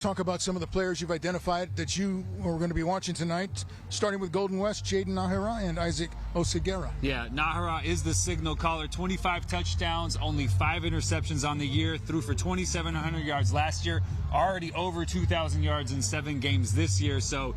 Talk about some of the players you've identified that you are going to be watching tonight, starting with Golden West, Jaden Nahara and Isaac Oseguera. Yeah, Nahara is the signal caller. 25 touchdowns, only 5 interceptions on the year, threw for 2,700 yards last year, already over 2,000 yards in 7 games this year. So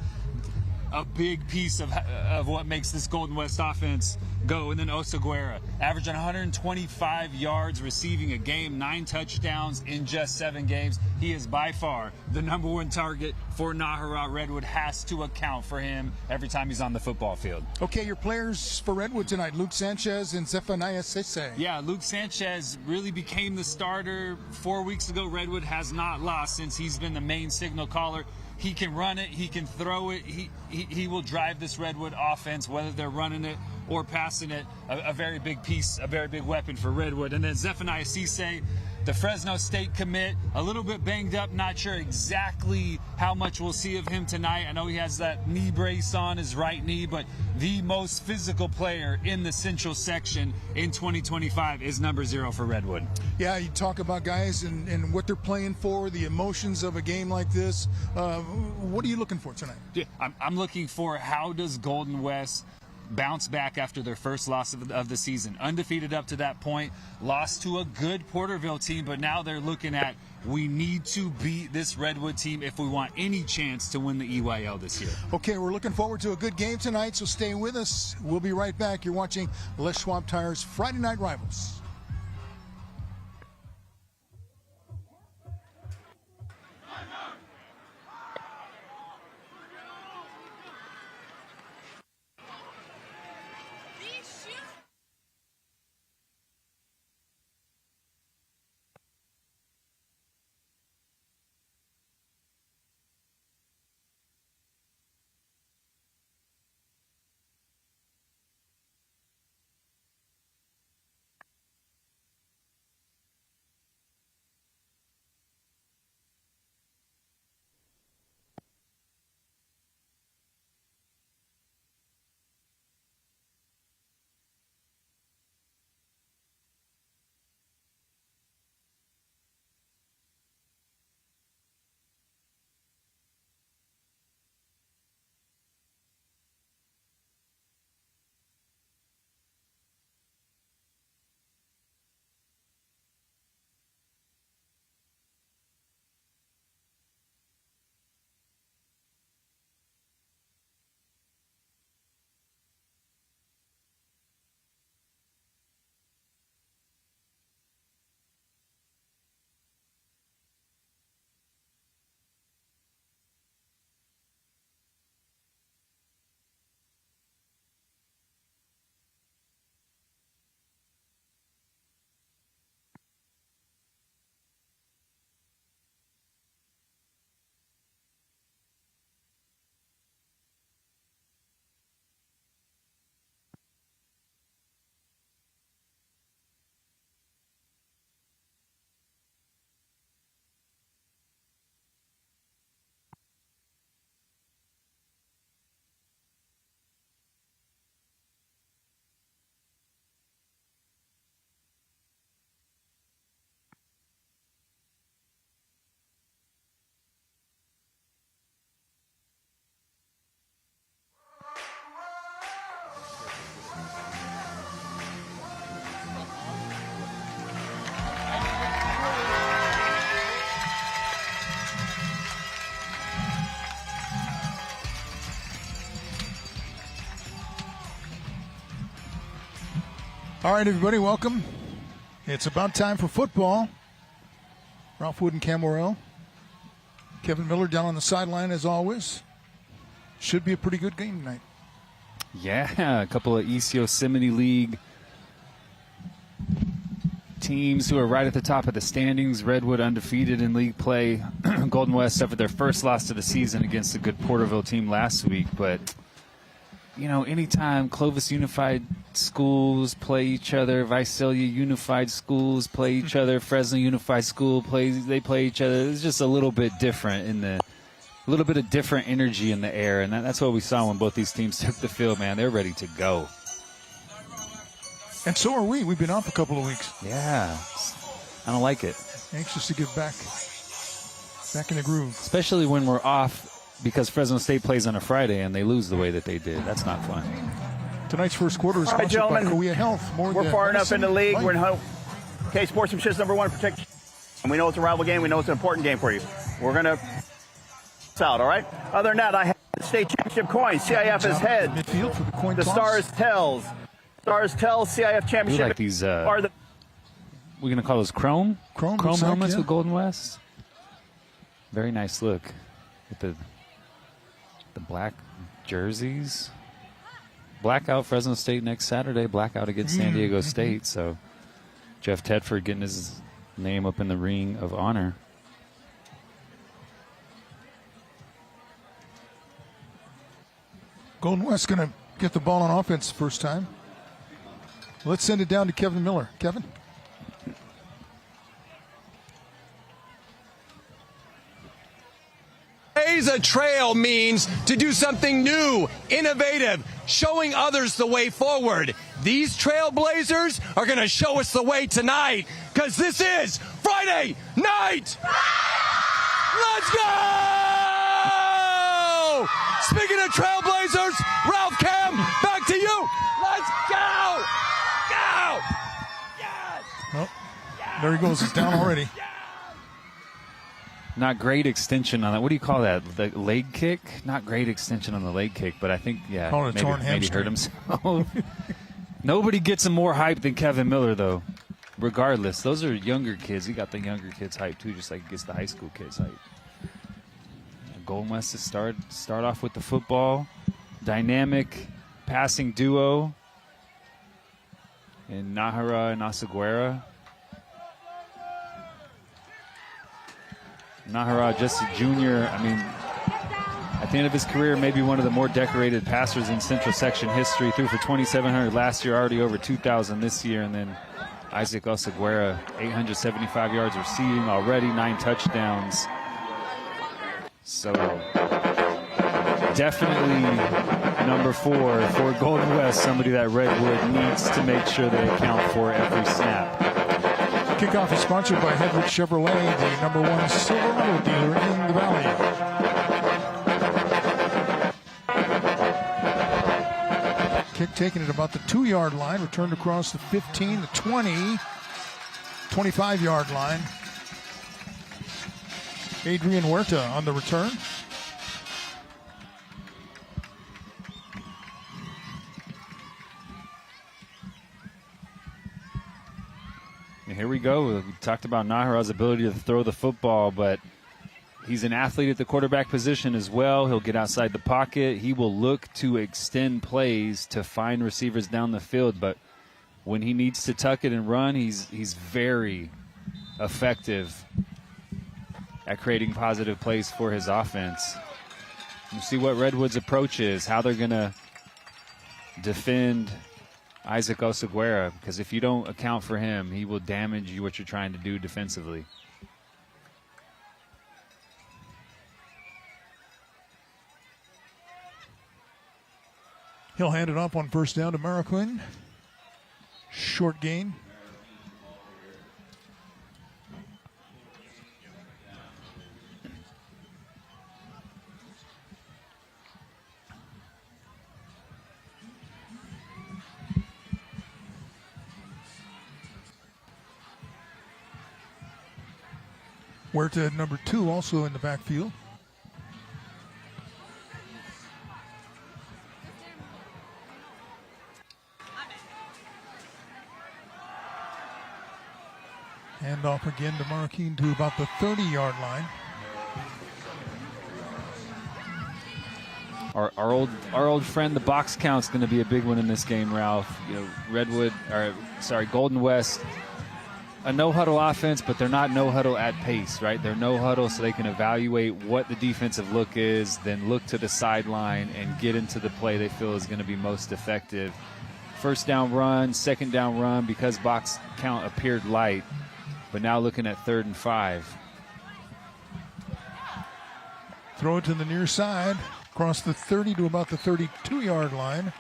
a big piece of what makes this Golden West offense go. And then Oseguera, averaging 125 yards receiving a game, 9 touchdowns in just 7 games. He is by far the #1 target for Nahara. Redwood has to account for him every time he's on the football field. Okay, your players for Redwood tonight, Luke Sanchez and Zephaniah Sese. Yeah, Luke Sanchez really became the starter 4 weeks ago. Redwood has not lost since he's been the main signal caller. He can run it, he can throw it, he will drive this Redwood offense, whether they're running it or passing it. A very big piece, a very big weapon for Redwood. And then Zephaniah Sese, the Fresno State commit, a little bit banged up, not sure exactly how much we'll see of him tonight. I know he has that knee brace on his right knee, but the most physical player in the Central section in 2025 is #0 for Redwood. Yeah, you talk about guys and what they're playing for, the emotions of a game like this. What are you looking for tonight? Yeah, I'm looking for how does Golden West bounce back after their first loss of the season. Undefeated up to that point, lost to a good Porterville team, but now they're looking at, we need to beat this Redwood team if we want any chance to win the EYL this year. Okay, we're looking forward to a good game tonight, so stay with us. We'll be right back. You're watching Les Schwab Tire's Friday Night Rivals. All right, everybody, welcome. It's about time for football. Ralph Wood and Cam Morrell. Kevin Miller down on the sideline as always. Should be a pretty good game tonight. Yeah, a couple of East Yosemite League teams who are right at the top of the standings. Redwood undefeated in league play. Golden West suffered their first loss of the season against a good Porterville team last week, but you know, anytime Clovis Unified Schools play each other, Visalia Unified Schools play each other, Fresno Unified School play each other, it's just a little bit different a little bit of different energy in the air, and that's what we saw when both these teams took the field, man. They're ready to go. And so are we. We've been off a couple of weeks. Yeah. I don't like it. Anxious to get back. Back in the groove. Especially when we're off because Fresno State plays on a Friday and they lose the way that they did. That's not fun. Tonight's first quarter is All right, sponsored by gentlemen. Korea Health. We're far enough in the league. We're in home. Okay, sportsmanship number one, protection. And we know it's a rival game. We know it's an important game for you. We're going to out, all right? Other than that, I have the state championship coin. CIF is head. Midfield for the coin The toss. Stars tells. Stars tells CIF We championship. like these, are the we're going to call those chrome looks like, helmets yeah. with Golden West. Very nice look with the black jerseys. Blackout Fresno State next Saturday. Blackout against San Diego State. So Jeff Tedford getting his name up in the ring of honor. Golden West going to get the ball on offense first time. Let's send it down to Kevin Miller. Kevin? Blaze a trail means to do something new, innovative, showing others the way forward. These Trailblazers are going to show us the way tonight because this is Friday night. Let's go! Speaking of Trailblazers, Ralph Cam, back to you. Let's go! Go! Yes! Oh, there he goes. He's down already. Not great extension on that. What do you call that? The leg kick? Not great extension on the leg kick, but I think, yeah, Call it a torn maybe hurt hamstring. himself. Nobody gets him more hype than Kevin Miller, though. Regardless, those are younger kids. He got the younger kids hype, too, just like he gets the high school kids hype. Golden West to start off with the football. Dynamic passing duo in Nahara and Asaguera. Nahara, just a junior. I mean, at the end of his career, maybe one of the more decorated passers in Central Section history. Threw for 2,700 last year, already over 2,000 this year. And then Isaac Osaguera, 875 yards receiving already, 9 touchdowns. So definitely number 4 for Golden West, somebody that Redwood needs to make sure they account for every snap. Kickoff is sponsored by Redwood Chevrolet, the #1 Silverado dealer in the Valley. Kick taken at about the 2-yard line, returned across the 15, the 20, 25-yard line. Adrian Huerta on the return. And here we go. We talked about Nahara's ability to throw the football, but he's an athlete at the quarterback position as well. He'll get outside the pocket. He will look to extend plays to find receivers down the field, but when he needs to tuck it and run, he's very effective at creating positive plays for his offense. You see what Redwood's approach is, how they're going to defend Isaac Osaguera, because if you don't account for him, he will damage you what you're trying to do defensively. He'll hand it off on first down to Mariquin. Short gain. Huerta, number 2, also in the backfield. Hand off again to Mariquin to about the 30-yard line. Our old friend, the box count's going to be a big one in this game, Ralph. You know, Golden West, a no-huddle offense, but they're not no-huddle at pace, right? They're no-huddle so they can evaluate what the defensive look is, then look to the sideline and get into the play they feel is going to be most effective. First down run, second down run, because box count appeared light, but now looking at 3rd and 5. Throw it to the near side, across the 30 to about the 32-yard line.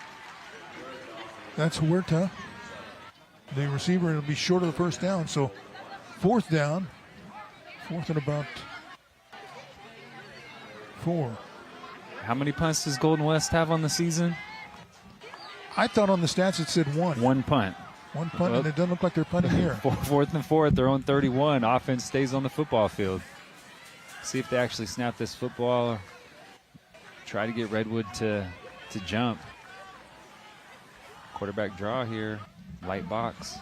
That's Huerta. The receiver will be short of the first down, so 4th down. 4th and about 4. How many punts does Golden West have on the season? I thought on the stats it said 1. One punt. One punt, and it doesn't look like they're punting here. 4th and 4 at their own 31. Offense stays on the football field. See if they actually snap this football. Try to get Redwood to jump. Quarterback draw here. Light box.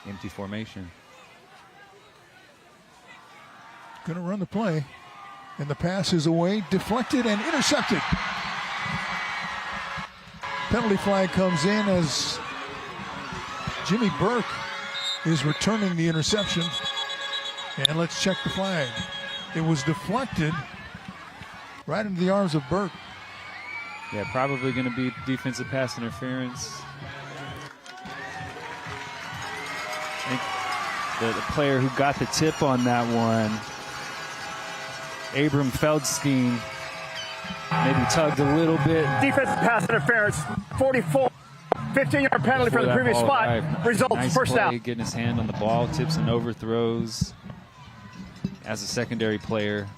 Empty formation. Going to run the play. And the pass is away, deflected, and intercepted. Penalty flag comes in as Jimmy Burke is returning the interception. And let's check the flag. It was deflected right into the arms of Burke. Yeah, probably going to be defensive pass interference. I think the player who got the tip on that one, Abram Feldstein, maybe tugged a little bit. Defensive pass interference, 44. 15-yard penalty for the previous spot. Right. Results, Nice first play, down. getting his hand on the ball, tips and overthrows. As a secondary player,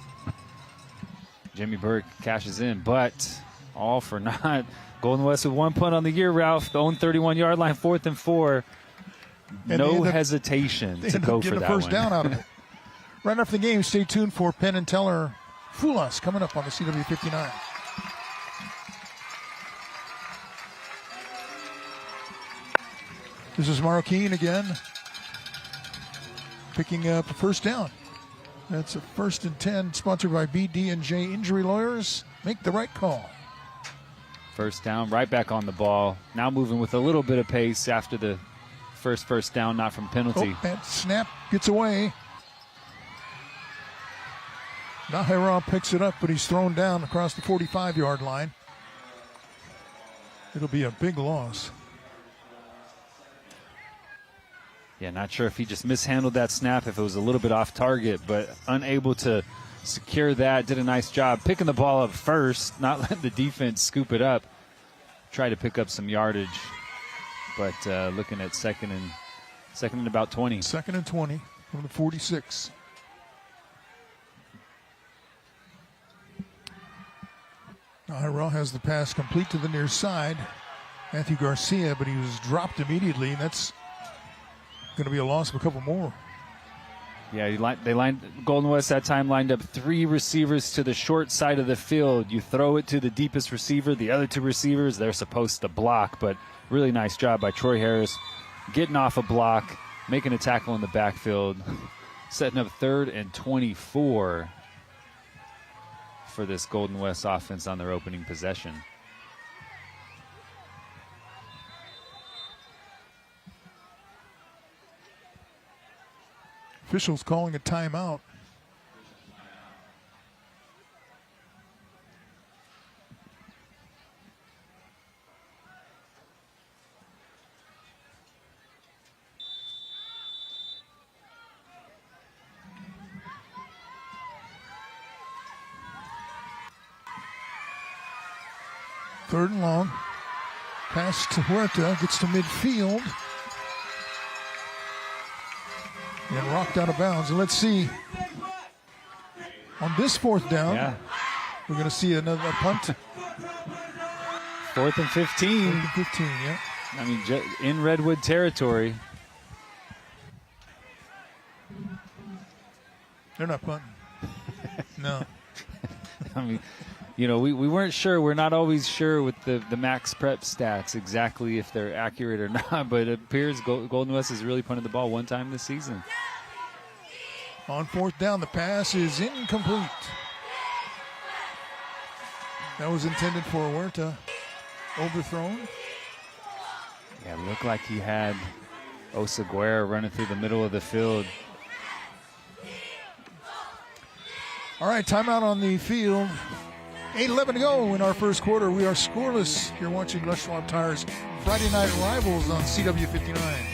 Jimmy Burke cashes in, but all for naught. Golden West with 1 punt on the year, Ralph. The own 31-yard line, 4th and 4. And No hesitation to go for that first one. down out of it. Right after the game, stay tuned for Penn and Teller Fool Us coming up on the CW59. This is Marroquin again, picking up a first down. That's a 1st and 10, sponsored by BD&J Injury Lawyers. Make the right call. First down, right back on the ball. Now moving with a little bit of pace after the first down, not from penalty. Oh, that snap gets away. Nahira picks it up, but he's thrown down across the 45-yard line. It'll be a big loss. Yeah, not sure if he just mishandled that snap, if it was a little bit off target, but unable to secure that. Did a nice job picking the ball up first, not letting the defense scoop it up. Try to pick up some yardage, but looking at second and about 20. 2nd and 20 from the 46. Nahira has the pass complete to the near side. Matthew Garcia, but he was dropped immediately, and that's going to be a loss of a couple more. Yeah, Golden West that time lined up 3 receivers to the short side of the field. You throw it to the deepest receiver. The other 2 receivers, they're supposed to block, but really nice job by Troy Harris getting off a block, making a tackle in the backfield, setting up 3rd and 24 for this Golden West offense on their opening possession. Officials calling a timeout. Third and long. Pass to Huerta, gets to midfield. And rocked out of bounds. And let's see. On this 4th down, we're going to see another punt. 4th and 15. 4th and 15, yeah. I mean, in Redwood territory. They're not punting. No. I mean, you know, we weren't sure. We're not always sure with the max prep stats exactly if they're accurate or not, but it appears Golden West has really punted the ball 1 time this season. On 4th down, the pass is incomplete. That was intended for Huerta. Overthrown. Yeah, it looked like he had Osaguera running through the middle of the field. All right, timeout on the field. 8:11 to go in our first quarter. We are scoreless. You're watching Les Schwab Tires Friday Night Rivals on CW59.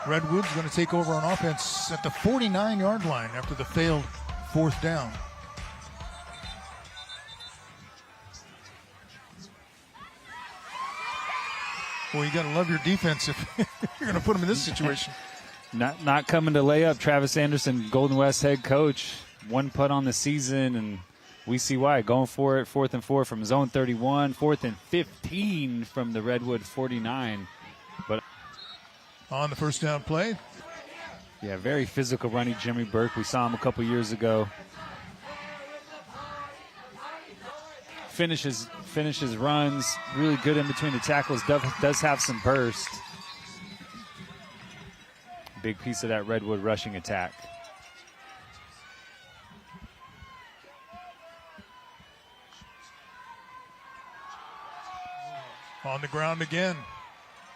Redwood's going to take over on offense at the 49-yard line after the failed 4th down. Well, you got to love your defense if you're going to put them in this situation. Not coming to lay up. Travis Anderson, Golden West head coach, 1 putt on the season, and we see why. Going for it, 4th and 4 from zone 31, 4th and 15 from the Redwood 49. But on the first down play. Yeah, very physical running Jimmy Burke. We saw him a couple years ago. Finishes runs, really good in between the tackles, does have some burst. Big piece of that Redwood rushing attack. On the ground again,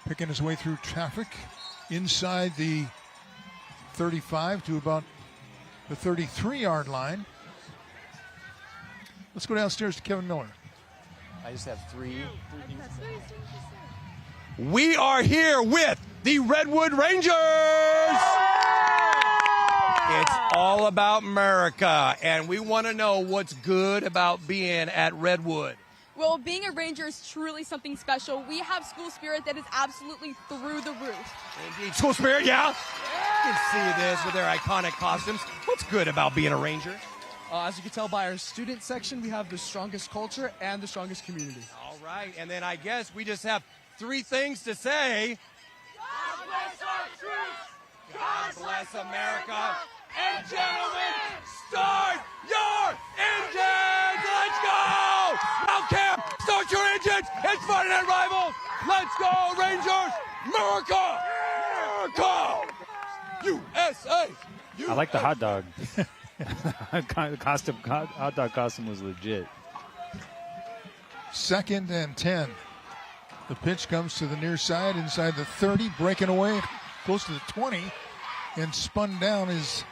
picking his way through traffic inside the 35 to about the 33-yard line. Let's go downstairs to Kevin Miller. I just have three things to say. We are here with the Redwood Rangers. It's all about America, and we want to know what's good about being at Redwood. Well, being a Ranger is truly something special. We have school spirit that is absolutely through the roof. Indeed. School spirit, yeah? You can see this with their iconic costumes. What's good about being a Ranger? As you can tell by our student section, we have the strongest culture and the strongest community. All right, and then I guess we just have 3 things to say. God bless our troops. God bless America. And gentlemen, start your engines. Let's go. Now, camp, start your engines. It's Friday Night Rivals. Let's go, Rangers. America. America. USA. I like the hot dog. Hot dog costume was legit. 2nd and 10. The pitch comes to the near side, inside the 30, breaking away close to the 20, and spun down is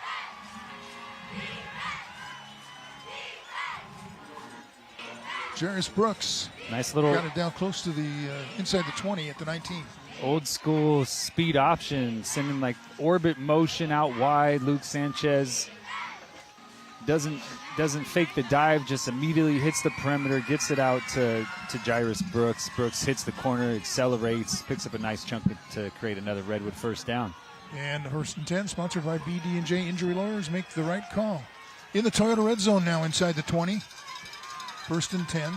Jairus Brooks. Nice little. Got it down close to the inside the 20 at the 19. Old school speed option, sending like orbit motion out wide. Luke Sanchez doesn't fake the dive, just immediately hits the perimeter, gets it out to Jairus Brooks. Brooks hits the corner, accelerates, picks up a nice chunk to create another Redwood first down. And 1st and 10, sponsored by BD&J Injury Lawyers. Make the right call. In the Toyota red zone now, inside the 20. 1st and 10.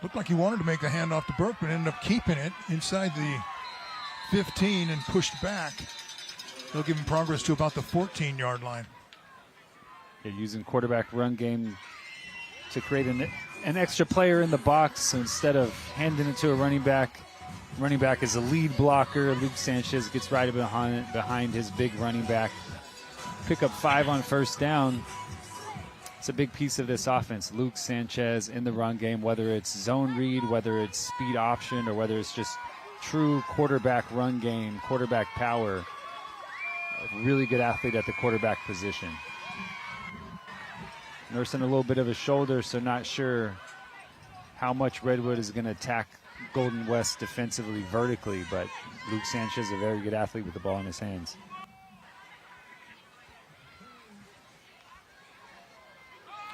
Looked like he wanted to make the handoff to Burke, but ended up keeping it inside the 15 and pushed back. They'll give him progress to about the 14-yard line. They're using quarterback run game to create an extra player in the box. So instead of handing it to a running back is a lead blocker. Luke Sanchez gets right behind his big running back. Pick up 5 on first down. It's a big piece of this offense. Luke Sanchez in the run game, whether it's zone read, whether it's speed option, or whether it's just true quarterback run game, quarterback power. A really good athlete at the quarterback position. Nursing a little bit of a shoulder, so not sure how much Redwood is going to attack Golden West defensively vertically, but Luke Sanchez is a very good athlete with the ball in his hands.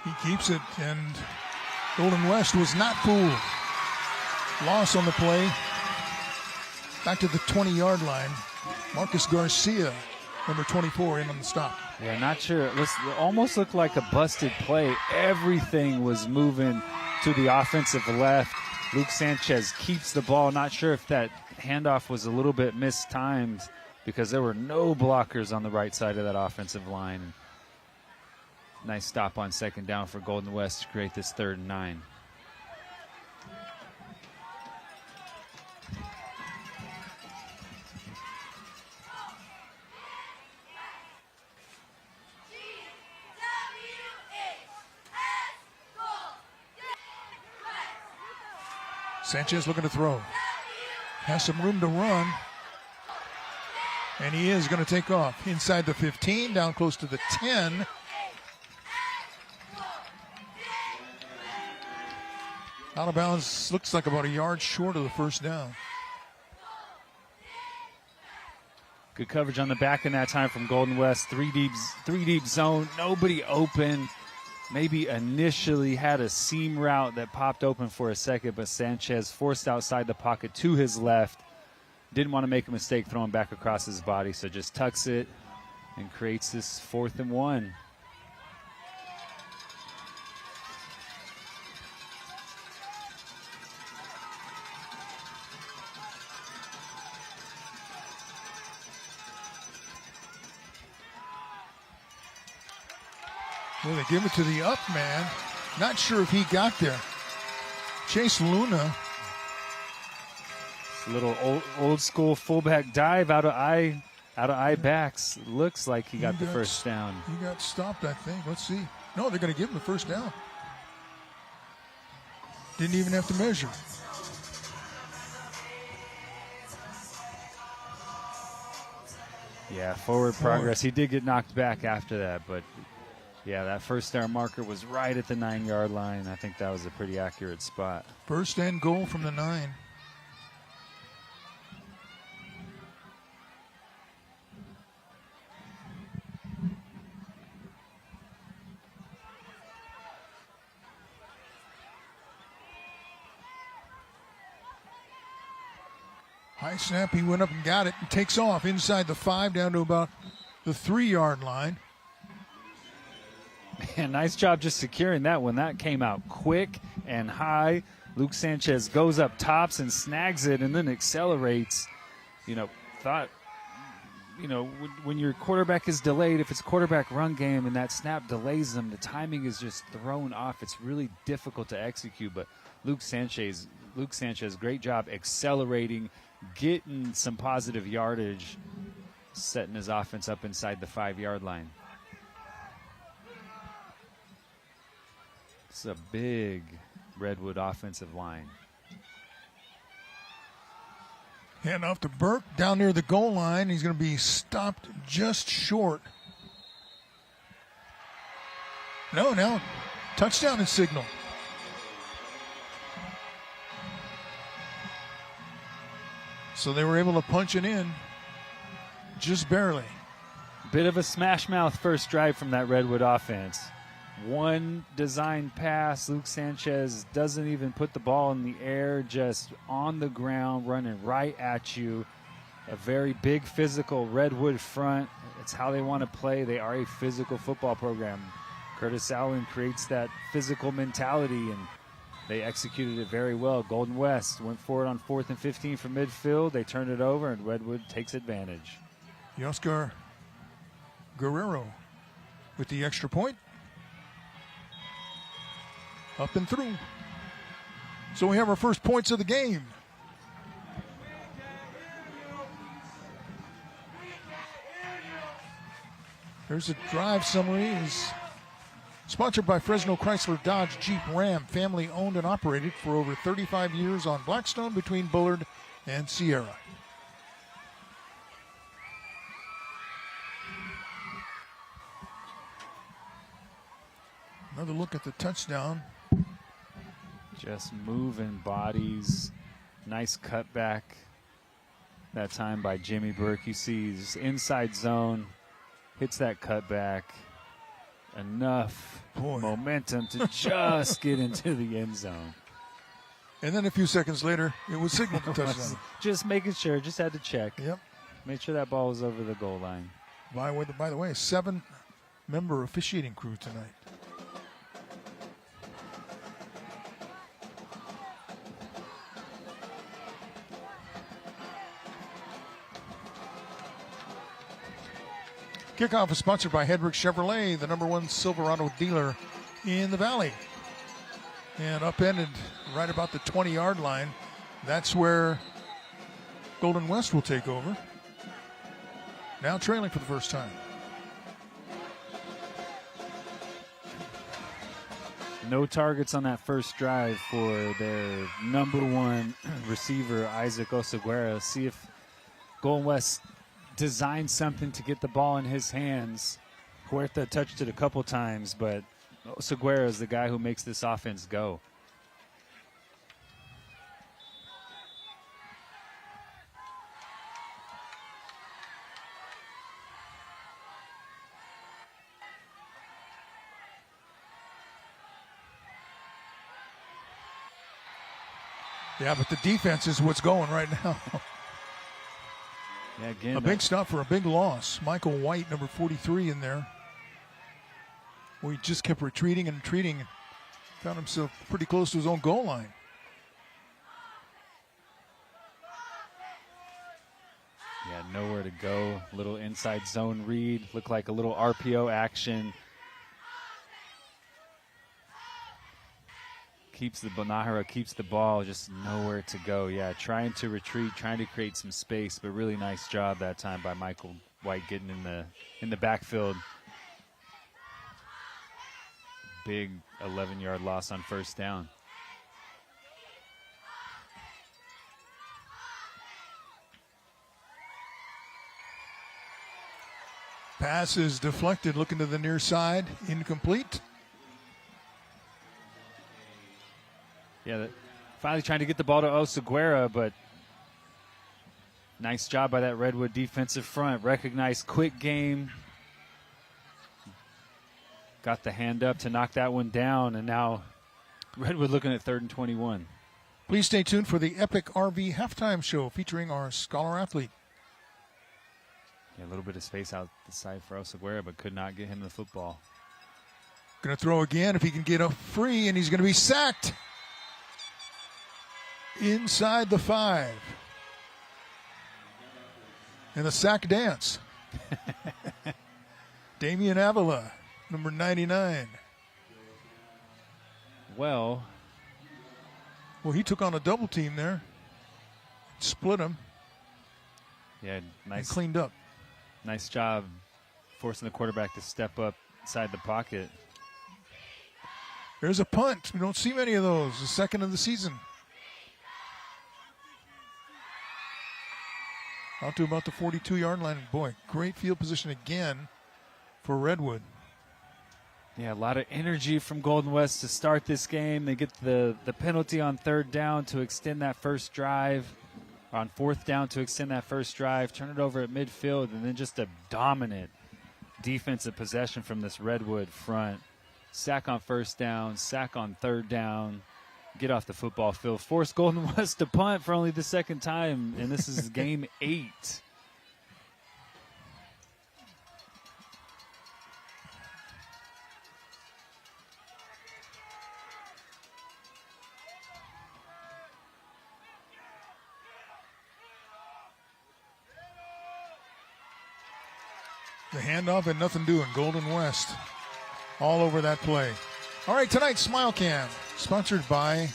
He keeps it, and Golden West was not fooled. Loss on the play. Back to the 20-yard line. Marcus Garcia, number 24, in on the stop. Yeah, not sure. It almost looked like a busted play. Everything was moving to the offensive left. Luke Sanchez keeps the ball. Not sure if that handoff was a little bit mistimed because there were no blockers on the right side of that offensive line. Nice stop on 2nd down for Golden West to create this 3rd and 9. Sanchez looking to throw. Has some room to run. And he is going to take off. Inside the 15, down close to the 10. Out of bounds, looks like about a yard short of the first down. Good coverage on the back in that time from Golden West. Three deep zone, nobody open. Maybe initially had a seam route that popped open for a second, but Sanchez forced outside the pocket to his left. Didn't want to make a mistake throwing back across his body, so just tucks it and creates this 4th and 1. Well, they give it to the up man. Not sure if he got there. Chase Luna. A little old school fullback dive out of eye backs. Looks like he got the first down. He got stopped, I think. Let's see. No, they're going to give him the first down. Didn't even have to measure. Yeah, forward progress. He did get knocked back after that, but yeah, that first down marker was right at the 9-yard line. I think that was a pretty accurate spot. First and goal from the 9. High snap, he went up and got it and takes off inside the 5 down to about the 3-yard line. Man, nice job just securing that one. That came out quick and high. Luke Sanchez goes up tops and snags it and then accelerates. When your quarterback is delayed, if it's quarterback run game and that snap delays them, the timing is just thrown off. It's really difficult to execute, but Luke Sanchez, great job accelerating, getting some positive yardage, setting his offense up inside the 5-yard line. It's a big Redwood offensive line. Hand off to Burke down near the goal line. He's going to be stopped just short. No, now touchdown is signal. So they were able to punch it in just barely. Bit of a smash mouth first drive from that Redwood offense. One designed pass, Luke Sanchez doesn't even put the ball in the air, just on the ground, running right at you. A very big physical Redwood front. It's how they want to play. They are a physical football program. Curtis Allen creates that physical mentality, and they executed it very well. Golden West went forward on 4th and 15 from midfield. They turned it over, and Redwood takes advantage. Oscar Guerrero with the extra point. Up and through. So we have our first points of the game. Here's a drive summary. Is sponsored by Fresno Chrysler Dodge Jeep Ram, family owned and operated for over 35 years on Blackstone between Bullard and Sierra. Another look at the touchdown. Just moving bodies. Nice cutback that time by Jimmy Burke. You see he's inside zone, hits that cutback. Enough momentum to just get into the end zone. And then a few seconds later, it was signaled to touchdown. Just making sure, just had to check. Yep. Made sure that ball was over the goal line. By the way, 7-member officiating crew tonight. Kickoff is sponsored by Hedrick Chevrolet, the #1 Silverado dealer in the Valley. And upended right about the 20-yard line. That's where Golden West will take over. Now trailing for the first time. No targets on that first drive for their #1 receiver, Isaac Oseguera. See if Golden West designs something to get the ball in his hands. Huerta touched it a couple times, but Oseguera is the guy who makes this offense go. Yeah, but the defense is what's going right now. Yeah, again, a big stop for a big loss. Michael White, number 43 in there. Well, he just kept retreating and retreating. Found himself pretty close to his own goal line. Yeah, nowhere to go. Little inside zone read. Looked like a little RPO action. Nahara keeps the ball, just nowhere to go. Yeah, trying to retreat, trying to create some space, but really nice job that time by Michael White getting in the backfield. Big 11-yard loss on first down. Pass is deflected, looking to the near side, incomplete. Yeah, finally trying to get the ball to Oseguera, but nice job by that Redwood defensive front. Recognized quick game. Got the hand up to knock that one down, and now Redwood looking at 3rd and 21. Please stay tuned for the Epic RV halftime show featuring our scholar athlete. Yeah, a little bit of space out the side for Oseguera, but could not get him the football. Going to throw again if he can get up free, and he's going to be sacked. Inside the 5. And the sack dance. Damian Avila, number 99. Well, he took on a double team there. Split him. Yeah, nice. And cleaned up. Nice job forcing the quarterback to step up inside the pocket. There's a punt. We don't see many of those. The second of the season. Out to about the 42-yard line. Boy, great field position again for Redwood. Yeah, a lot of energy from Golden West to start this game. They get the penalty on 3rd down to extend that first drive. On 4th down to extend that first drive. Turn it over at midfield, and then just a dominant defensive possession from this Redwood front. Sack on 1st down, sack on 3rd down. Get off the football field. Force Golden West to punt for only the 2nd time, and this is game 8. The handoff and nothing doing. Golden West all over that play. All right, tonight's Smile Cam, sponsored by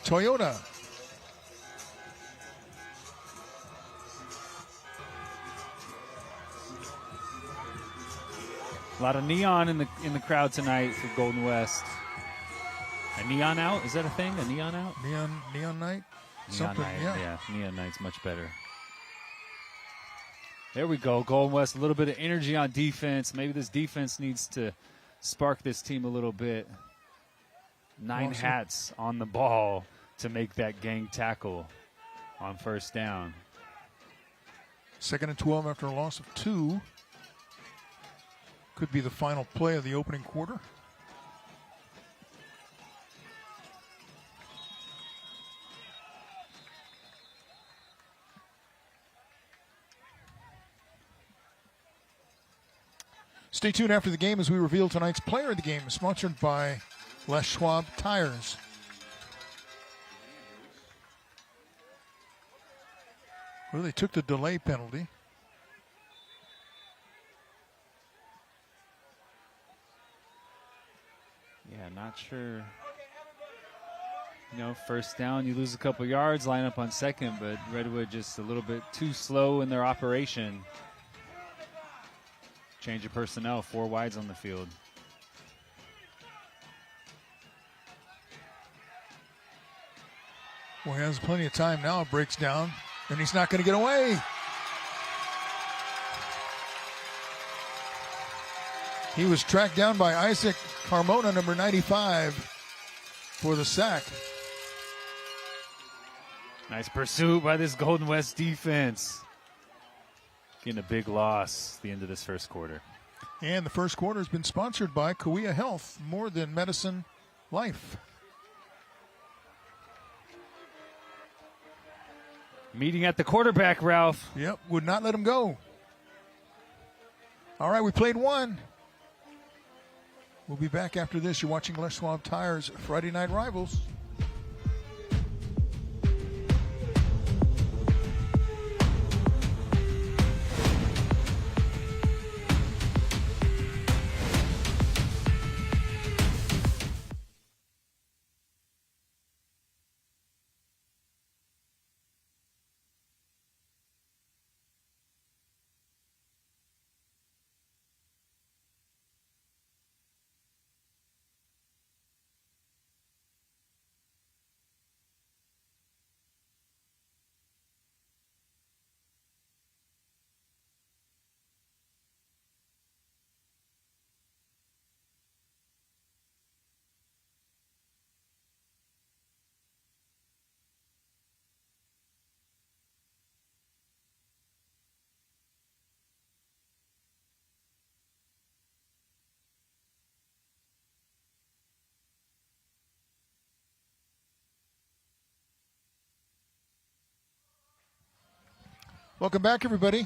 Toyota. A lot of neon in the crowd tonight for Golden West. A neon out? Is that a thing? A neon out? Neon night? Neon night, yeah. Neon night's much better. There we go. Golden West, a little bit of energy on defense. Maybe this defense needs to spark this team a little bit. 9 hats on the ball to make that gang tackle on 1st down. 2nd and 12 after a loss of 2. Could be the final play of the opening quarter. Stay tuned after the game as we reveal tonight's player of the game, sponsored by Les Schwab Tires. Well, they took the delay penalty. Yeah, not sure. 1st down, you lose a couple yards, line up on 2nd, but Redwood just a little bit too slow in their operation. Change of personnel, 4 wides on the field. Well, he has plenty of time now. It breaks down, and he's not going to get away. He was tracked down by Isaac Carmona, number 95, for the sack. Nice pursuit by this Golden West defense. Getting a big loss at the end of this 1st quarter. And the 1st quarter has been sponsored by Kauai Health, more than medicine, life. Meeting at the quarterback, Ralph. Yep, would not let him go. All right, we played one. We'll be back after this. You're watching Les Schwab Tires Friday Night Rivals. Welcome back, everybody.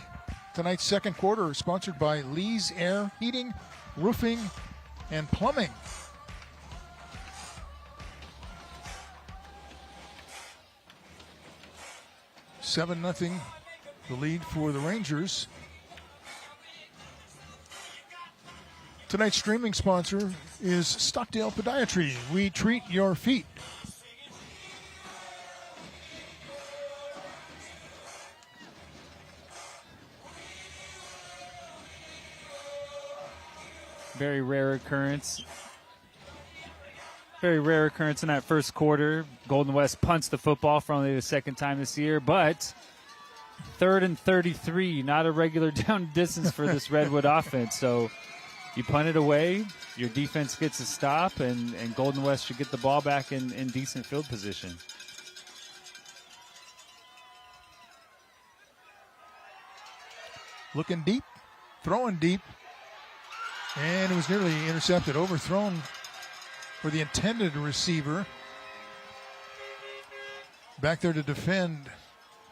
Tonight's second quarter is sponsored by Lee's Air Heating, Roofing, and Plumbing. Seven nothing, the lead for the Rangers. Tonight's streaming sponsor is Stockdale Podiatry. We treat your feet. Very rare occurrence. Very rare occurrence in that first quarter. Golden West punts the football for only the second time this year, but 3rd and 33, not a regular down distance for this Redwood offense. So you punt it away, your defense gets a stop, and Golden West should get the ball back in decent field position. Looking deep, throwing deep. And it was nearly intercepted, overthrown for the intended receiver. Back there to defend,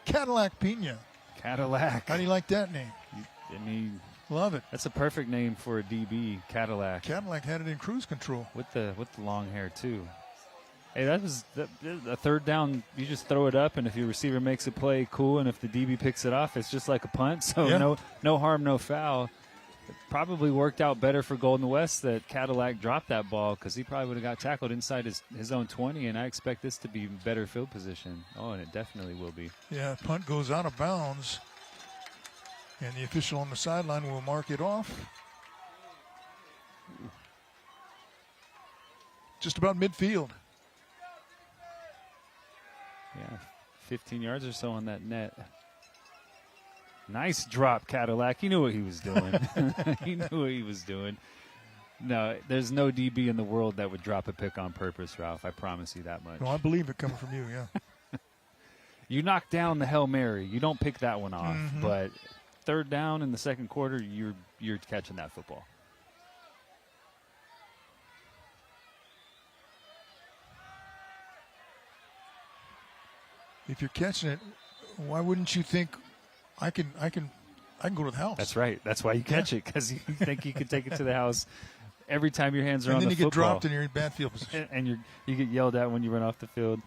Cadillac Pena. Cadillac. How do you like that name? I mean, love it. That's a perfect name for a DB, Cadillac. Cadillac had it in cruise control. With the long hair, too. Hey, that was a third down. You just throw it up, and if your receiver makes a play, cool. And if the DB picks it off, it's just like a punt. So yeah. no harm, no foul. It probably worked out better for Golden West that Cadillac dropped that ball, because he probably would have got tackled inside his own 20, and I expect this to be better field position. Oh, and it definitely will be. Yeah, punt goes out of bounds, and the official on the sideline will mark it off. Just about midfield. Yeah, 15 yards or so on that net. Nice drop, Cadillac. He knew what he was doing. He knew what he was doing. No, there's no DB in the world that would drop a pick on purpose, Ralph. I promise you that much. No, I believe it coming from you, yeah. You knock down the Hail Mary. You don't pick that one off. Mm-hmm. But third down in the second quarter, you're catching that football. If you're catching it, why wouldn't you think I can go to the house? That's right. That's why you catch it, because you think you can take it to the house every time your hands are and on the football. And then you get dropped and you're in bad field position. And you get yelled at when you run off the field.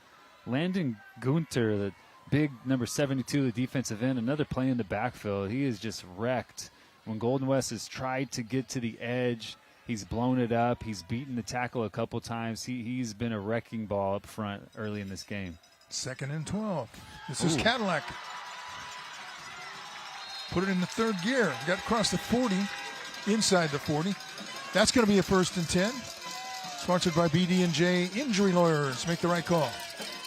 Landon Gunter, the big number 72, the defensive end, another play in the backfield. He is just wrecked. When Golden West has tried to get to the edge, he's blown it up. He's beaten the tackle a couple times. He's been a wrecking ball up front early in this game. 2nd and 12. This is Cadillac. Put it in the third gear. Got across the 40, inside the 40. That's going to be a 1st and 10. Sponsored by BD&J Injury Lawyers. Make the right call.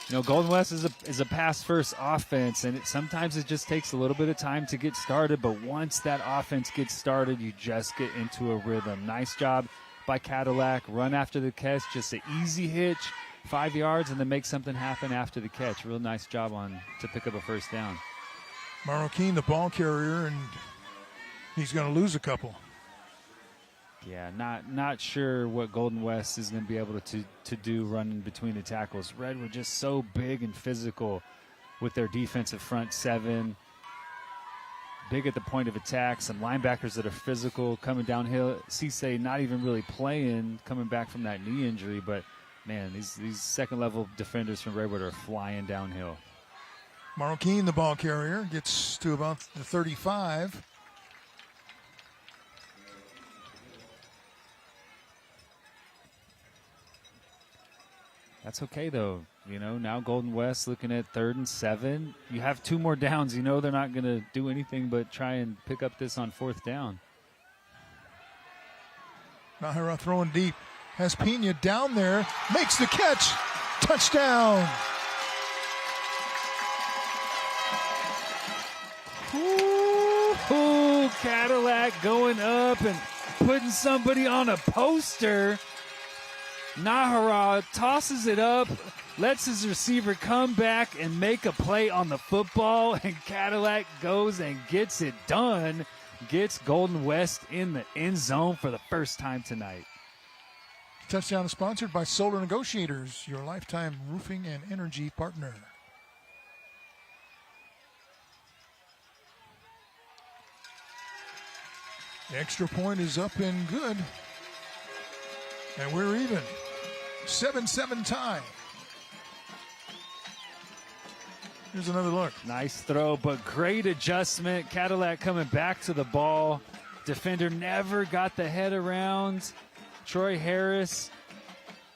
You know, Golden West is a pass-first offense, and sometimes it just takes a little bit of time to get started. But once that offense gets started, you just get into a rhythm. Nice job by Cadillac. Run after the catch, just an easy hitch, 5 yards, and then make something happen after the catch. Real nice job to pick up a first down. Marroquin, the ball carrier, and he's going to lose a couple. Yeah, not sure what Golden West is going to be able to do running between the tackles. Redwood just so big and physical. with their defensive front seven. Big at the point of attack, some linebackers that are physical, coming downhill. Cisse not even really playing, coming back from that knee injury, but man, these second-level defenders from Redwood are flying downhill. Marroquin, the ball carrier, gets to about the 35. That's okay, though. You know, now Golden West looking at 3rd and 7. You have 2 more downs. You know they're not going to do anything but try and pick up this on 4th down. Nahara throwing deep. Has Pena down there. Makes the catch. Touchdown. Ooh, Cadillac going up and putting somebody on a poster. Nahara tosses it up, lets his receiver come back and make a play on the football, and Cadillac goes and gets it done. Gets Golden West in the end zone for the first time tonight. Touchdown is sponsored by Solar Negotiators, your lifetime roofing and energy partner. The extra point is up and good. And we're even. 7-7 tie. Here's another look. Nice throw, but great adjustment. Cadillac coming back to the ball. Defender never got the head around. Troy Harris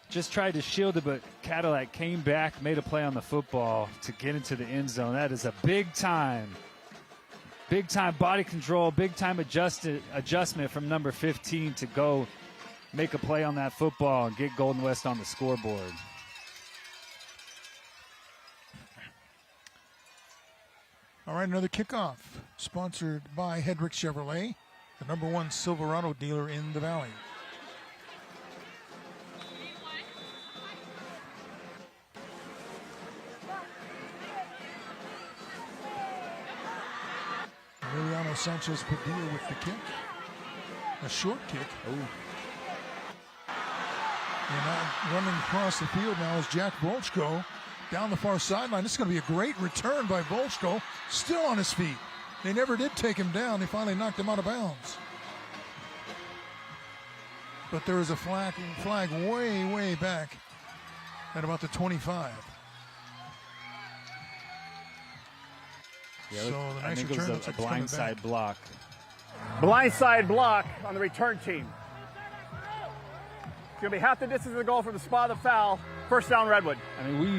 just tried to shield it, but Cadillac came back, made a play on the football to get into the end zone. That is a big time body control, big time adjustment from number 15 to go make a play on that football and get Golden West on the scoreboard. All right, another kickoff sponsored by Hedrick Chevrolet, the #1 Silverado dealer in the Valley. Emiliano Sanchez Padilla with the kick. A short kick. Oh. And running across the field now is Jack Volchko down the far sideline. This is going to be a great return by Volchko, still on his feet. They never did take him down. They finally knocked him out of bounds. But there is a flag way, way back at about the 25. Yeah, So the I nice think it was return a looks like it's coming blindside back. block. Blindside block on the return team. It's going to be half the distance of the goal from the spot of the foul. First down, Redwood. I mean, we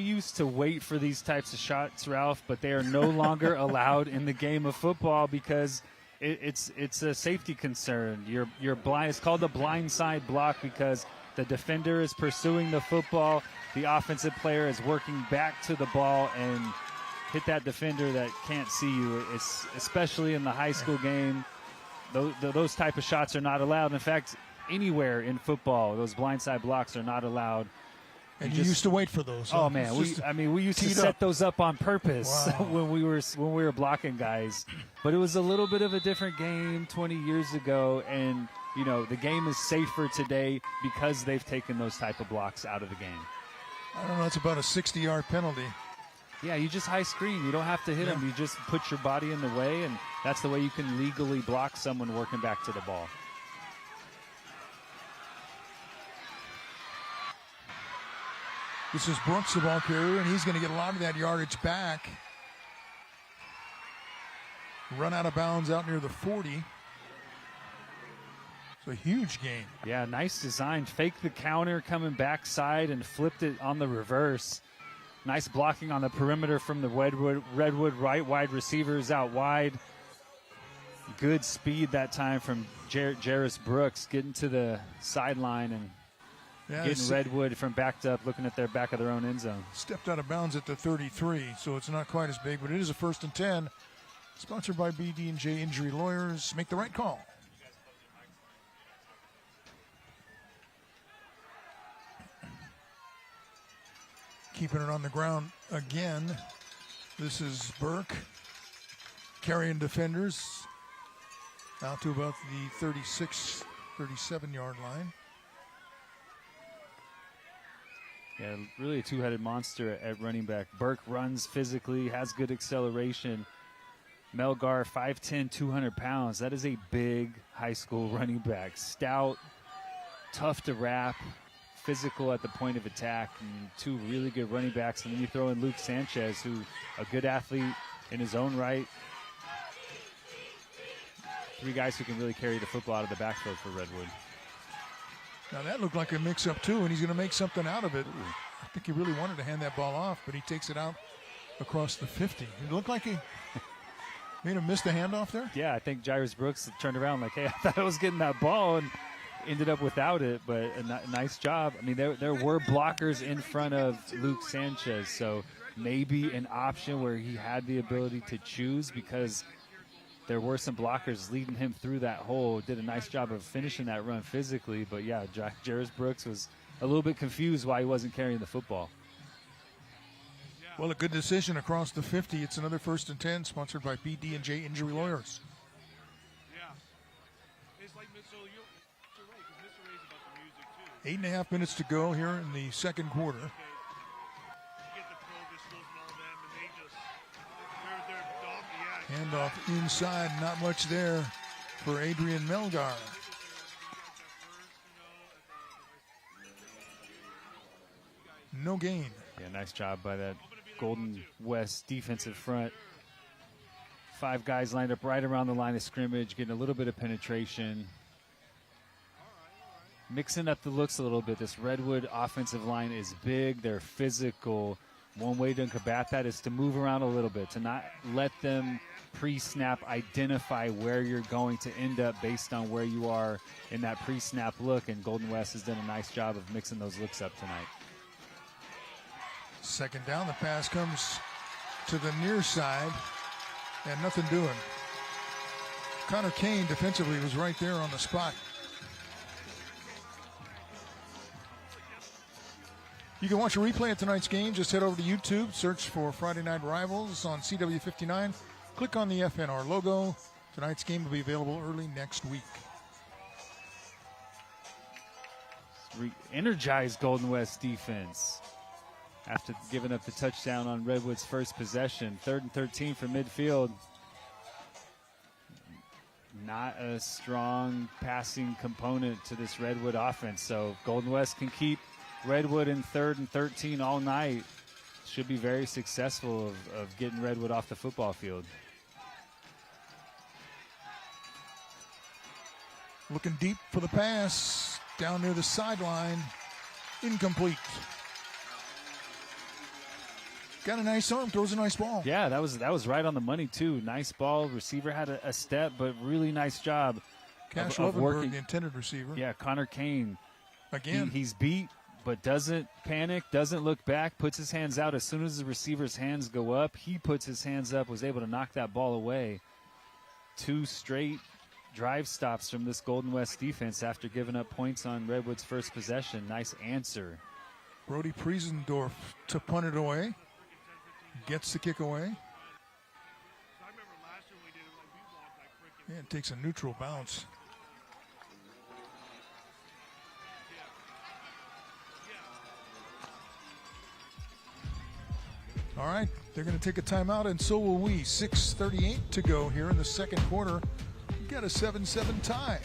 used to wait for these types of shots, Ralph, but they are no longer allowed in the game of football because it's a safety concern. You're blind. It's called the blindside block because the defender is pursuing the football. The offensive player is working back to the ball and hit that defender that can't see you. It's especially in the high school game. Those type of shots are not allowed. In fact, anywhere in football, those blindside blocks are not allowed. And you used to wait for those. Oh huh? man, It's just we used to teed set up. those up on purpose. Wow. when we were blocking guys. But it was a little bit of a different game 20 years ago, and you know the game is safer today because they've taken those type of blocks out of the game. I don't know. It's about a 60-yard penalty. Yeah, you just high screen. You don't have to hit them. You just put your body in the way, and that's the way you can legally block someone working back to the ball. This is Brooks, the ball carrier, and he's going to get a lot of that yardage back. Run out of bounds out near the 40. It's a huge gain. Yeah, nice design. Fake the counter, coming backside and flipped it on the reverse. Nice blocking on the perimeter from the Redwood right wide receivers out wide. Good speed that time from Jarris Brooks getting to the sideline and getting Redwood from backed up, looking at their back of their own end zone. Stepped out of bounds at the 33, so it's not quite as big, but it is a 1st and 10. Sponsored by BD&J Injury Lawyers. Make the right call. Keeping it on the ground again. This is Burke carrying defenders out to about the 36, 37-yard line. Yeah, really a two-headed monster at running back. Burke runs physically, has good acceleration. Melgar, 5'10", 200 pounds. That is a big high school running back. Stout, tough to wrap, physical at the point of attack, and two really good running backs. And then you throw in Luke Sanchez, who a good athlete in his own right. Three guys who can really carry the football out of the backfield for Redwood. Now that looked like a mix-up too, and he's going to make something out of it. I think he really wanted to hand that ball off, but he takes it out across the 50. It looked like he made him miss the handoff there. Yeah, I think Jairus Brooks turned around like, hey, I thought I was getting that ball, and ended up without it, but a nice job. I mean, there were blockers in front of Luke Sanchez, so maybe an option where he had the ability to choose, because there were some blockers leading him through that hole. Did a nice job of finishing that run physically, but yeah, Jairus Brooks was a little bit confused why he wasn't carrying the football. Well, a good decision across the 50. It's another 1st and 10, sponsored by BD&J Injury Lawyers. Yeah. It's like Mr. Ray, because Mr. Ray's about the music, too. 8.5 minutes to go here in the second quarter. You get the pro whistles and all them, and they just, they're dominant. Yeah. Handoff inside, not much there for Adrian Melgar. No gain. Yeah, nice job by that Golden West defensive front. 5 guys lined up right around the line of scrimmage, getting a little bit of penetration. Mixing up the looks a little bit. This Redwood offensive line is big. They're physical. One way to combat that is to move around a little bit, to not let them pre-snap identify where you're going to end up based on where you are in that pre-snap look, and Golden West has done a nice job of mixing those looks up tonight. Second down, the pass comes to the near side, and nothing doing. Connor Kane defensively was right there on the spot. You can watch a replay of tonight's game. Just head over to YouTube, search for Friday Night Rivals on CW59. Click on the FNR logo. Tonight's game will be available early next week. Energized Golden West defense after giving up the touchdown on Redwood's first possession. 3rd and 13 from midfield. Not a strong passing component to this Redwood offense, so Golden West can keep Redwood in 3rd and 13 all night. Should be very successful of getting Redwood off the football field. Looking deep for the pass. Down near the sideline. Incomplete. Got a nice arm, throws a nice ball. Yeah, that was right on the money, too. Nice ball. Receiver had a step, but really nice job Cash of Levenberg, working. the intended receiver. Yeah, Connor Kane. Again. He's beat, but doesn't panic, doesn't look back, puts his hands out. As soon as the receiver's hands go up, he puts his hands up, was able to knock that ball away. 2 straight drive stops from this Golden West defense after giving up points on Redwood's first possession. Nice answer. Brody Priesendorf to punt it away. Gets the kick away. Yeah, it takes a neutral bounce. All right, they're going to take a timeout, and so will we. 6:38 to go here in the second quarter. We've got a 7-7 tie.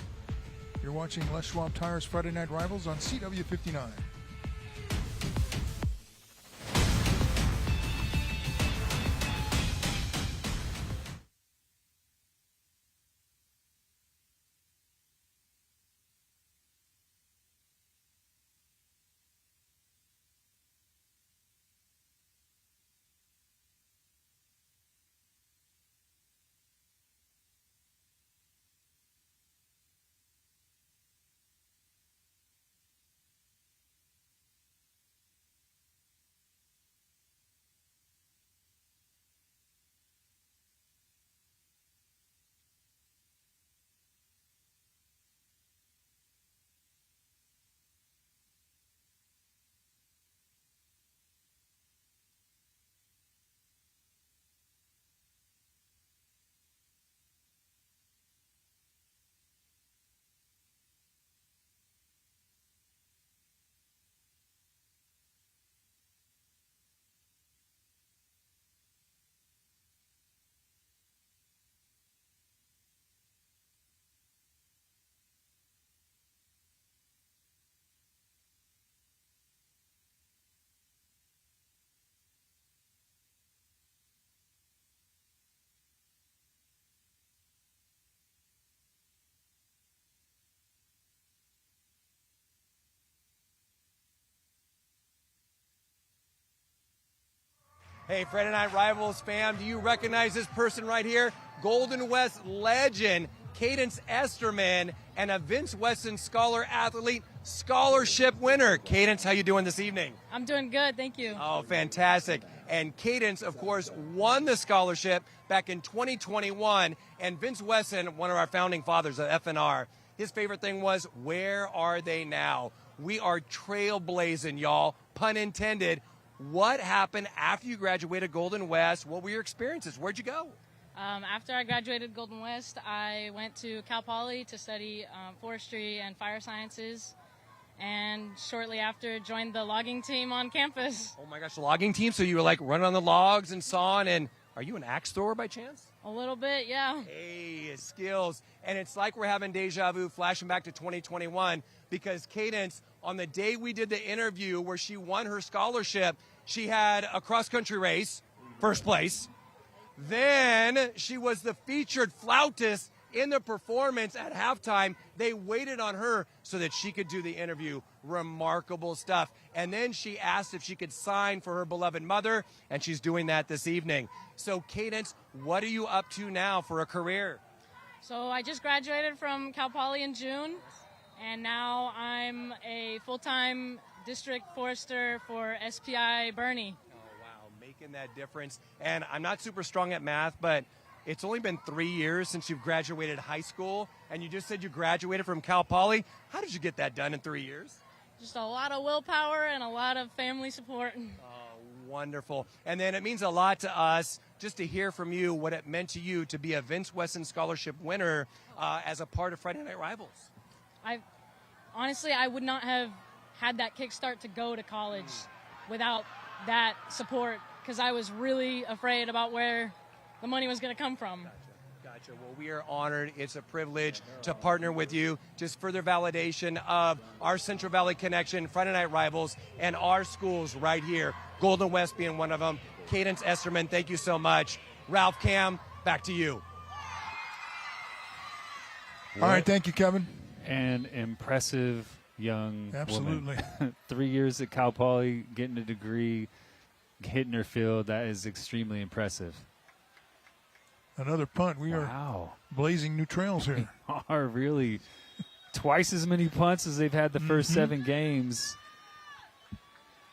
You're watching Les Schwab Tires Friday Night Rivals on CW59. Hey, Friday Night Rivals fam, do you recognize this person right here? Golden West legend, Cadence Esterman, and a Vince Wesson Scholar Athlete Scholarship winner. Cadence, how you doing this evening? I'm doing good, thank you. Oh, fantastic. And Cadence, of course, won the scholarship back in 2021. And Vince Wesson, one of our founding fathers of FNR, his favorite thing was, where are they now? We are trailblazing, y'all, pun intended. What happened after you graduated Golden West? What were your experiences? Where'd you go? After I graduated Golden West, I went to Cal Poly to study forestry and fire sciences, and shortly after joined the logging team on campus. Oh my gosh, the logging team? So you were like running on the logs and sawing, and are you an axe thrower by chance? A little bit, yeah. Hey, skills. And it's like we're having deja vu flashing back to 2021, because Cadence, on the day we did the interview where she won her scholarship, she had a cross-country race, first place. Then she was the featured flautist in the performance at halftime. They waited on her so that she could do the interview. Remarkable stuff. And then she asked if she could sign for her beloved mother, and she's doing that this evening. So, Cadence, what are you up to now for a career? So I just graduated from Cal Poly in June, and now I'm a full-time district forester for SPI Bernie. Making that difference. And I'm not super strong at math, but it's only been 3 years since you've graduated high school, and you just said you graduated from Cal Poly. How did you get that done in 3 years? Just a lot of willpower and a lot of family support. Oh, wonderful. And then it means a lot to us just to hear from you what it meant to you to be a Vince Wesson Scholarship winner as a part of Friday Night Rivals. Honestly, I would not have had that kickstart to go to college without that support, because I was really afraid about where the money was going to come from. Gotcha. Well, we are honored. It's a privilege to partner with you. Just further validation of our Central Valley connection, Friday Night Rivals, and our schools right here, Golden West being one of them. Cadence Esterman, thank you so much. Ralph, Cam, back to you. All right, thank you, Kevin. An impressive young Absolutely. woman. 3 years at Cal Poly, getting a degree, hitting her field. That is extremely impressive. Another punt. We are blazing new trails here. Are really twice as many punts as they've had the first 7 games.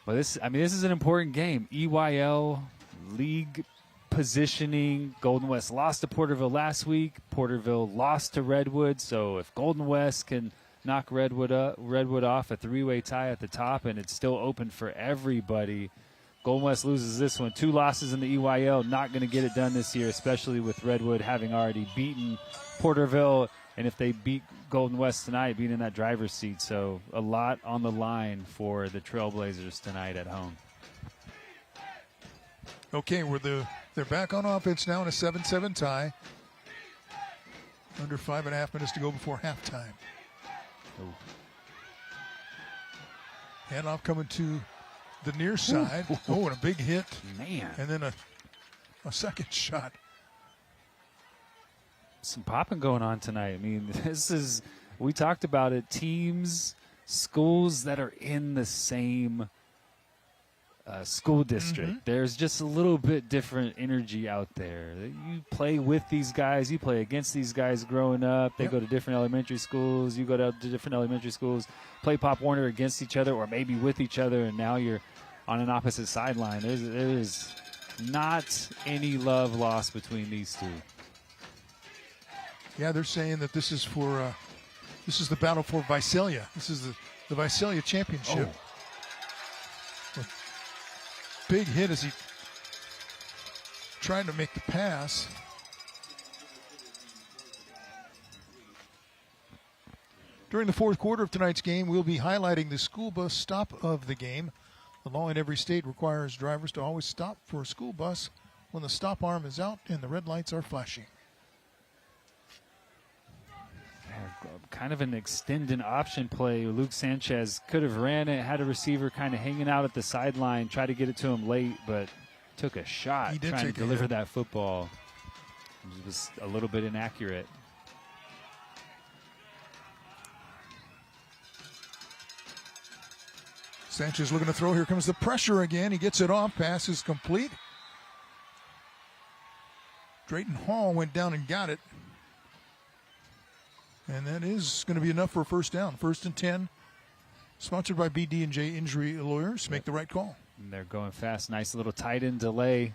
But this is an important game. EYL league positioning. Golden West lost to Porterville last week. Porterville lost to Redwood. So if Golden West can knock Redwood off, a 3-way tie at the top, and it's still open for everybody. Golden West loses this one. 2 losses in the EYL, not going to get it done this year, especially with Redwood having already beaten Porterville. And if they beat Golden West tonight, being in that driver's seat. So a lot on the line for the Trailblazers tonight at home. Okay, they're back on offense now in a 7-7 tie. Under 5.5 minutes to go before halftime. Handoff coming to the near side. Oh, and a big hit. Man. And then a second shot. Some popping going on tonight. I mean, we talked about it, teams, schools that are in the same school district. There's just a little bit different energy out there. You play with these guys, you play against these guys growing up. They go to different elementary schools. You go to different elementary schools, play Pop Warner against each other or maybe with each other, and now you're on an opposite sideline. There is not any love lost between these two. Yeah, they're saying that this is the battle for Visalia. This is the Visalia championship. Big hit as he tried to make the pass. During the fourth quarter of tonight's game, we'll be highlighting the school bus stop of the game. The law in every state requires drivers to always stop for a school bus when the stop arm is out and the red lights are flashing. Kind of an extended option play. Luke Sanchez could have ran it, had a receiver kind of hanging out at the sideline, tried to get it to him late, but took a shot trying to deliver that football. It was a little bit inaccurate. Sanchez looking to throw. Here comes the pressure again. He gets it off. Pass is complete. Drayton Hall went down and got it. And that is going to be enough for a first down. 1st and 10. Sponsored by BD&J Injury Lawyers. Make the right call. And they're going fast. Nice little tight end delay.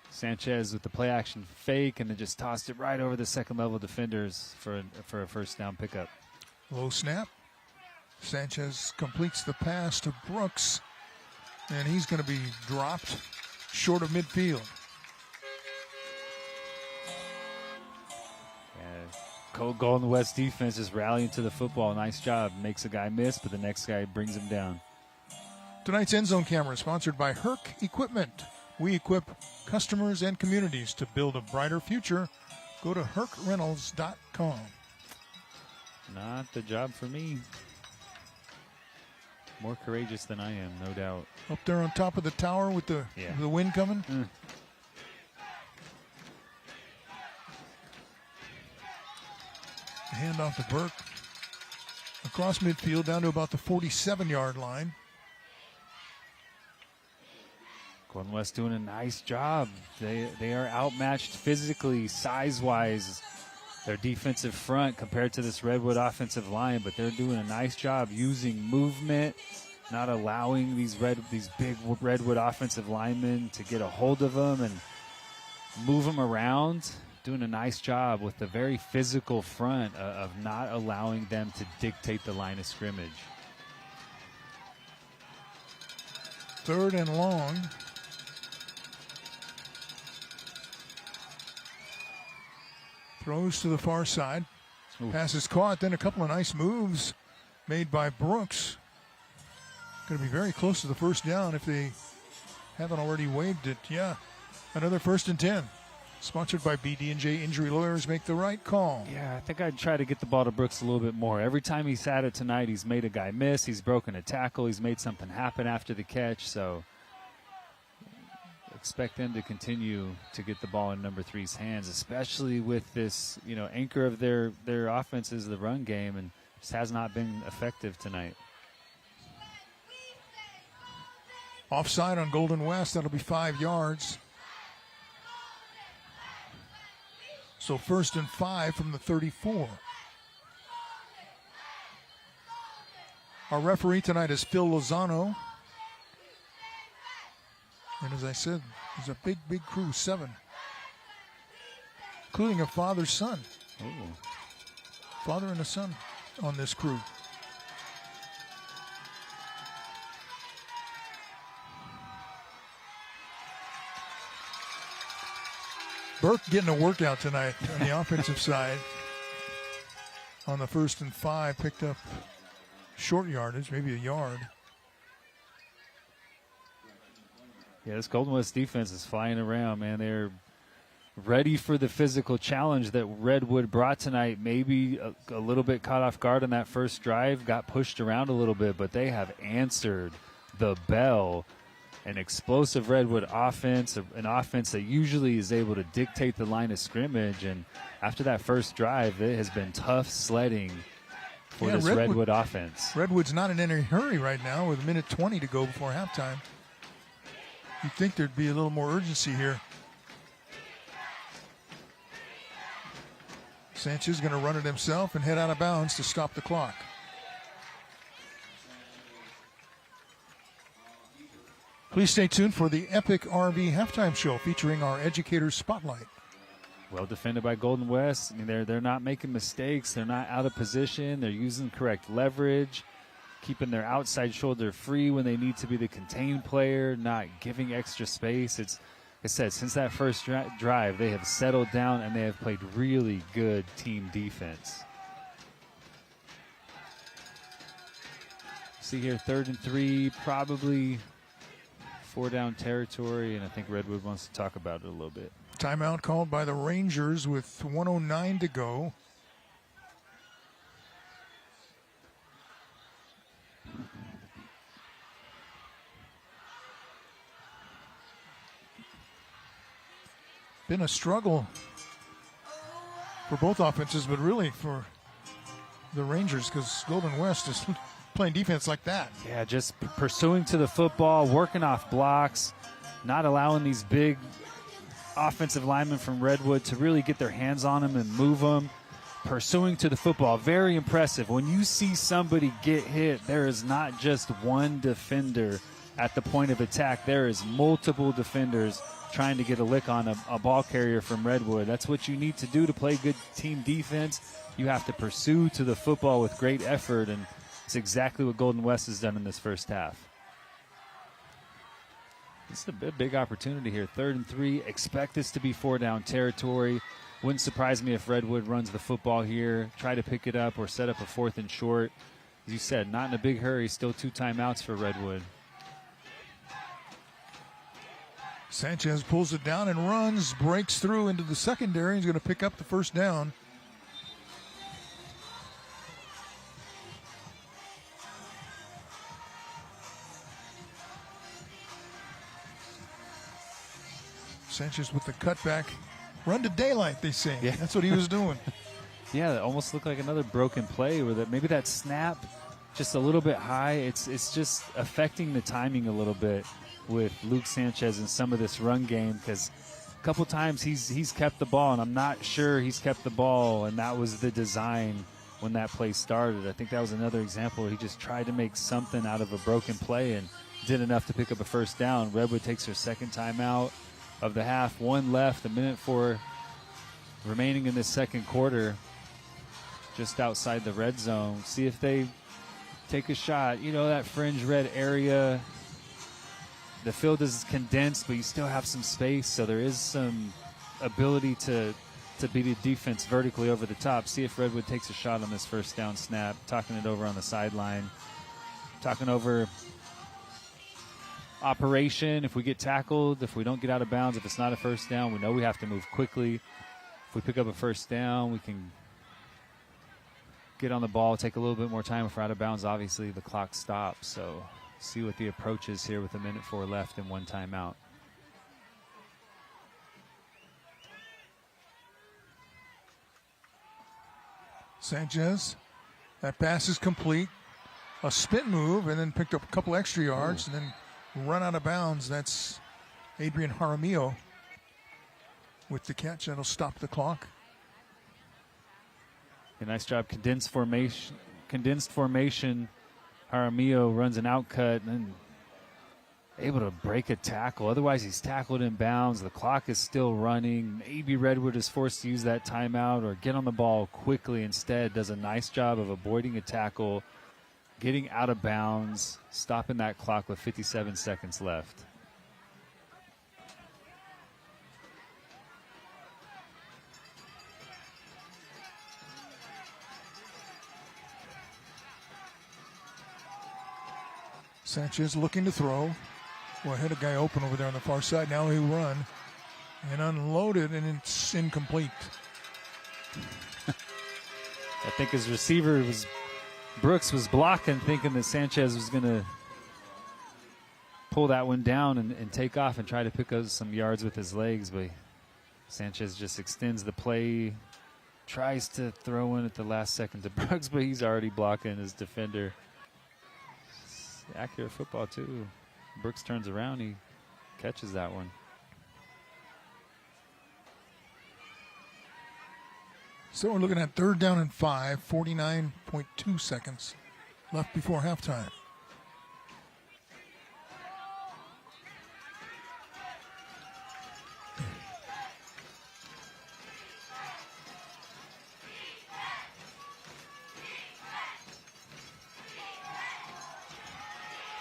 Sanchez with the play action fake, and then just tossed it right over the second level defenders for a first down pickup. Low snap. Sanchez completes the pass to Brooks, and he's going to be dropped short of midfield. Golden West defense is rallying to the football. Nice job. Makes a guy miss, but the next guy brings him down. Tonight's End Zone Camera is sponsored by Herc Equipment. We equip customers and communities to build a brighter future. Go to hercrentals.com. Not the job for me. More courageous than I am, no doubt. Up there on top of the tower with the wind coming. Hand off to Burke. Across midfield down to about the 47-yard line. Golden West doing a nice job. They are outmatched physically, size-wise. Their defensive front compared to this Redwood offensive line, but they're doing a nice job using movement, not allowing these big Redwood offensive linemen to get a hold of them and move them around. Doing a nice job with the very physical front of not allowing them to dictate the line of scrimmage. 3rd and long. Throws to the far side. Pass is caught. Then a couple of nice moves made by Brooks. Going to be very close to the first down if they haven't already waved it. Yeah, another 1st and 10. Sponsored by BD&J Injury Lawyers. Make the right call. Yeah, I think I'd try to get the ball to Brooks a little bit more. Every time he's had it tonight, he's made a guy miss. He's broken a tackle. He's made something happen after the catch. So expect them to continue to get the ball in number 3's hands, especially with this, anchor of their offense is the run game, and just has not been effective tonight. Offside on Golden West. That'll be 5 yards. So 1st and 5 from the 34. Our referee tonight is Phil Lozano. And as I said, there's a big, big crew, 7. Including a father-son. Father and a son on this crew. Burke getting a workout tonight on the offensive side. On the 1st and 5, picked up short yardage, maybe a yard. Yeah, this Golden West defense is flying around, man. They're ready for the physical challenge that Redwood brought tonight. Maybe a little bit caught off guard on that first drive, got pushed around a little bit, but they have answered the bell. An explosive Redwood offense, an offense that usually is able to dictate the line of scrimmage. And after that first drive, it has been tough sledding for this Redwood offense. Redwood's not in any hurry right now with 1:20 to go before halftime. You'd think there'd be a little more urgency here. Sanchez going to run it himself and head out of bounds to stop the clock. Please stay tuned for the Epic RV Halftime Show featuring our Educators Spotlight. Well defended by Golden West. I mean, they're not making mistakes. They're not out of position. They're using correct leverage, keeping their outside shoulder free when they need to be the contained player, not giving extra space. It's, like I said, since that first drive, they have settled down and they have played really good team defense. See here, 3rd and 3, probably 4-down territory, and I think Redwood wants to talk about it a little bit. Timeout called by the Rangers with 1:09 to go. Been a struggle for both offenses, but really for the Rangers because Golden West is playing defense like that. Yeah, just pursuing to the football, working off blocks, not allowing these big offensive linemen from Redwood to really get their hands on him and move him, pursuing to the football. Very impressive. When you see somebody get hit, there is not just one defender at the point of attack. There is multiple defenders trying to get a lick on a ball carrier from Redwood. That's what you need to do to play good team defense. You have to pursue to the football with great effort, and it's exactly what Golden West has done in this first half. This is a big opportunity here. 3rd and 3. Expect this to be 4-down territory. Wouldn't surprise me if Redwood runs the football here, try to pick it up or set up a 4th and short. As you said, not in a big hurry. Still 2 timeouts for Redwood. Sanchez pulls it down and runs, breaks through into the secondary. He's going to pick up the first down. Sanchez with the cutback. Run to daylight, they say. Yeah. That's what he was doing. Yeah, it almost looked like another broken play where maybe that snap just a little bit high. It's just affecting the timing a little bit with Luke Sanchez in some of this run game, because a couple times he's kept the ball, and I'm not sure he's kept the ball, and that was the design when that play started. I think that was another example where he just tried to make something out of a broken play and did enough to pick up a first down. Redwood takes their second timeout of the half. 1 left, 1:04 remaining in this second quarter, just outside the red zone. See if they take a shot. You know, that fringe red area, the field is condensed, but you still have some space, so there is some ability to beat a defense vertically over the top. See if Redwood takes a shot on this first down snap. Talking it over on the sideline. Talking over operation. If we get tackled, if we don't get out of bounds, if it's not a first down, we know we have to move quickly. If we pick up a first down, we can get on the ball, take a little bit more time. If we're out of bounds, obviously the clock stops. So see what the approach is here with 1:04 left and 1 timeout. Sanchez, that pass is complete. A spin move, and then picked up a couple extra yards, and then run out of bounds. That's Adrian Jaramillo with the catch. That'll stop the clock. A nice job. Condensed formation. Jaramillo runs an out cut and then able to break a tackle. Otherwise, he's tackled in bounds. The clock is still running. Maybe Redwood is forced to use that timeout or get on the ball quickly instead. Does a nice job of avoiding a tackle, getting out of bounds, stopping that clock with 57 seconds left. Sanchez looking to throw. Well, had a guy open over there on the far side. Now he'll run and unload it, and it's incomplete. I think his receiver Brooks was blocking, thinking that Sanchez was going to pull that one down and take off and try to pick up some yards with his legs, but Sanchez just extends the play, tries to throw in at the last second to Brooks, but he's already blocking his defender. It's accurate football, too. Brooks turns around, he catches that one. So we're looking at 3rd down and 5, 49.2 seconds left before halftime.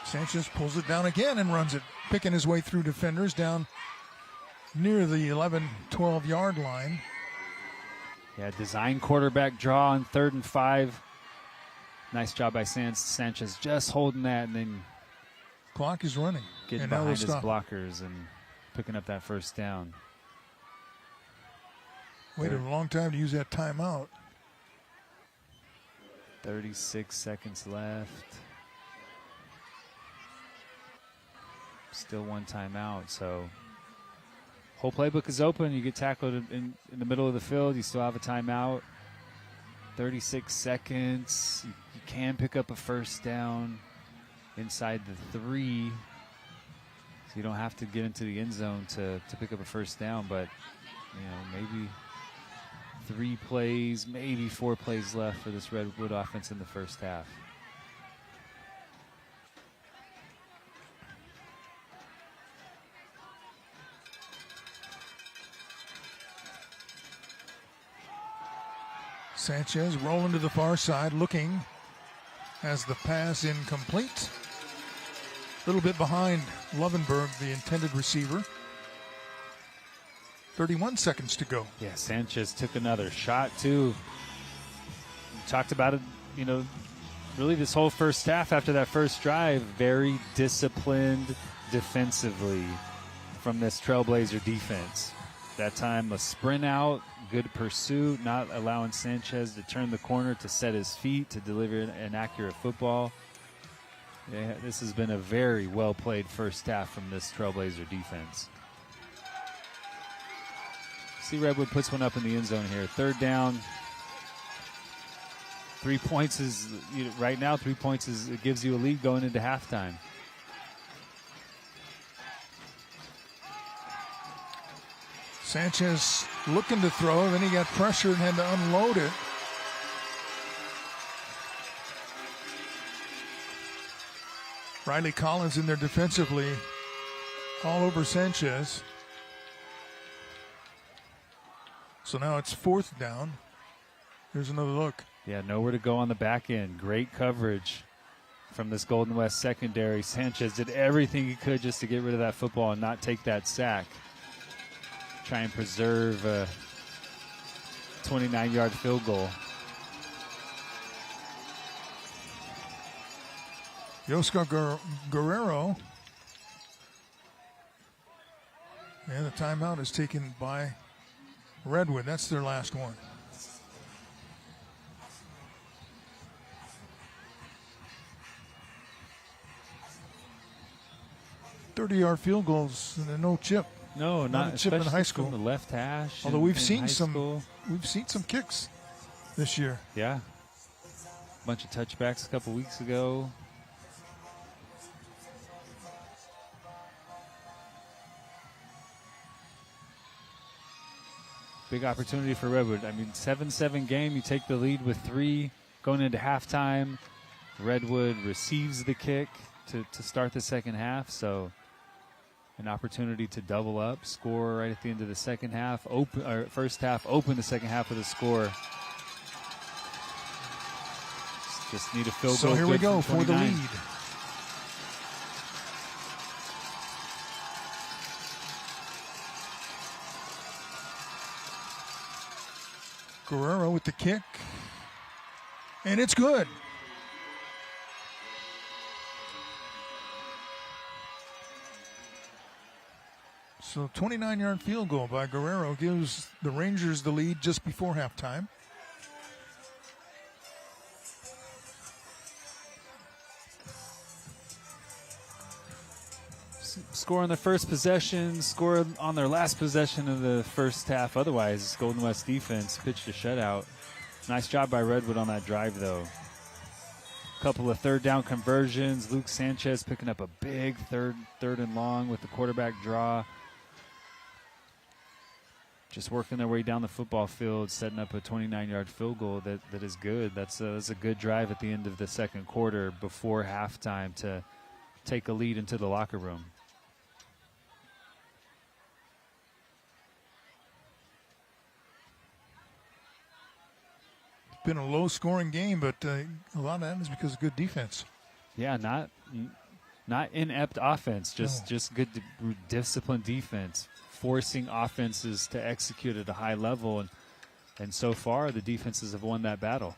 Sanchez pulls it down again and runs it, picking his way through defenders down near the 11, 12-yard line. Yeah, design quarterback draw on 3rd and 5. Nice job by Sanchez just holding that and then clock is running. Getting behind his blockers and picking up that first down. Waited a long time to use that timeout. 36 seconds left. Still 1 timeout, so whole playbook is open. You get tackled in the middle of the field, you still have a timeout. 36 seconds. You can pick up a first down inside the 3. you don't have to get into the end zone to pick up a first down, but maybe 3 plays, maybe 4 plays left for this Redwood offense in the first half. Sanchez rolling to the far side, looking as the pass incomplete. A little bit behind Lovenberg, the intended receiver. 31 seconds to go. Yeah, Sanchez took another shot, too. We talked about it, really this whole first half after that first drive, very disciplined defensively from this Trailblazer defense. That time, a sprint out, good pursuit, not allowing Sanchez to turn the corner to set his feet, to deliver an accurate football. Yeah, this has been a very well-played first half from this Trailblazer defense. See, Redwood puts one up in the end zone here. 3rd down. 3 points is, right now, 3 points is, it gives you a lead going into halftime. Sanchez looking to throw, then he got pressured and had to unload it. Riley Collins in there defensively, all over Sanchez. So now it's 4th down. Here's another look. Yeah, nowhere to go on the back end. Great coverage from this Golden West secondary. Sanchez did everything he could just to get rid of that football and not take that sack. Try and preserve a 29-yard field goal. Yoscar Guerrero. And the timeout is taken by Redwood. That's their last one. .30-yard field goals and no chip. No, not a chip in high school. From the left hash. Although we've seen some kicks this year. Yeah, a bunch of touchbacks a couple weeks ago. Big opportunity for Redwood. I mean, 7-7 game. You take the lead with 3 going into halftime. Redwood receives the kick to start the second half. So an opportunity to double up, score right at the end of the second half. First half, open the second half with a score. Just need a field goal. So here we go for the lead. Guerrero with the kick. And it's good. So 29-yard field goal by Guerrero gives the Rangers the lead just before halftime. Score on the first possession, score on their last possession of the first half. Otherwise, Golden West defense pitched a shutout. Nice job by Redwood on that drive, though. A couple of 3rd down conversions. Luke Sanchez picking up a big third and long with the quarterback draw. Just working their way down the football field, setting up a 29-yard field goal that is good. That's a good drive at the end of the second quarter before halftime to take a lead into the locker room. It's been a low-scoring game, but a lot of that is because of good defense. Yeah, not inept offense, just good disciplined defense, forcing offenses to execute at a high level, and so far the defenses have won that battle.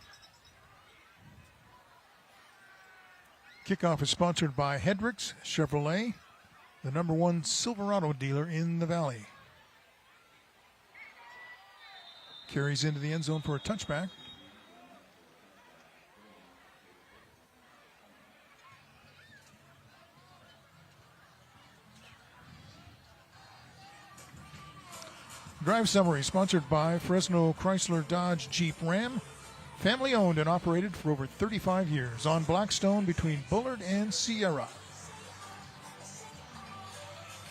Kickoff is sponsored by Hendricks Chevrolet, the #1 Silverado dealer in the Valley. Carries into the end zone for a touchback. Drive summary sponsored by Fresno Chrysler Dodge Jeep Ram. Family owned and operated for over 35 years on Blackstone between Bullard and Sierra.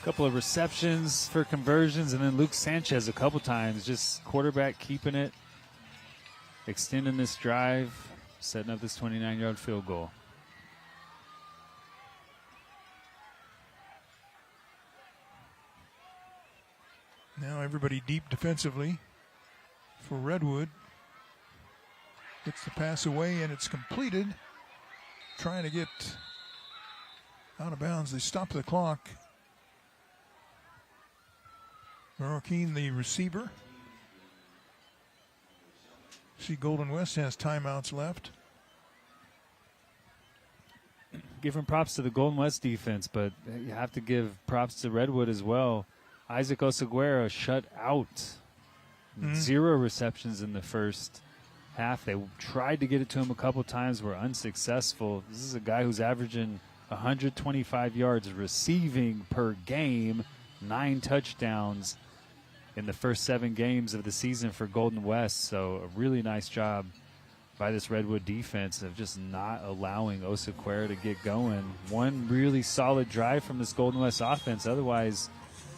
Couple of receptions for conversions, and then Luke Sanchez a couple times. Just quarterback keeping it, extending this drive, setting up this 29-yard field goal. Now everybody deep defensively for Redwood. Gets the pass away, and it's completed. Trying to get out of bounds. They stop the clock. Merle Keene, the receiver. See, Golden West has timeouts left. Giving props to the Golden West defense, but you have to give props to Redwood as well. Isaac Osaguera shut out. 0 receptions in the first half. They tried to get it to him a couple times, were unsuccessful. This is a guy who's averaging 125 yards receiving per game, 9 touchdowns in the first 7 games of the season for Golden West. So a really nice job by this Redwood defense of just not allowing Osaguera to get going. One really solid drive from this Golden West offense. Otherwise,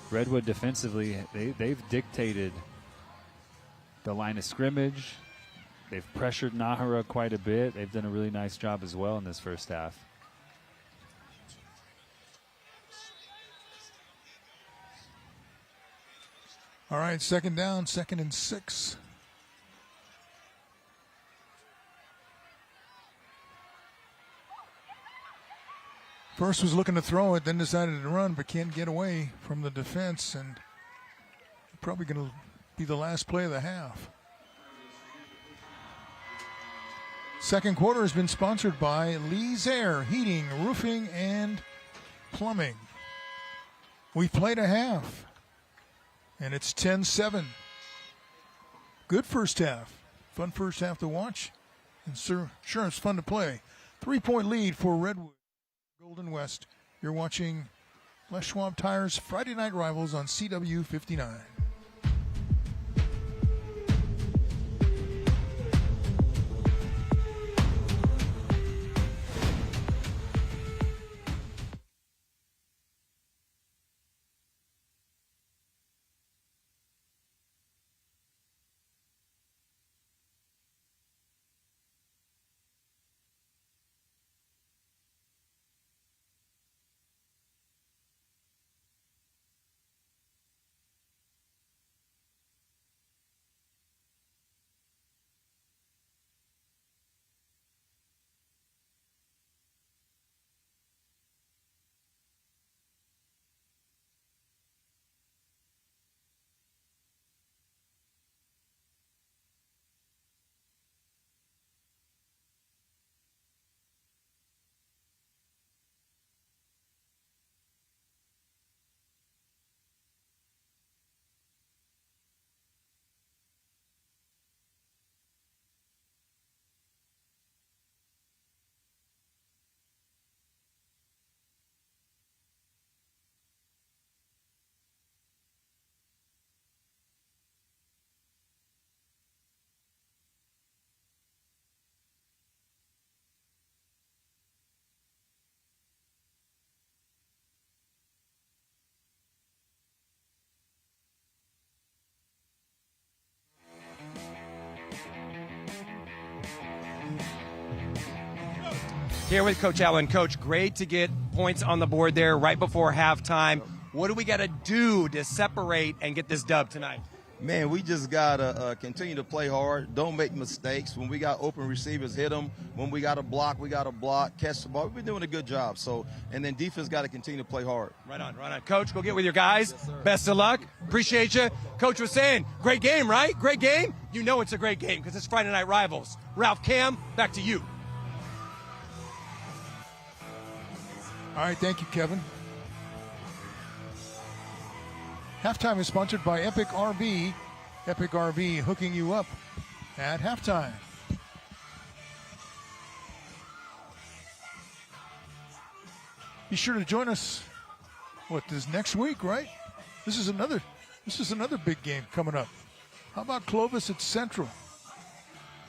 Redwood defensively, they've dictated the line of scrimmage. They've pressured Nahara quite a bit. They've done a really nice job as well in this first half. All right, second down, 2nd and 6. First was looking to throw it, then decided to run, but can't get away from the defense, and probably going to be the last play of the half. Second quarter has been sponsored by Lee's Air Heating, Roofing, and Plumbing. We've played a half, and it's 10-7. Good first half. Fun first half to watch, and sure it's fun to play. 3-point lead for Redwood. Golden West. You're watching Les Schwab Tires Friday Night Rivals on CW 59. Here with Coach Allen. Coach, great to get points on the board there right before halftime. What do we got to do to separate and get this dub tonight? Man, we just got to continue to play hard. Don't make mistakes. When we got open receivers, hit them. When we got to block, catch the ball. We've been doing a good job. So, and then defense got to continue to play hard. Right on. Coach, go get with your guys. Yes, best of luck. Appreciate you. Coach was saying, great game, right? Great game? You know it's a great game because it's Friday Night Rivals. Ralph, Cam, back to you. All right, thank you, Kevin. Halftime is sponsored by Epic RV. Epic RV hooking you up at halftime. Be sure to join us. This next week, right? This is another big game coming up. How about Clovis at Central?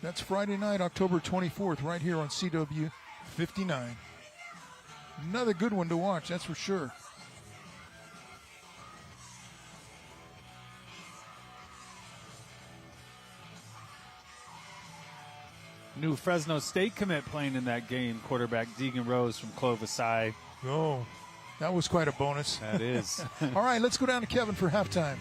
That's Friday night, October 24th, right here on CW 59. Another good one to watch, that's for sure. New Fresno State commit playing in that game, quarterback Deegan Rose from Clovis High. Oh, that was quite a bonus. That is. All right, let's go down to Kevin for halftime.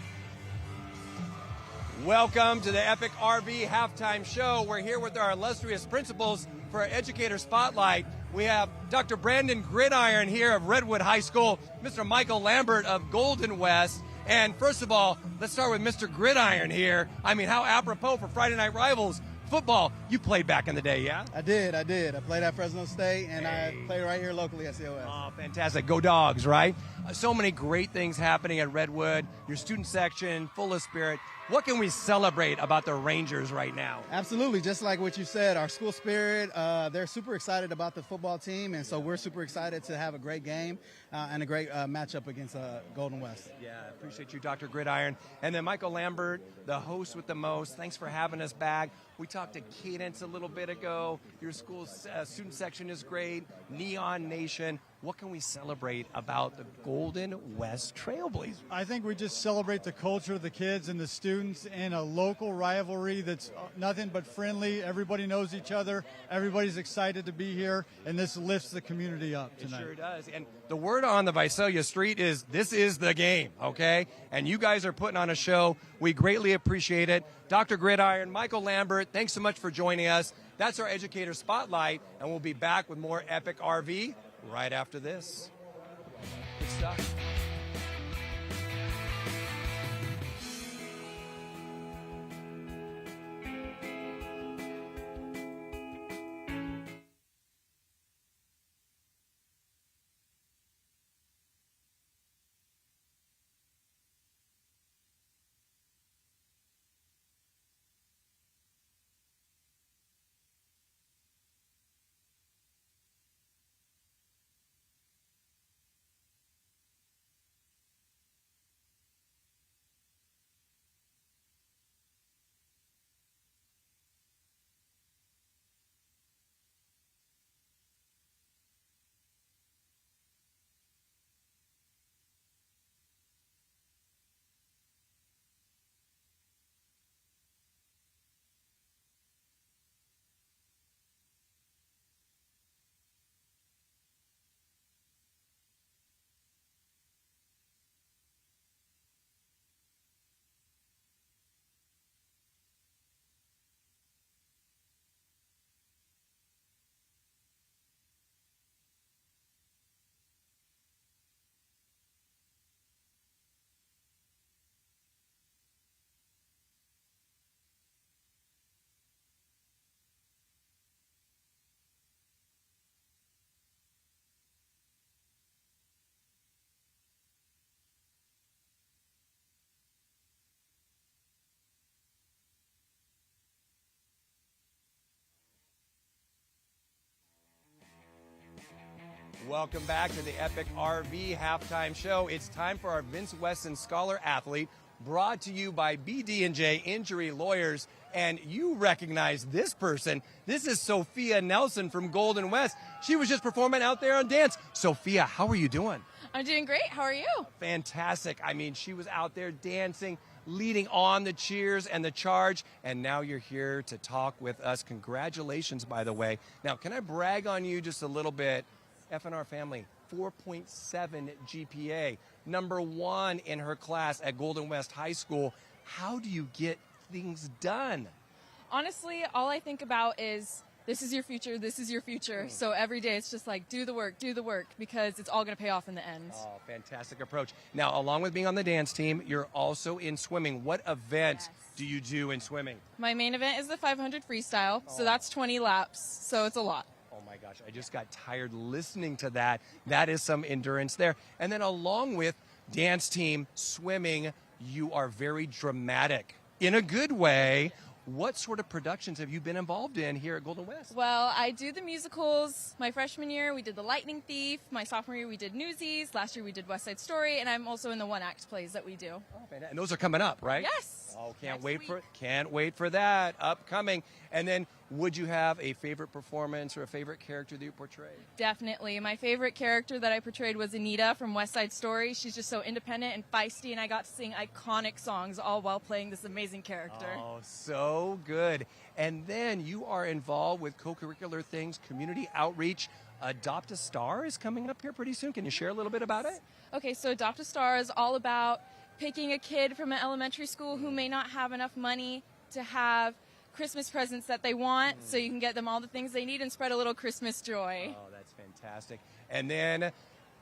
Welcome to the Epic RV Halftime Show. We're here with our illustrious principals for our Educator Spotlight. We have Dr. Brandon Gridiron here of Redwood High School, Mr. Michael Lambert of Golden West. And first of all, let's start with Mr. Gridiron here. I mean, how apropos for Friday Night Rivals football. You played back in the day, yeah? I did. I played at Fresno State, and I played right here locally at COS. Oh, fantastic. Go Dogs, right? So many great things happening at Redwood. Your student section, full of spirit. What can we celebrate about the Rangers right now? Absolutely. Just like what you said, our school spirit, they're super excited about the football team, and so we're super excited to have a great game and a great matchup against Golden West. Yeah, I appreciate you, Dr. Gridiron. And then Michael Lambert, the host with the most. Thanks for having us back. We talked to Cadence a little bit ago. Your school's student section is great. Neon Nation. What can we celebrate about the Golden West Trailblazers? I think we just celebrate the culture of the kids and the students in a local rivalry that's nothing but friendly. Everybody knows each other. Everybody's excited to be here, and this lifts the community up tonight. It sure does. And the word on the Visalia Street is this is the game, okay? And you guys are putting on a show. We greatly appreciate it. Dr. Gridiron, Michael Lambert, thanks so much for joining us. That's our Educator Spotlight, and we'll be back with more Epic RV right after this. Good stuff. Welcome back to the Epic RV Halftime Show. It's time for our Vince Wesson Scholar Athlete, brought to you by BD&J Injury Lawyers. And you recognize this person. This is Sophia Nelson from Golden West. She was just performing out there on dance. Sophia, how are you doing? I'm doing great. How are you? Fantastic. I mean, she was out there dancing, leading on the cheers and the charge, and now you're here to talk with us. Congratulations, by the way. Now, can I brag on you just a little bit? FNR family, 4.7 GPA, number 1 in her class at Golden West High School. How do you get things done? Honestly, all I think about is this is your future, this is your future. So every day it's just like do the work, because it's all going to pay off in the end. Oh, fantastic approach. Now, along with being on the dance team, you're also in swimming. What event do you do in swimming? My main event is the 500 freestyle, so that's 20 laps, so it's a lot. Oh my gosh, I just got tired listening to that. That is some endurance there. And then along with dance team, swimming, you are very dramatic in a good way. What sort of productions have you been involved in here at Golden West? Well, I do the musicals. My freshman year, we did The Lightning Thief. My sophomore year, we did Newsies. Last year, we did West Side Story. And I'm also in the one-act plays that we do. Oh, and those are coming up, right? Yes. Oh, can't wait for that. Upcoming. And then would you have a favorite performance or a favorite character that you portrayed? Definitely. My favorite character that I portrayed was Anita from West Side Story. She's just so independent and feisty, and I got to sing iconic songs all while playing this amazing character. Oh, so good. And then you are involved with co-curricular things, community outreach. Adopt a Star is coming up here pretty soon. Can you share a little bit about it? Okay, so Adopt a Star is all about picking a kid from an elementary school who may not have enough money to have Christmas presents that they want, so you can get them all the things they need and spread a little Christmas joy. Oh, that's fantastic. And then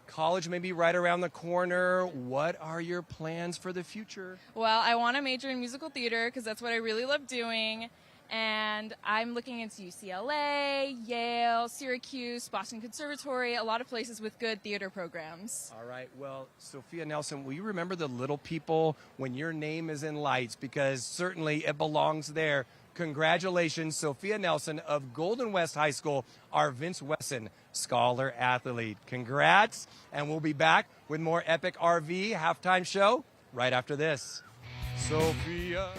college may be right around the corner. What are your plans for the future? Well, I want to major in musical theater because that's what I really love doing. And I'm looking into UCLA, Yale, Syracuse, Boston Conservatory, a lot of places with good theater programs. All right. Well, Sophia Nelson, will you remember the little people when your name is in lights? Because certainly it belongs there. Congratulations, Sophia Nelson of Golden West High School, our Vince Wesson Scholar Athlete. Congrats. And we'll be back with more Epic RV halftime show right after this. Sophia.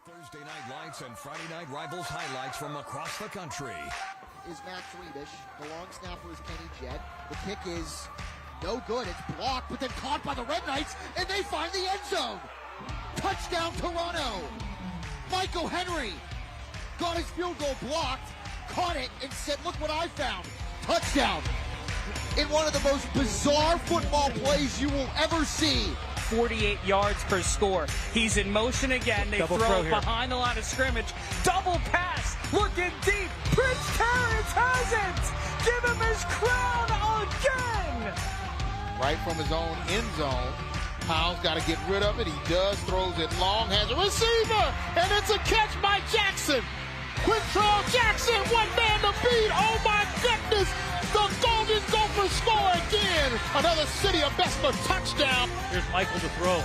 Thursday night lights and Friday night rivals highlights from across the country. Is Max Rebish. The long snapper is Kenny Jett. The kick is no good. It's blocked, but then caught by the Red Knights, and they find the end zone. Touchdown, Toronto. Michael Henry got his field goal blocked, caught it, and said, look what I found. Touchdown. In one of the most bizarre football plays you will ever see. 48 yards per score. He's in motion again. They throw behind the line of scrimmage. Double pass. Looking deep. Prince Terrence has it. Give him his crown again. Right from his own end zone. Powell's got to get rid of it. He does. Throws it long. Has a receiver. And it's a catch by Jackson. Quintrell Jackson. One man to beat. Oh, my goodness. The Golden Gophers score again. Another City of Bessemer touchdown. Here's Michael to throw.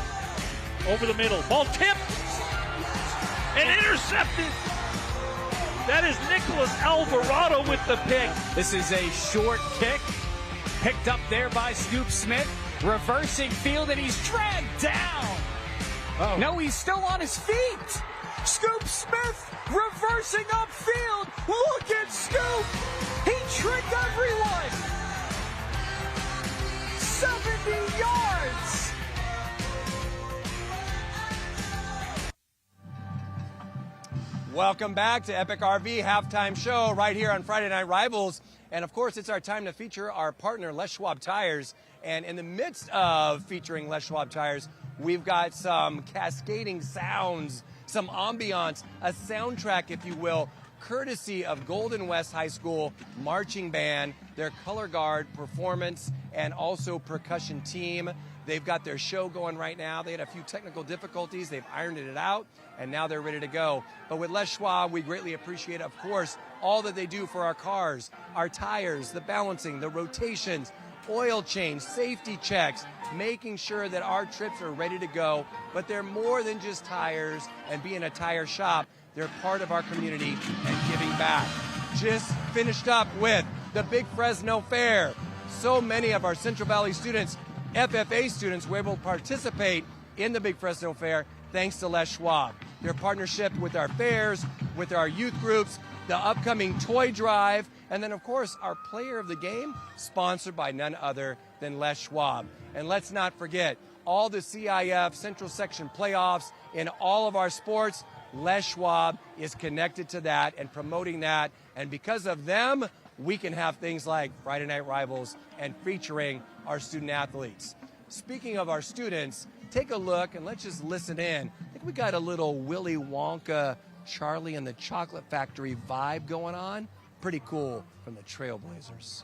Over the middle. Ball tipped. And intercepted. That is Nicholas Alvarado with the pick. This is a short kick. Picked up there by Scoop Smith. Reversing field, and he's dragged down. Oh. No, he's still on his feet. Scoop Smith reversing upfield. Look at Scoop. He tricked everyone. 70 yards. Welcome back to Epic RV Halftime Show right here on Friday Night Rivals. And of course, it's our time to feature our partner, Les Schwab Tires. And in the midst of featuring Les Schwab Tires, we've got some cascading sounds, some ambiance, a soundtrack, if you will, courtesy of Golden West High School Marching Band, their color guard performance and also percussion team. They've got their show going right now. They had a few technical difficulties. They've ironed it out, and now they're ready to go. But with Les Schwab, we greatly appreciate, of course, all that they do for our cars, our tires, the balancing, the rotations, oil change, safety checks, making sure that our trips are ready to go. But they're more than just tires and being a tire shop. They're part of our community and giving back. Just finished up with the Big Fresno Fair. So many of our Central Valley students, FFA students, were able to participate in the Big Fresno Fair thanks to Les Schwab. Their partnership with our fairs, with our youth groups, the upcoming toy drive, and then, of course, our player of the game, sponsored by none other than Les Schwab. And let's not forget, all the CIF Central Section playoffs in all of our sports, Les Schwab is connected to that and promoting that. And because of them, we can have things like Friday Night Rivals and featuring our student athletes. Speaking of our students, take a look and let's just listen in. I think we got a little Willy Wonka, Charlie and the Chocolate Factory vibe going on. Pretty cool from the Trailblazers.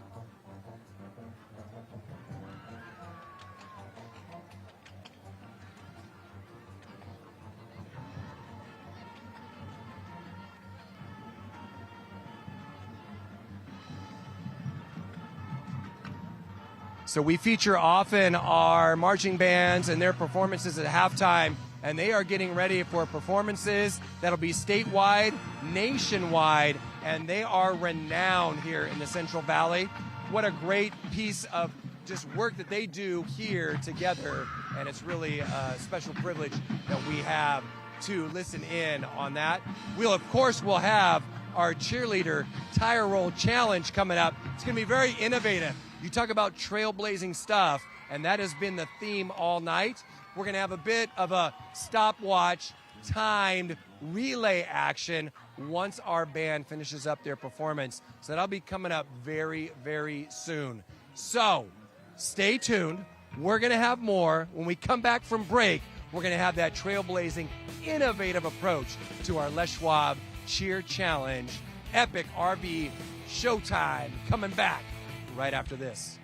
So we feature often our marching bands and their performances at halftime, and they are getting ready for performances that'll be statewide, nationwide, and they are renowned here in the Central Valley. What a great piece of just work that they do here together, and it's really a special privilege that we have to listen in on that. We'll, of course, will have our cheerleader tire roll challenge coming up. It's going to be very innovative. You talk about trailblazing stuff, and that has been the theme all night. We're going to have a bit of a stopwatch, timed relay action once our band finishes up their performance. So that'll be coming up very, very soon. So stay tuned. We're going to have more. When we come back from break, we're going to have that trailblazing, innovative approach to our Les Schwab Cheer Challenge. Epic RV Showtime coming back right after this.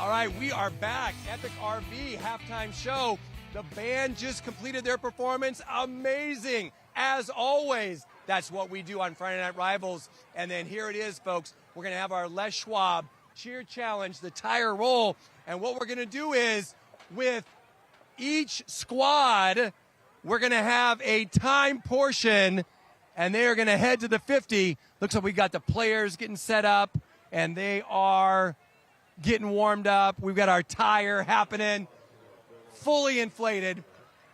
All right, we are back. Epic RV halftime show. The band just completed their performance. Amazing. As always, that's what we do on Friday Night Rivals. And then here it is, folks. We're going to have our Les Schwab Cheer Challenge, the tire roll. And what we're going to do is, with each squad, we're going to have a time portion, and they are going to head to the 50. Looks like we got the players getting set up, and they are getting warmed up. We've got our tire happening, fully inflated,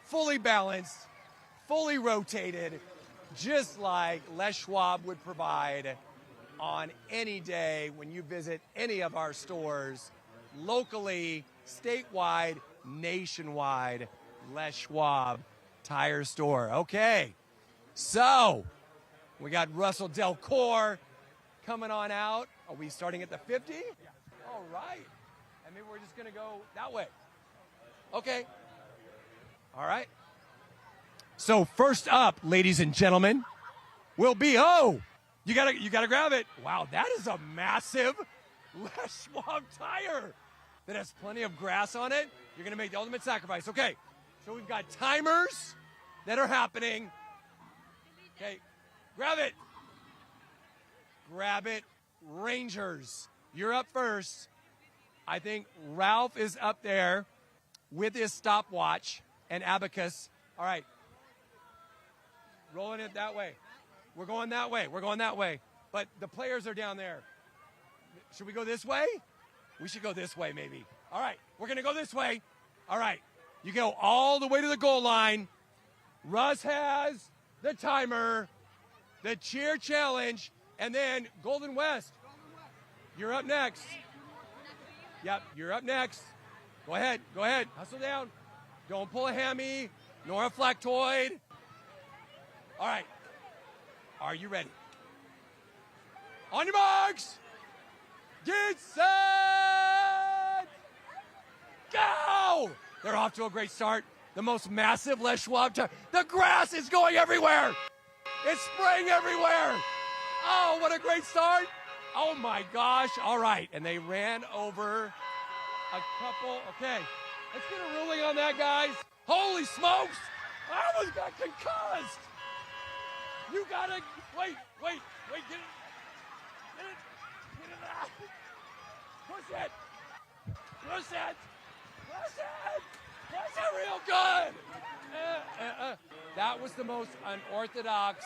fully balanced, fully rotated, just like Les Schwab would provide on any day when you visit any of our stores, locally, statewide, nationwide. Les Schwab Tire Store. Okay, so we got Russell Delcourt coming on out. Are we starting at the 50? Yeah. All right. And maybe we're just going to go that way. Okay. All right. So first up, ladies and gentlemen, will be, you gotta grab it. Wow, that is a massive Les Schwab tire that has plenty of grass on it. You're going to make the ultimate sacrifice. Okay, so we've got timers that are happening. Okay, grab it. Grab it. Rangers, you're up first. I think Ralph is up there with his stopwatch and abacus. All right. Rolling it that way. We're going that way. We're going that way. But the players are down there. Should we go this way? We should go this way, maybe. All right. We're going to go this way. All right. You go all the way to the goal line. Russ has the timer, the cheer challenge, and then Golden West. You're up next. Yep, you're up next. Go ahead. Go ahead. Hustle down. Don't pull a hammy nor a flactoid. All right. Are you ready? On your marks. Get set. Go! They're off to a great start. The most massive Les Schwab tire. The grass is going everywhere. It's spraying everywhere. Oh, what a great start. Oh, my gosh. All right. And they ran over a couple. Okay. Let's get a ruling on that, guys. Holy smokes. I almost got concussed. You got to. Wait. Get it. Get it out. Push it. Push it real good. That was the most unorthodox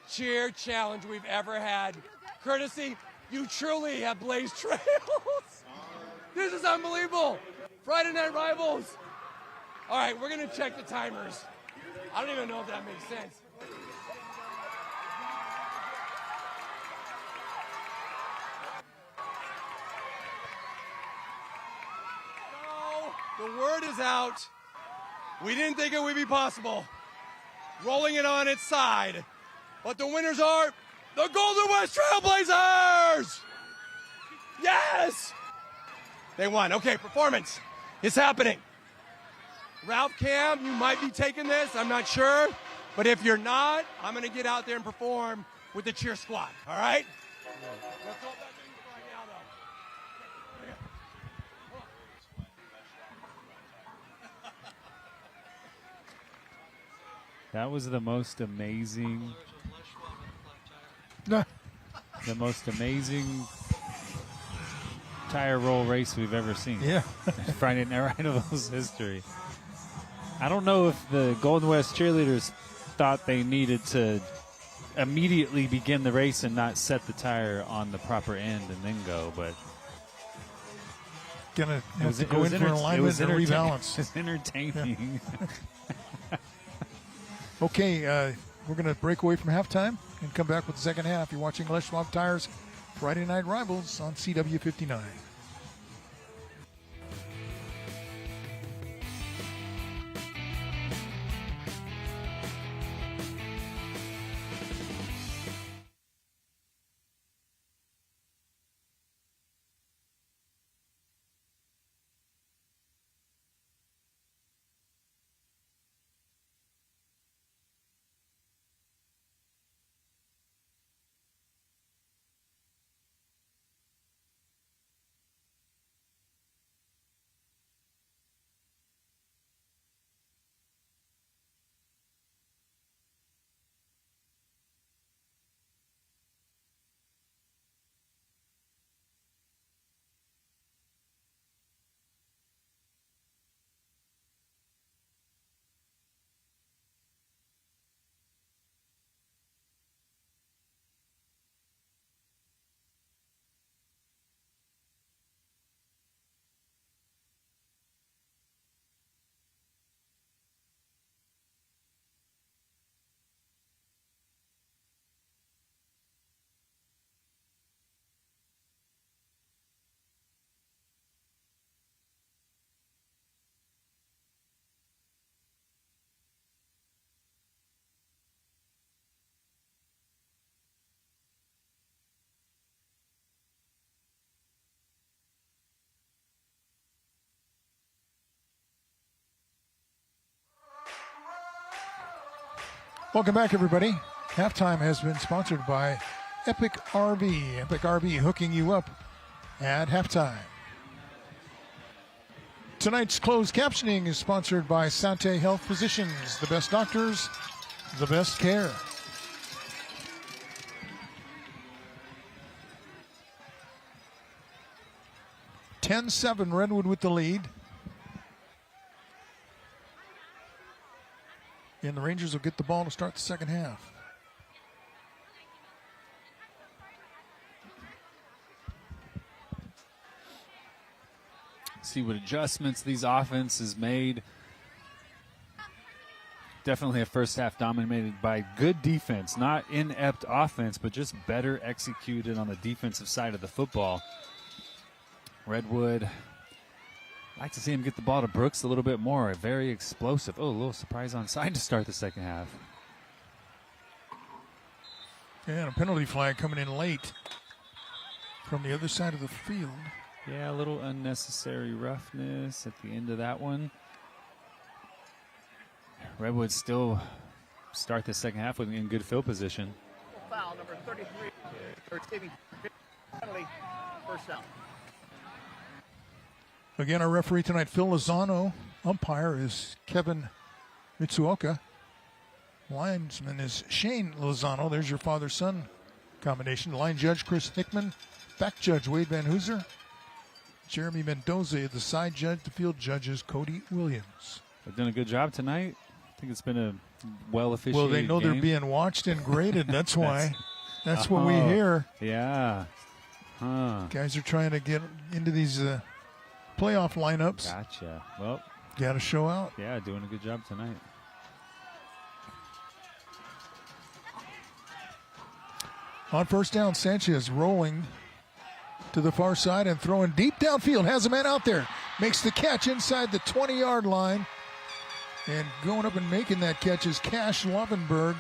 cheer challenge we've ever had. Courtesy, you truly have blazed trails. This is unbelievable. Friday Night Rivals. All right, we're going to check the timers. I don't even know if that makes sense. The word is out. We didn't think it would be possible. Rolling it on its side. But the winners are the Golden West Trailblazers! Yes! They won. Okay, performance is happening. Ralph Cam, you might be taking this. I'm not sure. But if you're not, I'm going to get out there and perform with the cheer squad. All right? That was the most amazing, tire roll race we've ever seen. Yeah. Friday Night Rivals history. I don't know if the Golden West cheerleaders thought they needed to immediately begin the race and not set the tire on the proper end and then go, but gonna have to go in for alignment and rebalance. It's entertaining. Yeah. Okay, we're going to break away from halftime and come back with the second half. You're watching Les Schwab Tires Friday Night Rivals on CW59. Welcome back, everybody. Halftime has been sponsored by Epic RV. Epic RV hooking you up at halftime. Tonight's closed captioning is sponsored by Sante Health Physicians. The best doctors, the best care. (10-7) Redwood with the lead. And the Rangers will get the ball to start the second half. See what adjustments these offenses made. Definitely a first half dominated by good defense, not inept offense, but just better executed on the defensive side of the football. Redwood, I'd like to see him get the ball to Brooks a little bit more. Very explosive. Oh, a little surprise onside to start the second half. And a penalty flag coming in late from the other side of the field. Yeah, a little unnecessary roughness at the end of that one. Redwood still start the second half in good field position. Foul number 33. Receiving penalty. First down. Again, our referee tonight, Phil Lozano. Umpire is Kevin Mitsuoka. Linesman is Shane Lozano. There's your father-son combination. Line judge, Chris Hickman. Back judge, Wade Van Hooser. Jeremy Mendoza, the side judge. The field judge is Cody Williams. They've done a good job tonight. I think it's been a well-officiated Well, they know game. they're being watched and graded. That's why. That's what we hear. Yeah. Huh. Guys are trying to get into these playoff lineups. Gotcha. Well, got to show out. Yeah, doing a good job tonight. On first down, Sanchez rolling to the far side and throwing deep downfield. Has a man out there. Makes the catch inside the 20-yard line. And going up and making that catch is Cash Lovenberg.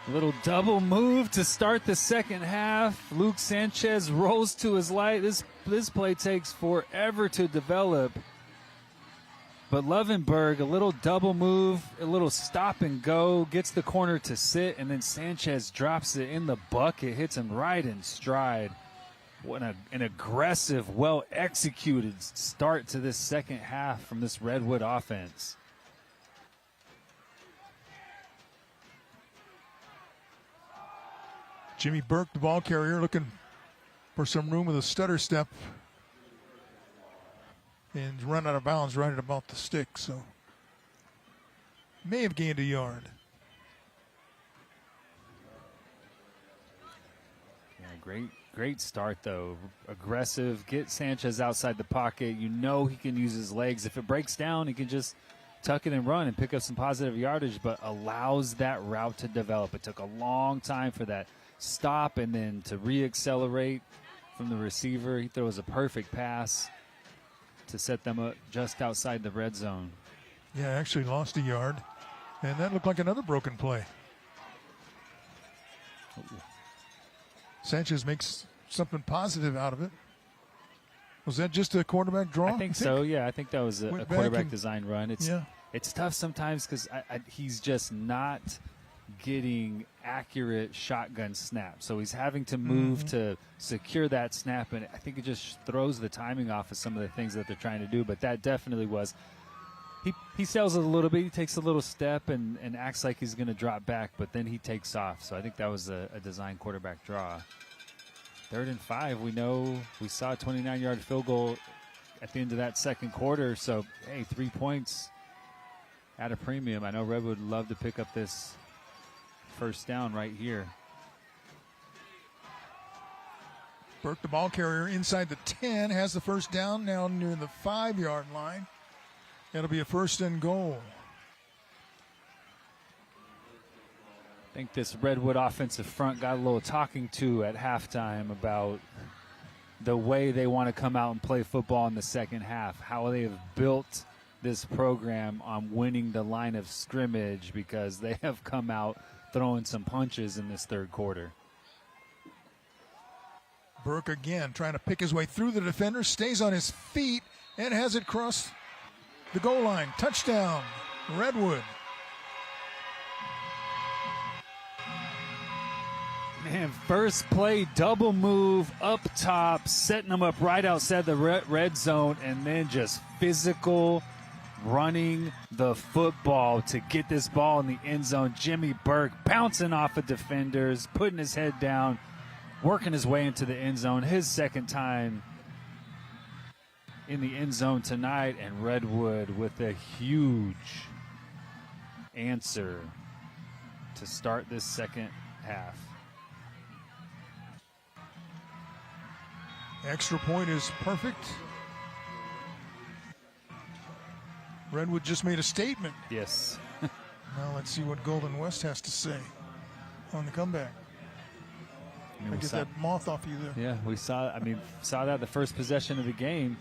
A little double move to start the second half. Luke Sanchez rolls to his light. This play takes forever to develop. But Lovenberg, a little double move, a little stop and go, gets the corner to sit, and then Sanchez drops it in the bucket, hits him right in stride. What an aggressive, well-executed start to this second half from this Redwood offense. Jimmy Burke, the ball carrier, looking for some room with a stutter step. And run out of bounds right at about the stick, so may have gained a yard. Yeah, great start, though. Aggressive, get Sanchez outside the pocket. You know he can use his legs. If it breaks down, he can just tuck it and run and pick up some positive yardage, but allows that route to develop. It took a long time for that stop and then to re-accelerate from the receiver. He throws a perfect pass to set them up just outside the red zone. Yeah, actually lost a yard. And that looked like another broken play. Sanchez makes something positive out of it. Was that just a quarterback draw? I think so, yeah. I think that was a quarterback design run. It's tough sometimes because he's just not getting accurate shotgun snaps. So he's having to move to secure that snap, and I think it just throws the timing off of some of the things that they're trying to do. But that definitely was – he sells it a little bit. He takes a little step and acts like he's going to drop back, but then he takes off. So I think that was a design quarterback draw. 3rd and 5, we saw a 29-yard field goal at the end of that second quarter. So, hey, 3 points at a premium. I know Redwood would love to pick up this first down right here. Burke, the ball carrier, inside the 10, has the first down now near the 5-yard line. It'll be a 1st and goal. I think this Redwood offensive front got a little talking to at halftime about the way they want to come out and play football in the second half, how they have built this program on winning the line of scrimmage because they have come out throwing some punches in this third quarter. Burke again trying to pick his way through the defender, stays on his feet, and has it cross the goal line. Touchdown, Redwood. Man, first play, double move up top, setting them up right outside the red zone, and then just physical running the football to get this ball in the end zone. Jimmy Burke bouncing off of defenders, putting his head down, working his way into the end zone. His second time in the end zone tonight, and Redwood with a huge answer to start this second half. Extra point is perfect. Redwood just made a statement. Yes. Now let's see what Golden West has to say on the comeback. I get that moth off you there. Yeah, we saw that the first possession of the game.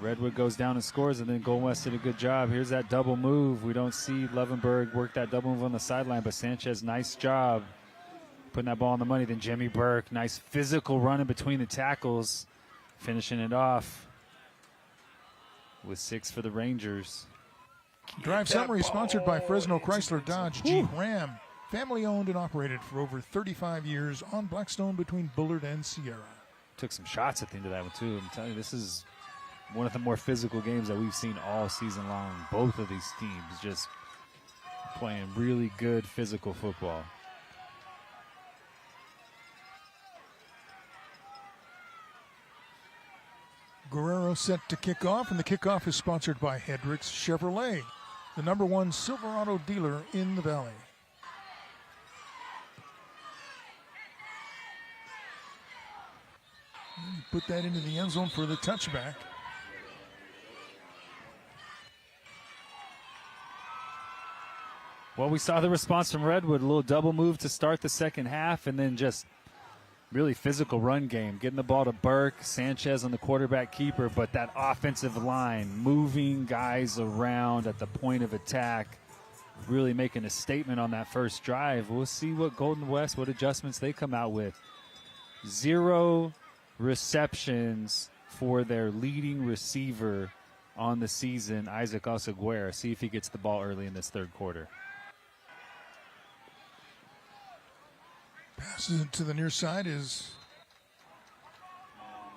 Redwood goes down and scores, and then Golden West did a good job. Here's that double move. We don't see Levenberg work that double move on the sideline, but Sanchez, nice job putting that ball on the money. Then Jimmy Burke, nice physical run in between the tackles, finishing it off with 6 for the Rangers. Drive summary sponsored by Fresno Chrysler Dodge Jeep Ram. Family owned and operated for over 35 years on Blackstone between Bullard and Sierra. Took some shots at the end of that one, too. I'm telling you, this is one of the more physical games that we've seen all season long. Both of these teams just playing really good physical football. Guerrero set to kick off, and the kickoff is sponsored by Hendricks Chevrolet, the #1 Silverado dealer in the Valley. Put that into the end zone for the touchback. Well, we saw the response from Redwood, a little double move to start the second half, and then just really physical run game, getting the ball to Burke, Sanchez on the quarterback keeper, but that offensive line, moving guys around at the point of attack, really making a statement on that first drive. We'll see what Golden West, what adjustments they come out with. 0 receptions for their leading receiver on the season, Isaac Osaguera. See if he gets the ball early in this third quarter. Passes to the near side is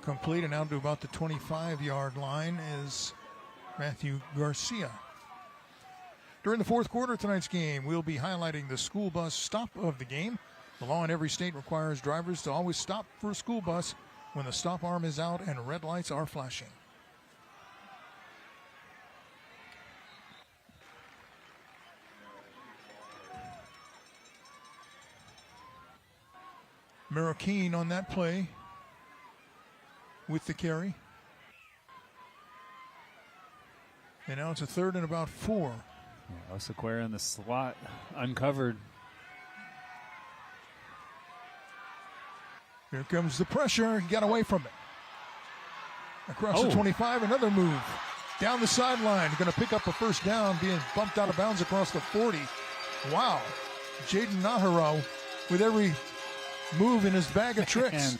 complete, and out to about the 25-yard line is Matthew Garcia. During the fourth quarter of tonight's game, we'll be highlighting the school bus stop of the game. The law in every state requires drivers to always stop for a school bus when the stop arm is out and red lights are flashing. Marroquin on that play with the carry. And now it's a 3rd and about 4. Osaguera in the slot, uncovered. Here comes the pressure. He got away from it. Across the 25, another move. Down the sideline. Going to pick up a first down, being bumped out of bounds across the 40. Wow. Jaden Nahara with every move in his bag of tricks. And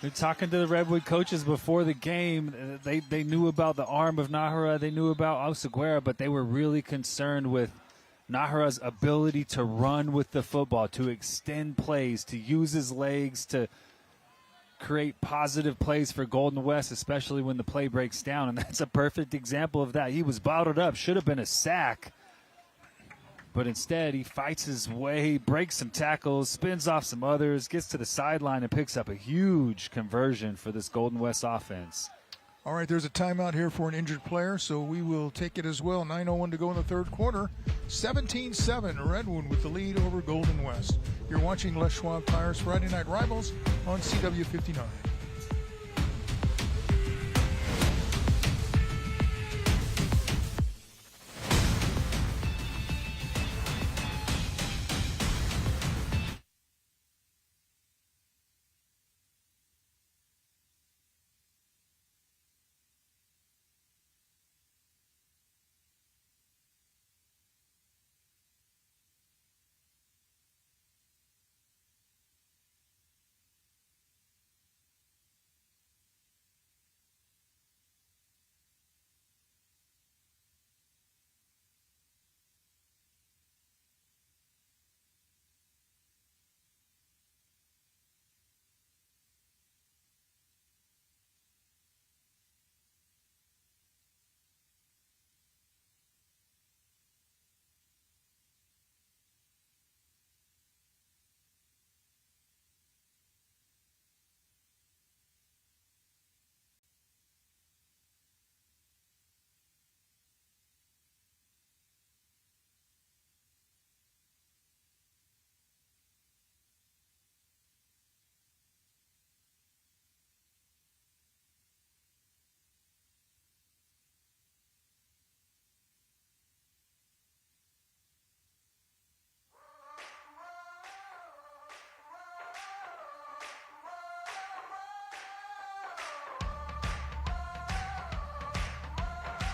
they're talking to the Redwood coaches before the game. They knew about the arm of Nahara. They knew about Osaguera, but they were really concerned with Nahara's ability to run with the football, to extend plays, to use his legs, to create positive plays for Golden West, especially when the play breaks down. And that's a perfect example of that. He was bottled up, should have been a sack. But instead, he fights his way, breaks some tackles, spins off some others, gets to the sideline, and picks up a huge conversion for this Golden West offense. All right, there's a timeout here for an injured player, so we will take it as well. 9:01 to go in the third quarter. 17-7, Redwood with the lead over Golden West. You're watching Les Schwab Tires Friday Night Rivals on CW59.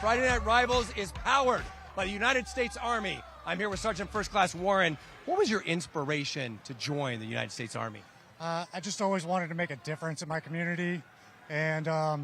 Friday Night Rivals is powered by the United States Army. I'm here with Sergeant First Class Warren. What was your inspiration to join the United States Army? I just always wanted to make a difference in my community, and I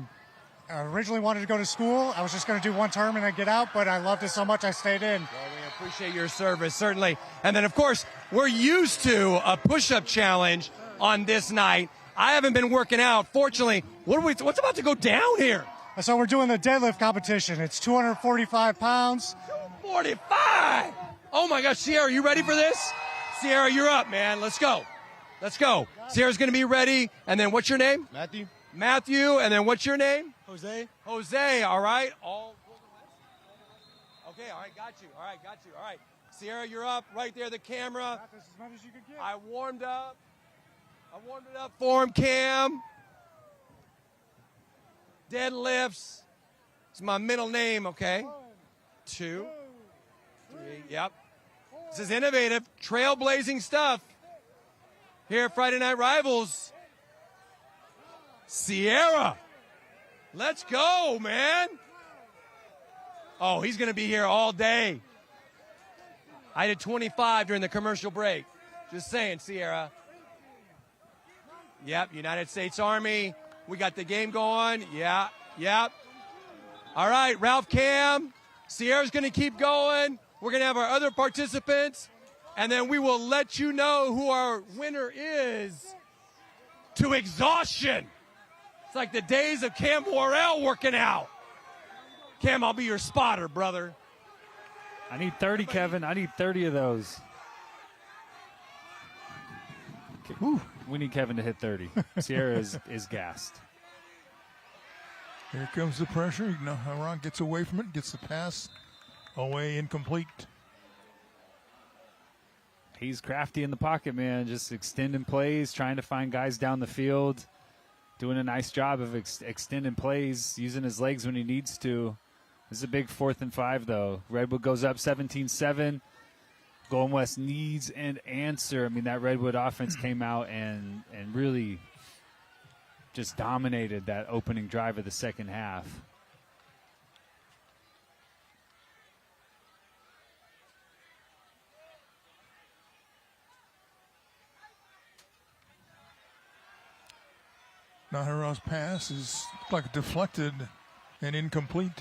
originally wanted to go to school. I was just going to do one term and then get out, but I loved it so much I stayed in. Well, we appreciate your service, certainly. And then, of course, we're used to a push-up challenge on this night. I haven't been working out. Fortunately, what's about to go down here? So we're doing the deadlift competition. It's 245 pounds. 245! Oh, my gosh. Sierra, are you ready for this? Sierra, you're up, man. Let's go. Let's go. Sierra's going to be ready. And then what's your name? Matthew. Matthew. And then what's your name? Jose. Jose. All right. Okay. All right. Got you. All right. Sierra, you're up. Right there, the camera. As much as you could get. I warmed it up. Form cam. Deadlifts. It's my middle name, okay? 1, 2, 3. Yep. This is innovative, trailblazing stuff. Here at Friday Night Rivals. Sierra. Let's go, man. Oh, he's going to be here all day. I did 25 during the commercial break. Just saying, Sierra. Yep, United States Army. We got the game going. Yep. All right, Ralph Cam. Sierra's going to keep going. We're going to have our other participants. And then we will let you know who our winner is to exhaustion. It's like the days of Cam Worrell working out. Cam, I'll be your spotter, brother. I need 30, Kevin. I need 30 of those. Whew. We need Kevin to hit 30. Sierra is gassed. Here comes the pressure. Haran gets away from it, gets the pass away, incomplete. He's crafty in the pocket, man. Just extending plays, trying to find guys down the field. Doing a nice job of extending plays, using his legs when he needs to. This is a big 4th and 5, though. Redwood goes up 17-7. Golden West needs an answer. I mean, that Redwood offense came out and really just dominated that opening drive of the second half. Nahara's pass is like deflected and incomplete.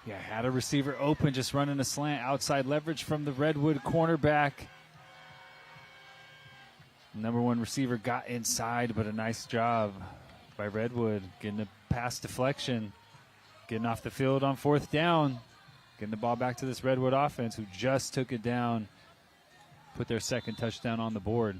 Yeah, had a receiver open, just running a slant, outside leverage from the Redwood cornerback. Number 1 receiver got inside, but a nice job by Redwood getting a pass deflection, getting off the field on 4th down, getting the ball back to this Redwood offense who just took it down, put their second touchdown on the board.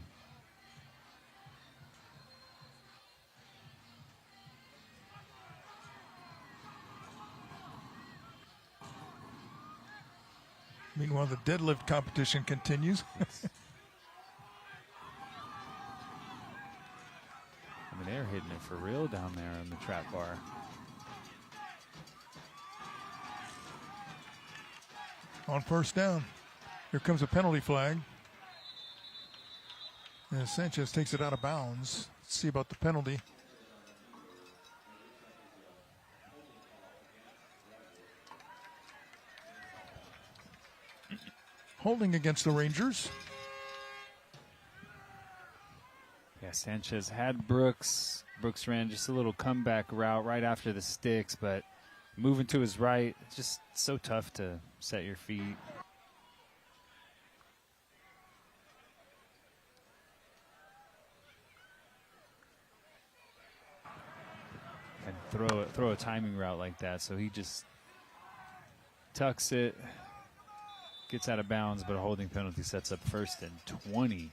Meanwhile, the deadlift competition continues. I mean, they're hitting it for real down there in the trap bar. On 1st down, here comes a penalty flag. And Sanchez takes it out of bounds. Let's see about the penalty. Holding against the Rangers. Yeah, Sanchez had Brooks. Brooks ran just a little comeback route right after the sticks, but moving to his right, it's just so tough to set your feet. And throw a timing route like that, so he just tucks it. Gets out of bounds, but a holding penalty sets up 1st and 20.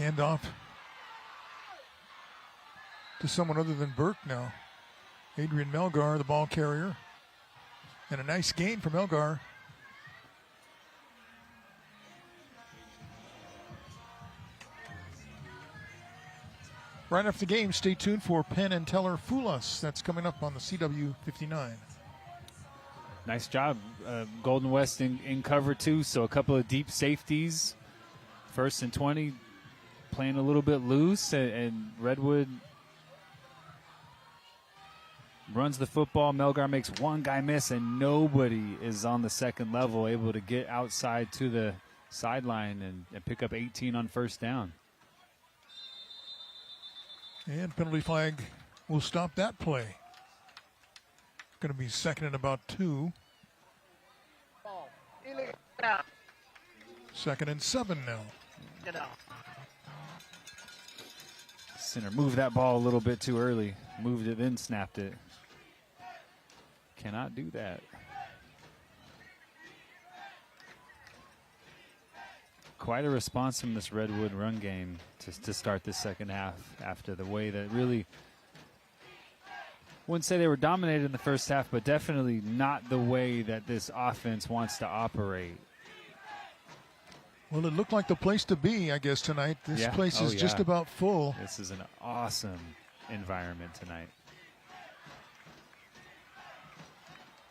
Handoff to someone other than Burke now. Adrian Melgar, the ball carrier. And a nice gain from Melgar. Right after the game, stay tuned for Penn and Teller Fool Us. That's coming up on the CW 59. Nice job. Golden West in cover 2, so a couple of deep safeties 1st and 20, playing a little bit loose, and Redwood runs the football. Melgar makes one guy miss, and nobody is on the second level able to get outside to the sideline and pick up 18 on 1st down. And penalty flag will stop that play. Going to be 2nd and about 2. 2nd and 7 now. Center moved that ball a little bit too early. Moved it, then snapped it. Cannot do that. Quite a response from this Redwood run game to start the second half after the way that really, wouldn't say they were dominated in the first half, but definitely not the way that this offense wants to operate. Well, it looked like the place to be, I guess, tonight. This place is just about full. This is an awesome environment tonight.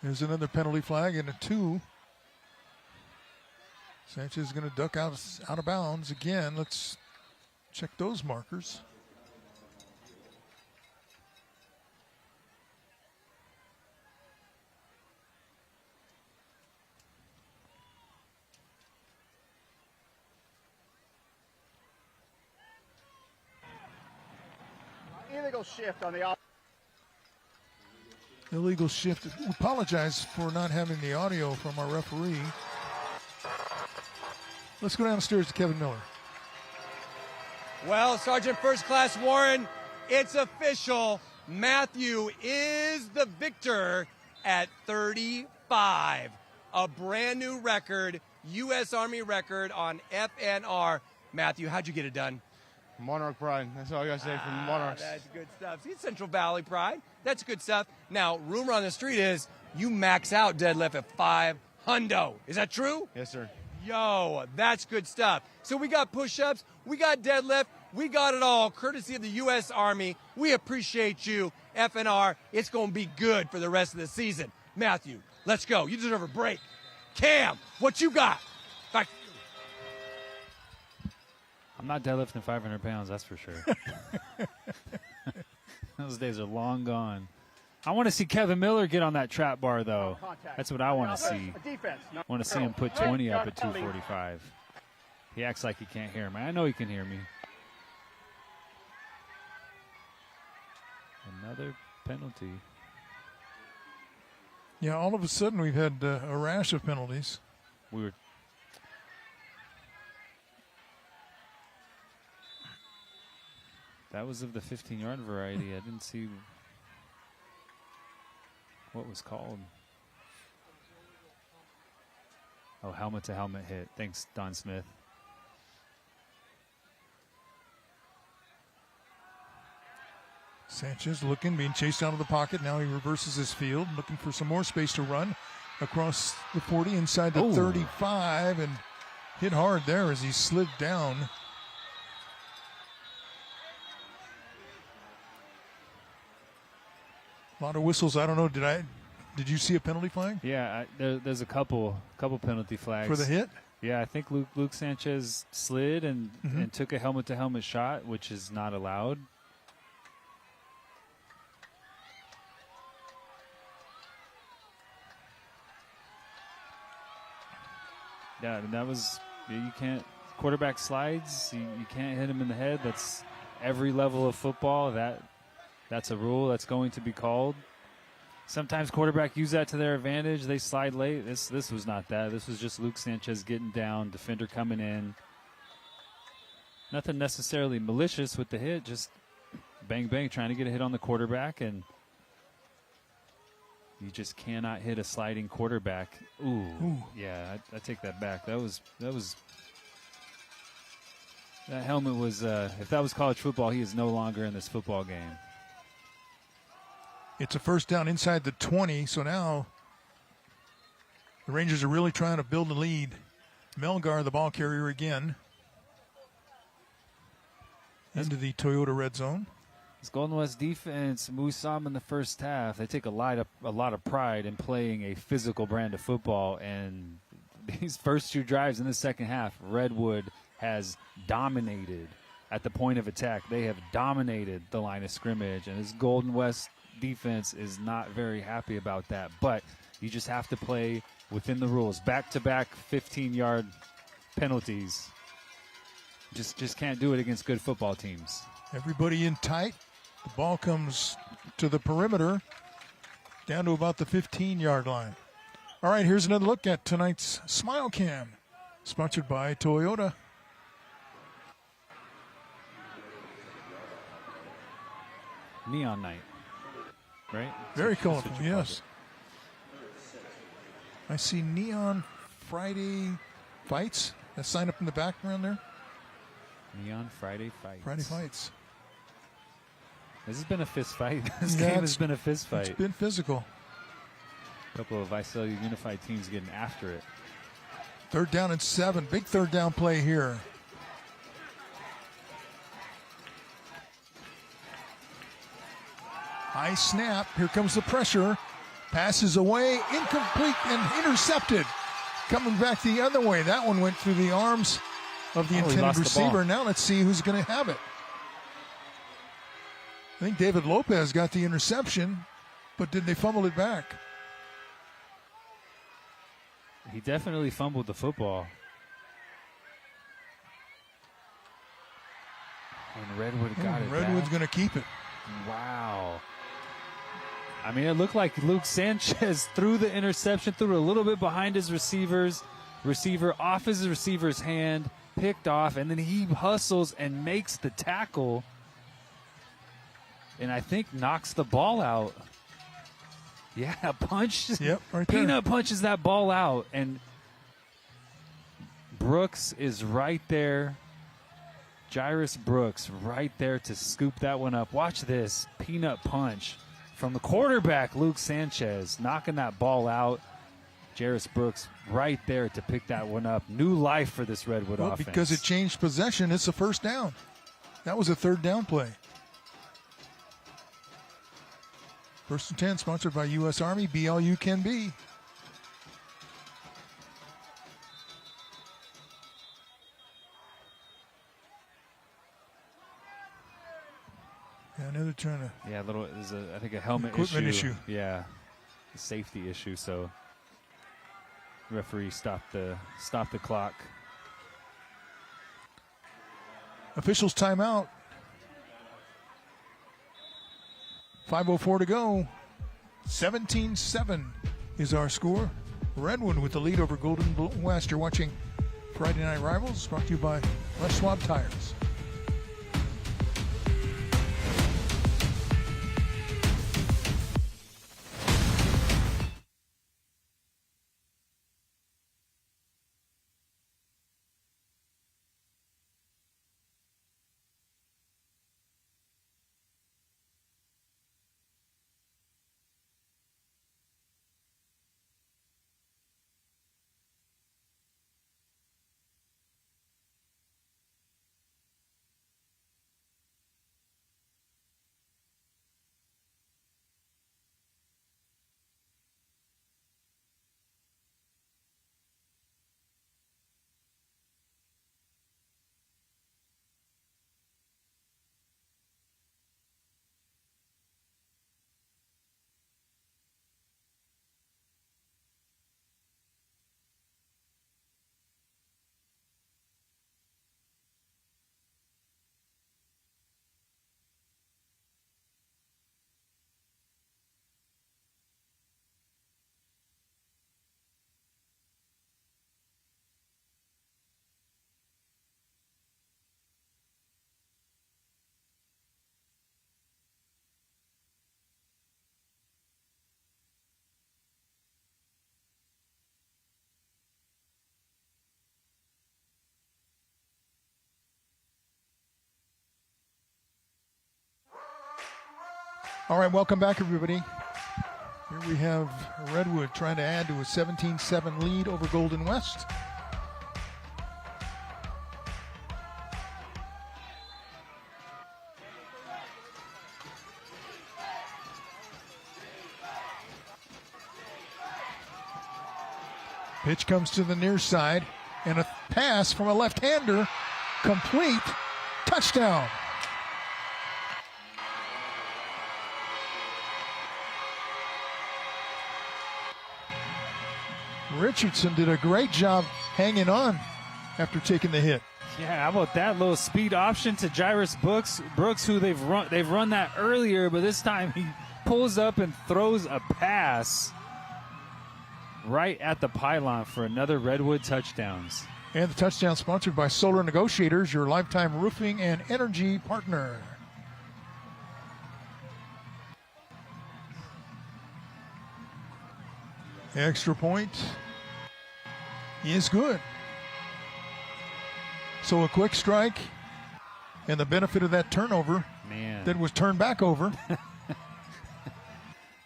There's another penalty flag and a 2. Sanchez is going to duck out of bounds again. Let's check those markers. Illegal shift on the Illegal shift. We apologize for not having the audio from our referee. Let's go downstairs to Kevin Miller. Well, Sergeant First Class Warren, it's official. Matthew is the victor at 35. A brand new record, U.S. Army record on FNR. Matthew, how'd you get it done? Monarch pride. That's all I got to say from Monarchs. That's good stuff. See, Central Valley pride. That's good stuff. Now, rumor on the street is you max out deadlift at 500. Is that true? Yes, sir. Yo, that's good stuff. So we got push-ups, we got deadlift, we got it all, courtesy of the U.S. Army. We appreciate you, FNR. It's going to be good for the rest of the season. Matthew, let's go. You deserve a break. Cam, what you got? Back. I'm not deadlifting 500 pounds, that's for sure. Those days are long gone. I want to see Kevin Miller get on that trap bar, though. That's what I want to see. I want to see him put 20 up at 245. He acts like he can't hear me. I know he can hear me. Another penalty. Yeah, all of a sudden we've had a rash of penalties. That was of the 15-yard variety. I didn't see what was called. Oh, helmet-to-helmet hit. Thanks, Don Smith. Sanchez looking, being chased out of the pocket. Now he reverses his field, looking for some more space to run across the 40 inside the 35, and hit hard there as he slid down. A lot of whistles. I don't know. Did you see a penalty flag? Yeah, there's a couple penalty flags for the hit. Yeah, I think Luke Sanchez slid and took a helmet-to-helmet shot, which is not allowed. Yeah, I mean, that was, you can't, quarterback slides, you can't hit him in the head. That's every level of football. That's a rule that's going to be called. Sometimes quarterback use that to their advantage. They slide late. This was not that. This was just Luke Sanchez getting down, defender coming in. Nothing necessarily malicious with the hit, just bang, bang, trying to get a hit on the quarterback, and you just cannot hit a sliding quarterback. Ooh. Yeah, I take that back. That helmet was, if that was college football, he is no longer in this football game. It's a first down inside the 20, so now the Rangers are really trying to build a lead. Melgar, the ball carrier again, into the Toyota red zone. This Golden West defense, we saw them in the first half. They take a lot of pride in playing a physical brand of football, and these first two drives in the second half, Redwood has dominated at the point of attack. They have dominated the line of scrimmage, and this Golden West defense is not very happy about that. But you just have to play within the rules. Back-to-back 15-yard penalties. Just can't do it against good football teams. Everybody in tight. The ball comes to the perimeter, down to about the 15-yard line. All right, here's another look at tonight's Smile Cam, sponsored by Toyota. Neon night, right? Very colorful, yes. I see Neon Friday Fights. That sign up in the background there. Neon Friday Fights. Friday Fights. This has been a fist fight. This game has been a fist fight. It's been physical. A couple of Visalia Unified teams getting after it. 3rd down and 7. Big 3rd down play here. High snap. Here comes the pressure. Passes away. Incomplete and intercepted. Coming back the other way. That one went through the arms of the intended receiver. Now let's see who's going to have it. I think David Lopez got the interception, but did they fumble it back? He definitely fumbled the football. And Redwood got it Redwood's back. going to keep it. Wow. I mean, it looked like Luke Sanchez threw the interception, threw it a little bit behind his receiver, off his receiver's hand, picked off, and then he hustles and makes the tackle, and I think knocks the ball out. Yeah, punch. Yep, right there. Peanut punches that ball out, and Brooks is right there. Jairus Brooks right there to scoop that one up. Watch this peanut punch from the quarterback, Luke Sanchez, knocking that ball out. Jairus Brooks right there to pick that one up. New life for this Redwood offense. Because it changed possession, it's a 1st down. That was a 3rd down play. 1st and 10, sponsored by U.S. Army. Be all you can be. Yeah, I know they're trying to. Yeah, there's I think a helmet equipment issue. Yeah, a safety issue. So referee stopped the clock. Officials timeout. 5:04 to go. 17-7 is our score. Redwood with the lead over Golden West. You're watching Friday Night Rivals, brought to you by Les Schwab Tires. All right, welcome back, everybody. Here we have Redwood trying to add to a 17-7 lead over Golden West. Pitch comes to the near side, and a pass from a left-hander Complete. Touchdown. Richardson did a great job hanging on after taking the hit. Yeah, how about that little speed option to Jairus Brooks, who they've run that earlier, but this time he pulls up and throws a pass right at the pylon for another Redwood touchdowns. And the touchdown sponsored by Solar Negotiators, your lifetime roofing and energy partner. Extra point is good. So a quick strike and the benefit of that turnover that was turned back over.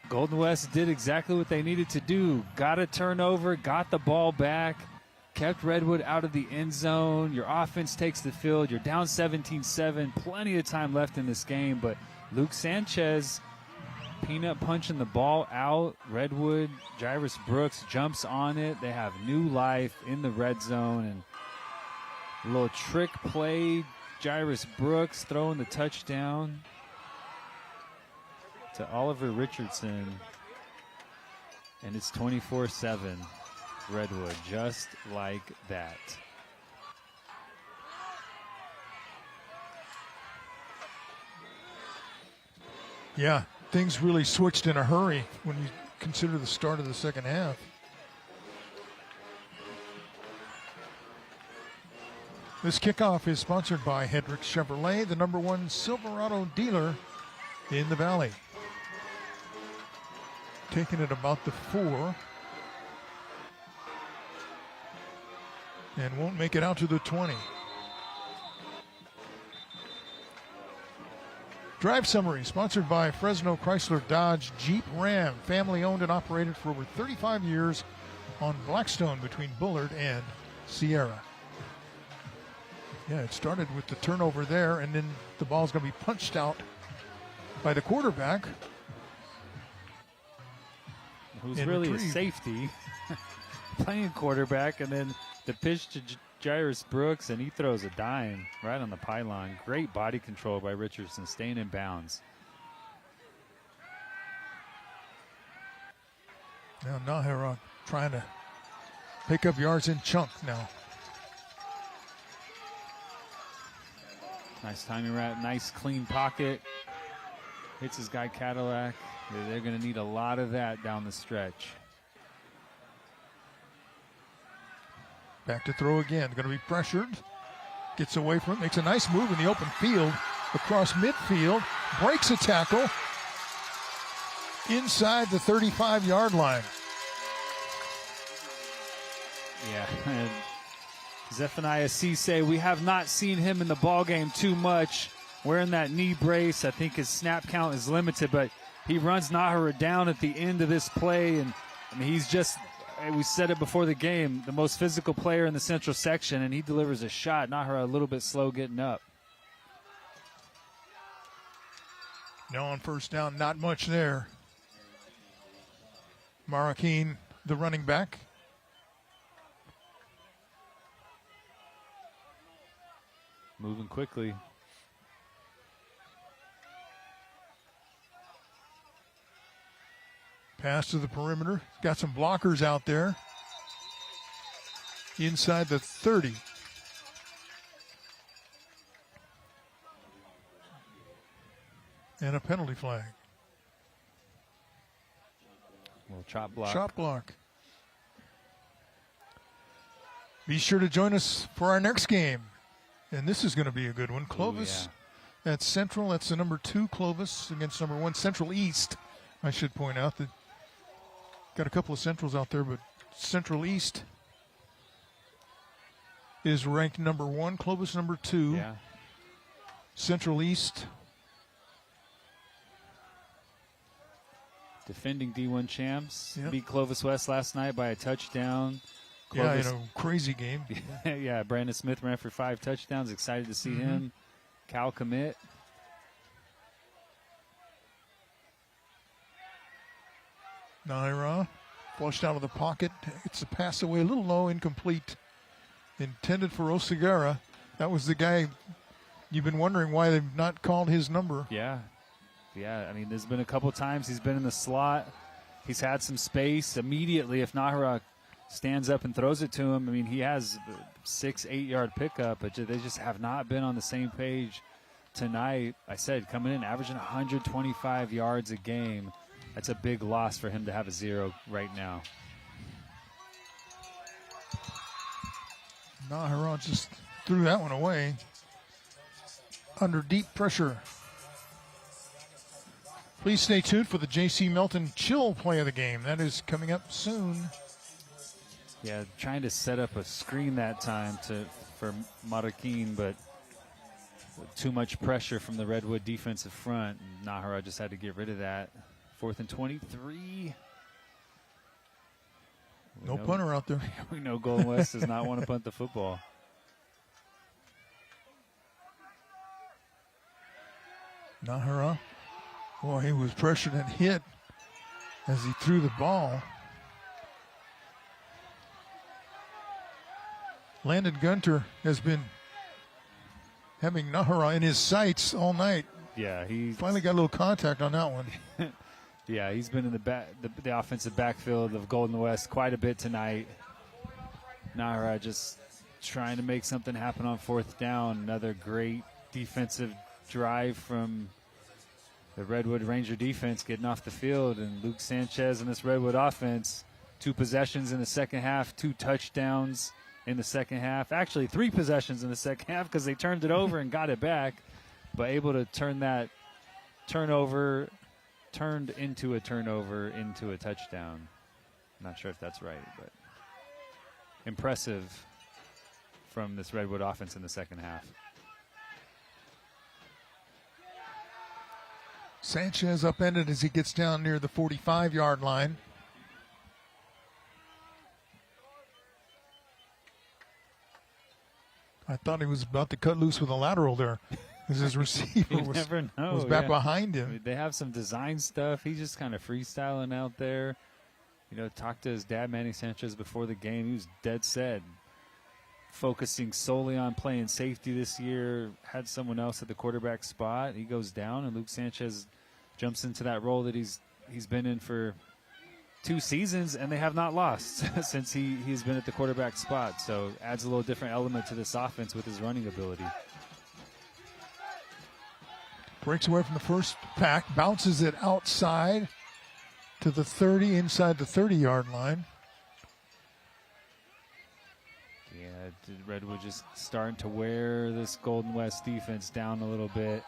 Golden West did exactly what they needed to do. Got a turnover, got the ball back, kept Redwood out of the end zone. Your offense takes the field. You're down 17-7. Plenty of time left in this game, but Luke Sanchez peanut punching the ball out. Redwood, Jairus Brooks jumps on it. They have new life in the red zone, and a little trick play. Jairus Brooks throwing the touchdown to Oliver Richardson, and it's 24-7 Redwood, just like that. Yeah, things really switched in a hurry when you consider the start of the second half. This kickoff is sponsored by Hendrick Chevrolet, the #1 Silverado dealer in the Valley. Taking it about the 4. And won't make it out to the 20. Drive summary sponsored by Fresno Chrysler Dodge Jeep Ram, family owned and operated for over 35 years on Blackstone between Bullard and Sierra. Yeah, it started with the turnover there, and then the ball's going to be punched out by the quarterback. Who's really a safety, playing quarterback, and then the pitch to Jairus Brooks, and he throws a dime right on the pylon. Great body control by Richardson, staying in bounds. Now Nahara trying to pick up yards in chunk now. Nice timing route, nice clean pocket. Hits his guy Cadillac. They're going to need a lot of that down the stretch. Back to throw again. Going to be pressured. Gets away from it. Makes a nice move in the open field. Across midfield. Breaks a tackle. Inside the 35-yard line. Yeah. And Zephaniah Cisse, we have not seen him in the ballgame too much. Wearing that knee brace. I think his snap count is limited, but he runs Nahara down at the end of this play. And I mean, he's just, we said it before the game, the most physical player in the central section, and he delivers a shot. Nahara a little bit slow getting up. Now on first down, not much there. Marroquin, the running back. Moving quickly. Pass to the perimeter. Got some blockers out there. Inside the 30. And a penalty flag. Little chop block. Chop block. Be sure to join us for our next game. And this is going to be a good one. Clovis at Central. That's the #2 Clovis against #1 Central East. I should point out that got a couple of Centrals out there, but Central East is ranked #1. Clovis #2. Yeah. Central East. Defending D1 champs. Yep. Beat Clovis West last night by a touchdown. Clovis, in a crazy game. Yeah, Brandon Smith ran for 5 touchdowns. Excited to see him. Cal commit. Naira flushed out of the pocket. It's a pass away a little low, incomplete. Intended for Oseguera. That was the guy you've been wondering why they've not called his number. Yeah. I mean, there's been a couple times he's been in the slot. He's had some space immediately. If Nahara stands up and throws it to him, I mean, he has 6-8 yard pickup, but they just have not been on the same page tonight. I said, coming in, averaging 125 yards a game. That's a big loss for him to have a 0 right now. Nahara just threw that one away under deep pressure. Please stay tuned for the J.C. Melton Chill play of the game. That is coming up soon. Yeah, trying to set up a screen that time for Marroquin, but too much pressure from the Redwood defensive front. Nahara just had to get rid of that. 4th and 23. No punter out there. We know Golden West does not want to punt the football. Nahara. Boy, he was pressured and hit as he threw the ball. Landon Gunter has been having Nahara in his sights all night. Yeah, he finally got a little contact on that one. Yeah, he's been in the offensive backfield of Golden West quite a bit tonight. Nahara just trying to make something happen on 4th down. Another great defensive drive from the Redwood Ranger defense getting off the field, and Luke Sanchez and this Redwood offense, 2 possessions in the second half, 2 touchdowns in the second half. Actually, 3 possessions in the second half because they turned it over and got it back, but able to turn that turnover turned into a turnover into a touchdown. I'm not sure if that's right, but impressive from this Redwood offense in the second half. Sanchez upended as he gets down near the 45-yard line. I thought he was about to cut loose with a lateral there, because his receiver was back behind him. I mean, they have some design stuff. He's just kind of freestyling out there. You know, talked to his dad, Manny Sanchez, before the game. He was dead set, focusing solely on playing safety this year. Had someone else at the quarterback spot. He goes down, and Luke Sanchez jumps into that role that he's been in for 2 seasons, and they have not lost since he's been at the quarterback spot. So adds a little different element to this offense with his running ability. Breaks away from the first pack, bounces it outside to the 30, inside the 30-yard line. Yeah, Redwood just starting to wear this Golden West defense down a little bit.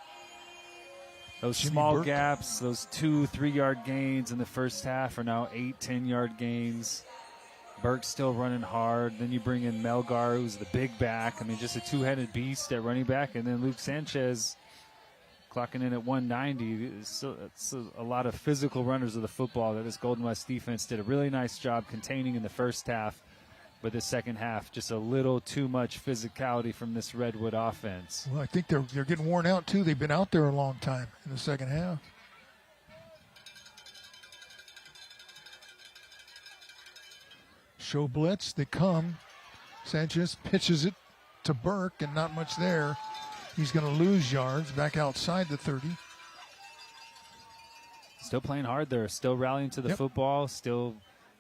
Those small gaps, those 2-3 yard gains in the first half are now 8-10 yard gains. Burke's still running hard. Then you bring in Melgar, who's the big back. I mean, just a 2-headed beast at running back. And then Luke Sanchez clocking in at 190. It's a lot of physical runners of the football that this Golden West defense did a really nice job containing in the first half. But the second half, just a little too much physicality from this Redwood offense. Well, I think they're getting worn out, too. They've been out there a long time in the second half. Show blitz, they come. Sanchez pitches it to Burke, and not much there. He's going to lose yards back outside the 30. Still playing hard there, still rallying to the football, still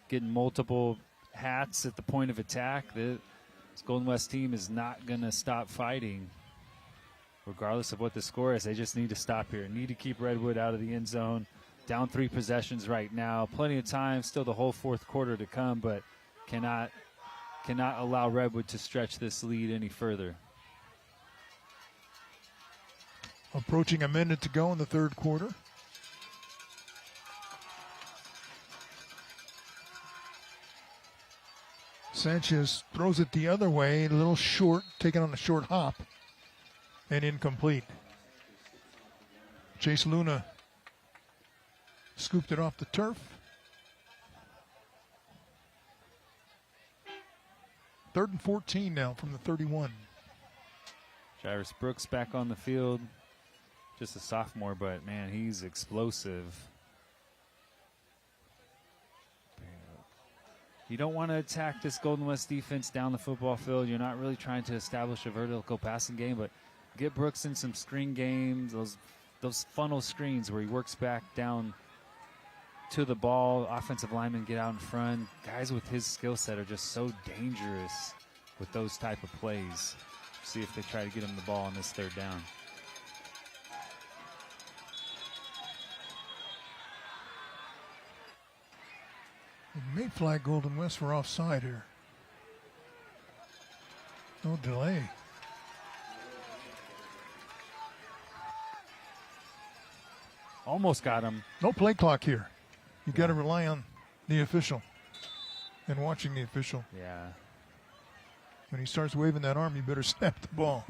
getting multiple hats at the point of attack. This Golden West team is not going to stop fighting regardless of what the score is. They just need to stop here, need to keep Redwood out of the end zone. Down 3 possessions right now, plenty of time, still the whole 4th quarter to come, but cannot allow Redwood to stretch this lead any further. Approaching a minute to go in the 3rd quarter. Sanchez throws it the other way, a little short, taken on a short hop, and incomplete. Chase Luna scooped it off the turf. 3rd and 14 now from the 31. Jairus Brooks back on the field. Just a sophomore, but, man, he's explosive. You don't want to attack this Golden West defense down the football field. You're not really trying to establish a vertical passing game, but get Brooks in some screen games, those funnel screens where he works back down to the ball. Offensive linemen get out in front. Guys with his skill set are just so dangerous with those type of plays. See if they try to get him the ball on this third down. It may flag Golden West for offside here. No delay. Almost got him. No play clock here. You got to rely on the official and watching the official. Yeah. When he starts waving that arm, you better snap the ball.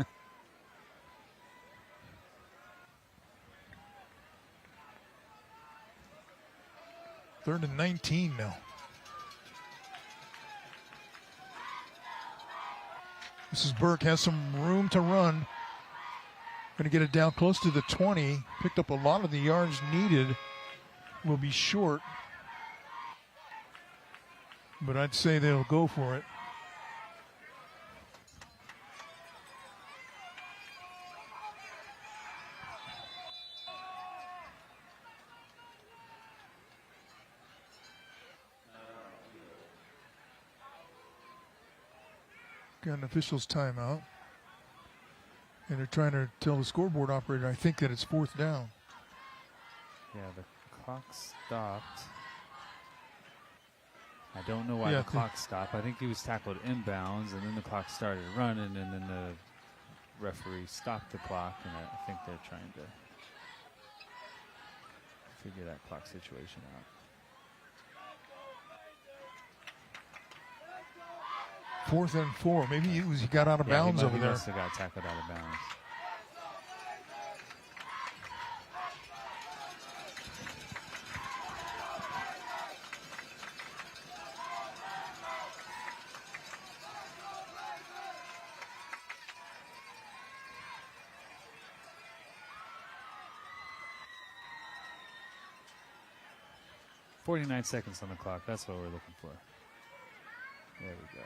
3rd and 19 now. Mrs. Burke has some room to run. Going to get it down close to the 20. Picked up a lot of the yards needed. Will be short. But I'd say they'll go for it. Got an official's timeout. And they're trying to tell the scoreboard operator, I think, that it's 4th down. Yeah, the clock stopped. I don't know why the clock stopped. I think he was tackled inbounds, and then the clock started running, and then the referee stopped the clock, and I think they're trying to figure that clock situation out. 4th and 4. Maybe he got out of bounds over there. He must have got tackled out of bounds. .49 seconds on the clock. That's what we're looking for. There we go.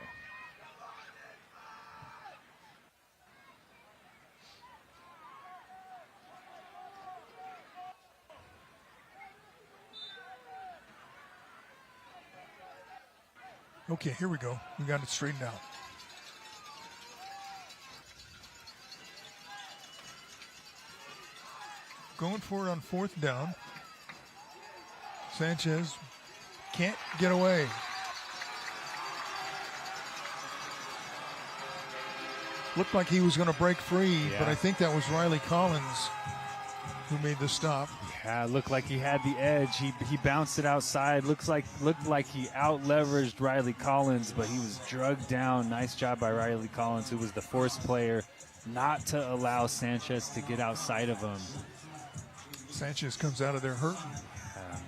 Okay, here we go. We got it straightened out. Going for it on 4th down. Sanchez can't get away. Looked like he was going to break free, but I think that was Riley Collins who made the stop. Yeah, looked like he had the edge. He bounced it outside. Looked like he out-leveraged Riley Collins, but he was drugged down. Nice job by Riley Collins, who was the force player, not to allow Sanchez to get outside of him. Sanchez comes out of there hurting.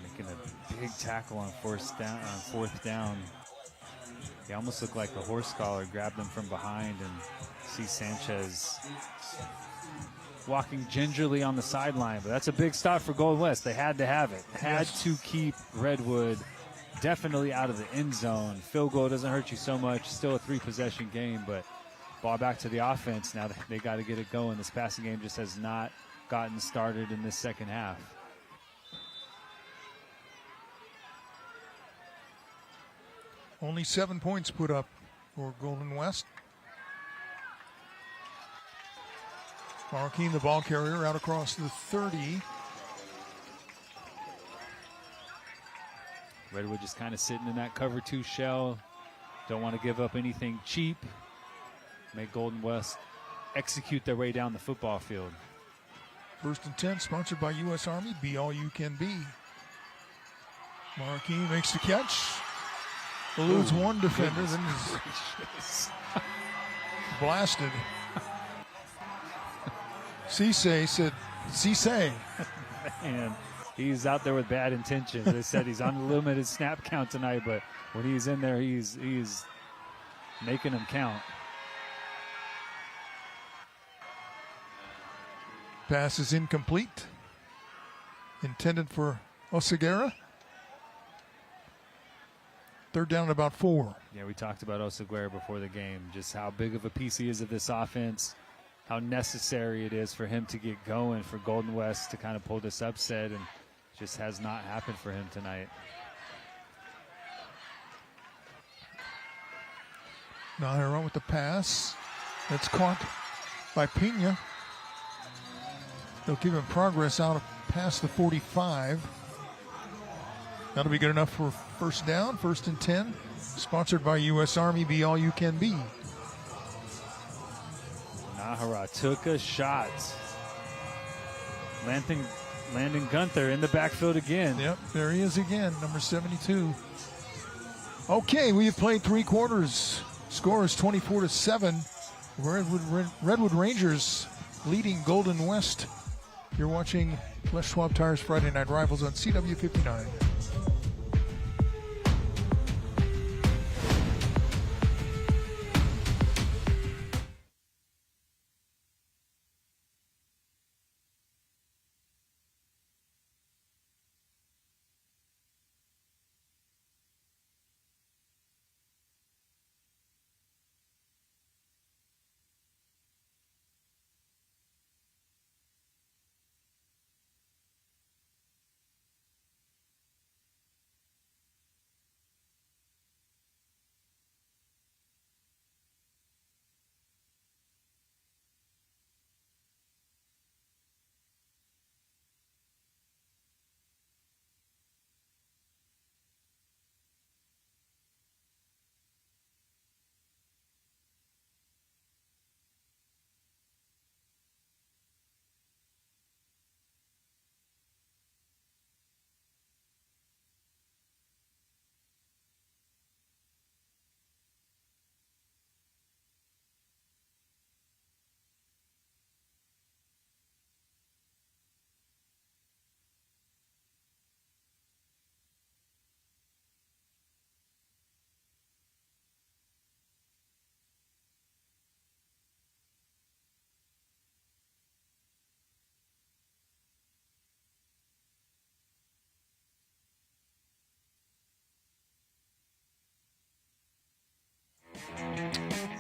Making a big tackle on 4th down. He almost looked like a horse collar, grabbed him from behind, and see Sanchez walking gingerly on the sideline. But that's a big stop for Golden West. They had to have it. Had to keep Redwood definitely out of the end zone. Field goal doesn't hurt you so much. Still a 3-possession game, but ball back to the offense. Now they got to get it going. This passing game just has not gotten started in this second half. Only 7 points put up for Golden West. Marroquin, the ball carrier, out across the 30. Redwood just kind of sitting in that cover 2 shell. Don't want to give up anything cheap. Make Golden West execute their way down the football field. 1st and 10, sponsored by U.S. Army. Be all you can be. Marroquin makes the catch. Eludes one defender, then is blasted. Cisse said, Cisse. Man, he's out there with bad intentions. They said he's on a limited snap count tonight, but when he's in there, he's making them count. Pass is incomplete. Intended for Oseguera. Third down at about 4. Yeah, we talked about Osaguera before the game, just how big of a piece he is of this offense, how necessary it is for him to get going, for Golden West to kind of pull this upset, and just has not happened for him tonight. Nahara with the pass. That's caught by Pena. They'll give him progress out past the 45. That'll be good enough for first down, 1st and 10. Sponsored by U.S. Army, be all you can be. Nahara took a shot. Landon Gunther in the backfield again. Yep, there he is again, number 72. Okay, we have played 3 quarters. Score is 24-7. Redwood Rangers leading Golden West. You're watching Les Schwab Tires Friday Night Rivals on CW59.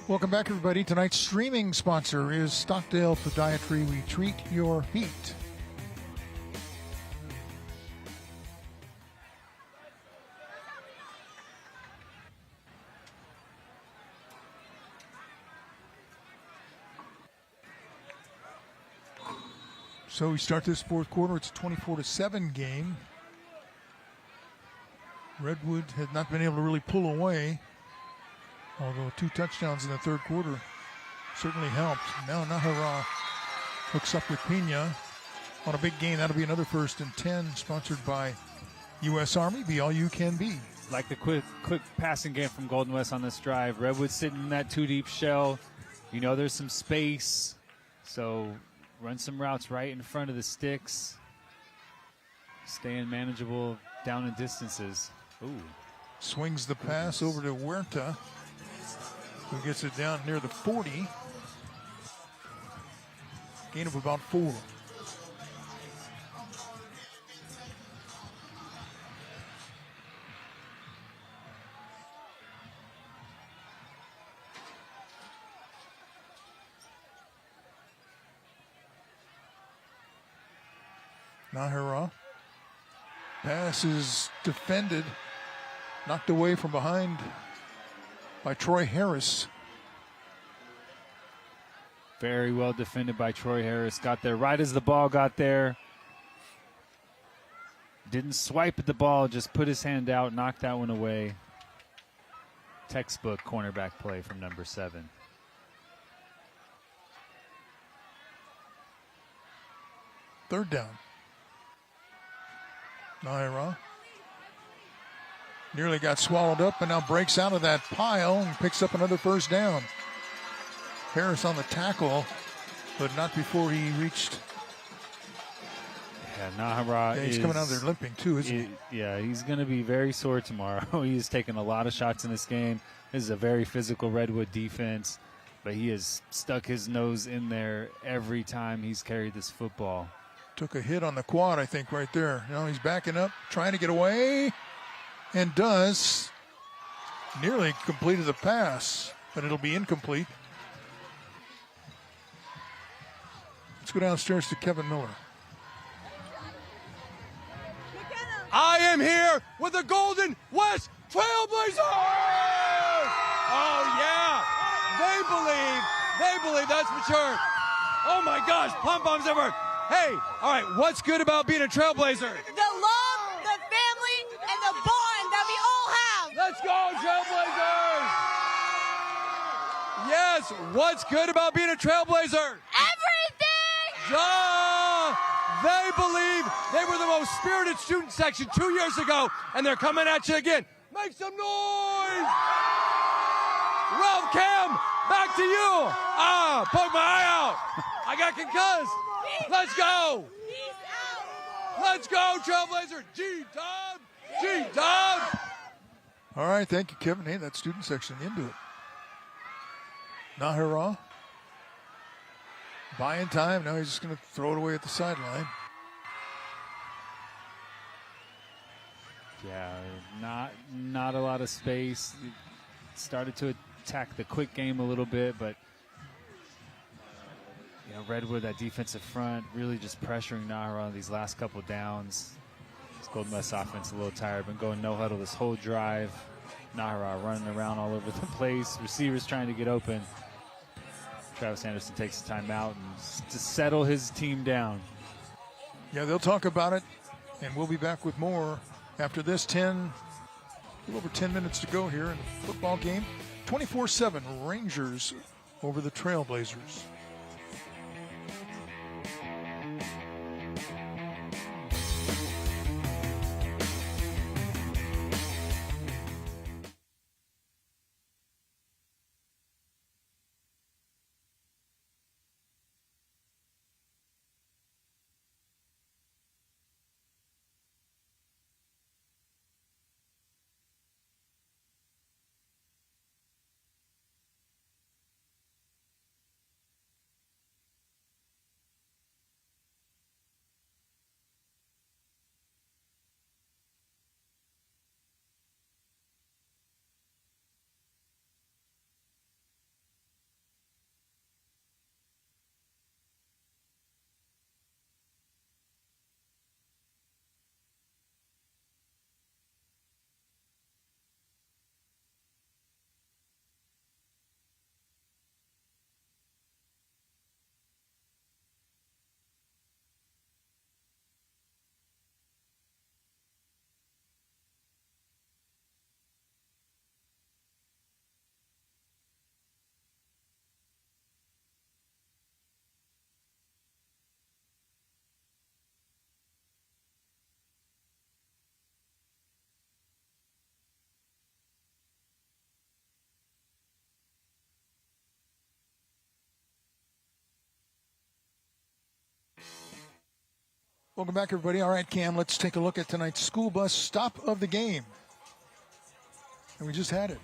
Welcome back, everybody. Tonight's streaming sponsor is Stockdale Podiatry. We treat your feet. So we start this fourth quarter. It's a 24-7 game. Redwood has not been able to really pull away, although 2 touchdowns in the third quarter certainly helped. Now Nahara hooks up with Pena on a big gain. That'll be another 1st and 10, sponsored by U.S. Army. Be all you can be. Like the quick passing game from Golden West on this drive. Redwood sitting in that 2-deep shell. You know there's some space, so run some routes right in front of the sticks. Staying manageable down in distances. Ooh. Swings the pass over to Huerta, who gets it down near the 40. Gain of about 4. Nahara. Pass is defended, knocked away from behind by Troy Harris. Very well defended by Troy Harris. Got there right as the ball got there. Didn't swipe at the ball, just put his hand out, knocked that one away. Textbook cornerback play from number 7. Third down. Nahara nearly got swallowed up and now breaks out of that pile and picks up another 1st down. Harris on the tackle, but not before he reached. Yeah, Nahara he's coming out there limping too, isn't he? Yeah, he's going to be very sore tomorrow. He's taken a lot of shots in this game. This is a very physical Redwood defense, but he has stuck his nose in there every time he's carried this football. Took a hit on the quad, I think, right there. Now he's backing up, trying to get away, and does. nearly completed the pass, but it'll be incomplete. Let's go downstairs to Kevin Miller. I am here with the Golden West Trailblazers! Oh, yeah. They believe, that's for sure. Oh, my gosh, pom-poms everywhere. Hey, all right, what's good about being a Trailblazer? The love, the family, and the bond that we all have. Let's go, Trailblazers! Yes, what's good about being a Trailblazer? Everything! They believe they were the most spirited student section 2 years ago, and they're coming at you again. Make some noise! Ralph Cam, back to you. Poke my eye out. I got concussed. Let's go. Let's go, Trailblazers. G-Dub. G-Dub. All right, thank you, Kevin. Hey, that student section into it. Nahara. Buying time. Now he's just going to throw it away at the sideline. Yeah, not a lot of space. Started to attack the quick game a little bit, but Redwood, that defensive front, really just pressuring Nahara on these last couple downs. This Golden West offense a little tired. Been going no huddle this whole drive. Nahara running around all over the place. Receivers trying to get open. Travis Anderson takes the timeout and to settle his team down. Yeah, they'll talk about it, and we'll be back with more after this. A little over 10 minutes to go here in the football game. 24-7 Rangers over the Trailblazers. Welcome back, everybody. All right, Cam, let's take a look at tonight's school bus stop of the game. And we just had it.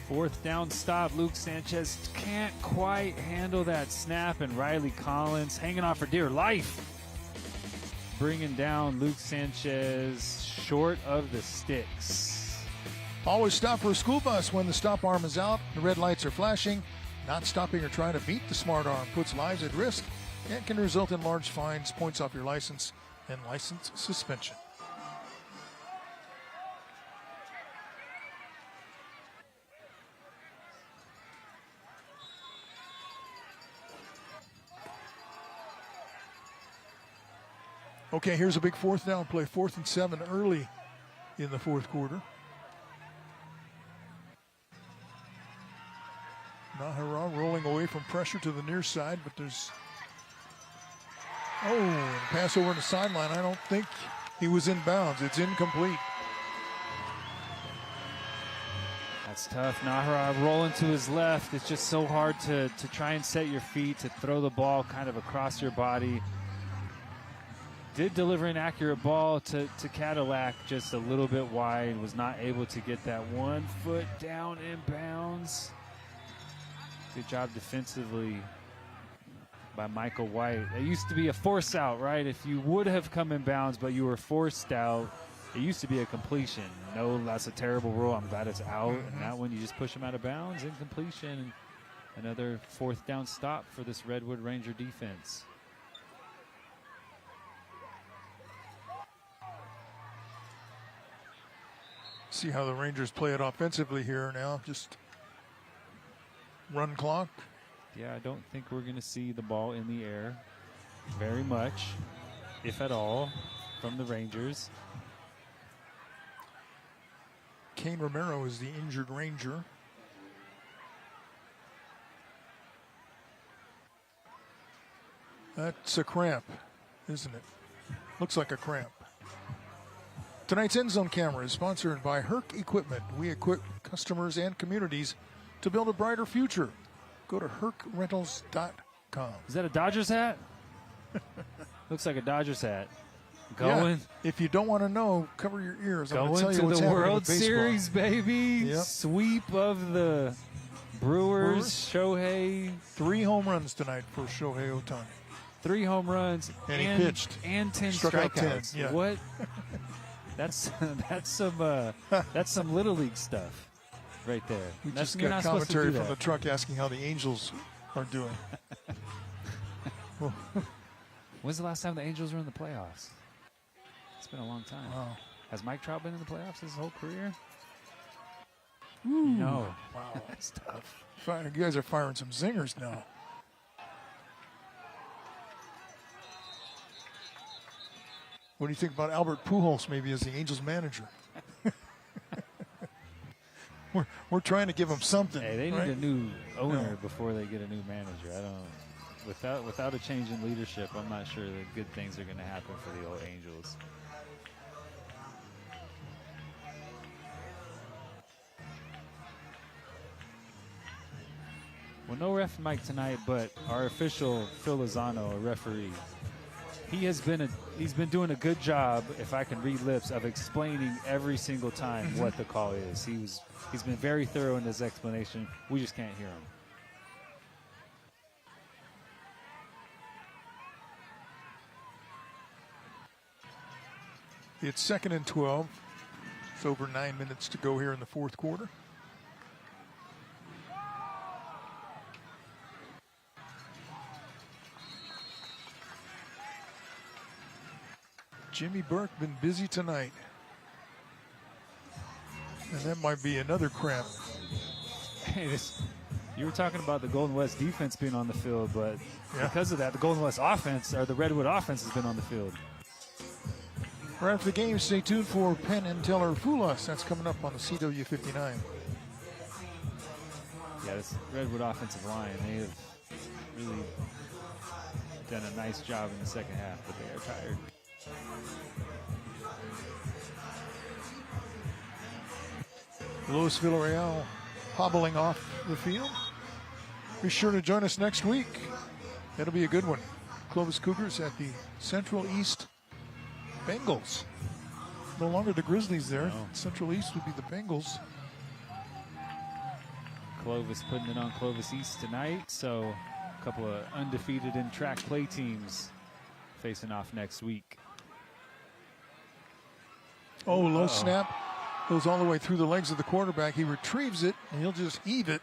Fourth down stop. Luke Sanchez can't quite handle that snap, and Riley Collins hanging on for dear life. Bringing down Luke Sanchez short of the sticks. Always stop for a school bus when the stop arm is out. The red lights are flashing. Not stopping or trying to beat the smart arm puts lives at risk and can result in large fines, points off your license, and license suspension. Okay, here's a big fourth down play, 4th and 7 early in the fourth quarter. Nahara rolling away from pressure to the near side, but there's pass over on the sideline. I don't think he was in bounds. It's incomplete. That's tough. Nahara rolling to his left. It's just so hard to try and set your feet, to throw the ball kind of across your body. Did deliver an accurate ball to Cadillac, just a little bit wide. Was not able to get that 1 foot down in bounds. Good job defensively by Michael White. It used to be a force out, right? If you would have come in bounds, but you were forced out, It used to be a completion. No, that's a terrible rule. I'm glad it's out. And that one, you just push them out of bounds, incompletion. Another 4th down stop for this Redwood Ranger defense. See how the Rangers play it offensively here now. Just run clock. Yeah, I don't think we're going to see the ball in the air very much, if at all, from the Rangers. Kane Romero is the injured Ranger. That's a cramp, isn't it? Looks like a cramp. Tonight's End Zone Camera is sponsored by Herc Equipment. We equip customers and communities to build a brighter future. Go to hercrentals.com. Is that a Dodgers hat? Looks like a Dodgers hat. Yeah, if you don't want to know, cover your ears. I'm Going tell you to what's the happening World with baseball. Series, baby. Yep. Sweep of the Brewers. Shohei. 3 home runs tonight for Shohei Ohtani. 3 home runs. And he pitched. And 10 Struck out strikeouts. 10, yeah. What? That's some Little League stuff right there. We That's, just you're got not supposed to commentary do from that. the truck asking how the Angels are doing. When's the last time the Angels were in the playoffs? It's been a long time. Wow. Has Mike Trout been in the playoffs his whole career? Ooh. No. Wow. That's tough. You guys are firing some zingers now. What do you think about Albert Pujols maybe as the Angels manager? we're trying to give him something. Hey, they need right? a new owner before they get a new manager. I don't. Without a change in leadership, I'm not sure that good things are going to happen for the old Angels. Well, no ref mic tonight, but our official Phil Lozano, a referee, he's been doing a good job, if I can read lips, of explaining every single time what the call is. He's been very thorough in his explanation. We just can't hear him. It's 2nd and 12. It's over 9 minutes to go here in the 4th quarter. Jimmy Burke been busy tonight. And that might be another cramp. Hey, you were talking about the Golden West defense being on the field, but because of that, the Golden West offense, or the Redwood offense, has been on the field. Right after the game, stay tuned for Penn and Teller Fool Us. That's coming up on the CW59. Yeah, this Redwood offensive line, they have really done a nice job in the second half, but they are tired. Luis Villarreal hobbling off the field. Be sure to join us next week. That'll be a good one. Clovis Cougars at the Central East Bengals. No longer the Grizzlies there. No. Central East would be the Bengals. Clovis putting it on Clovis East tonight, so a couple of undefeated in track play teams facing off next week. Oh, low snap. Goes all the way through the legs of the quarterback. He retrieves it, and he'll just heave it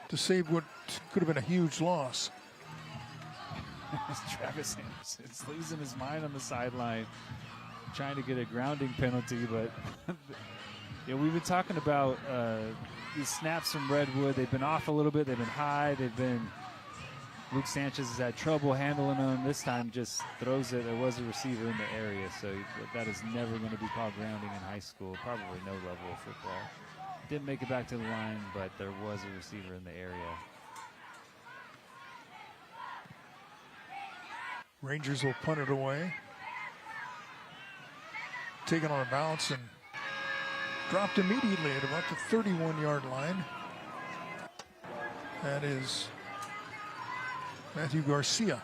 to save what could have been a huge loss. Travis Anderson's losing his mind on the sideline, trying to get a grounding penalty, but we've been talking about these snaps from Redwood. They've been off a little bit. They've been high. Luke Sanchez has had trouble handling them. This time just throws it. There was a receiver in the area, so that is never going to be called grounding in high school, probably no level of football. Didn't make it back to the line, but there was a receiver in the area. Rangers will punt it away. Taken on a bounce and dropped immediately at about the 31-yard line. That is Matthew Garcia.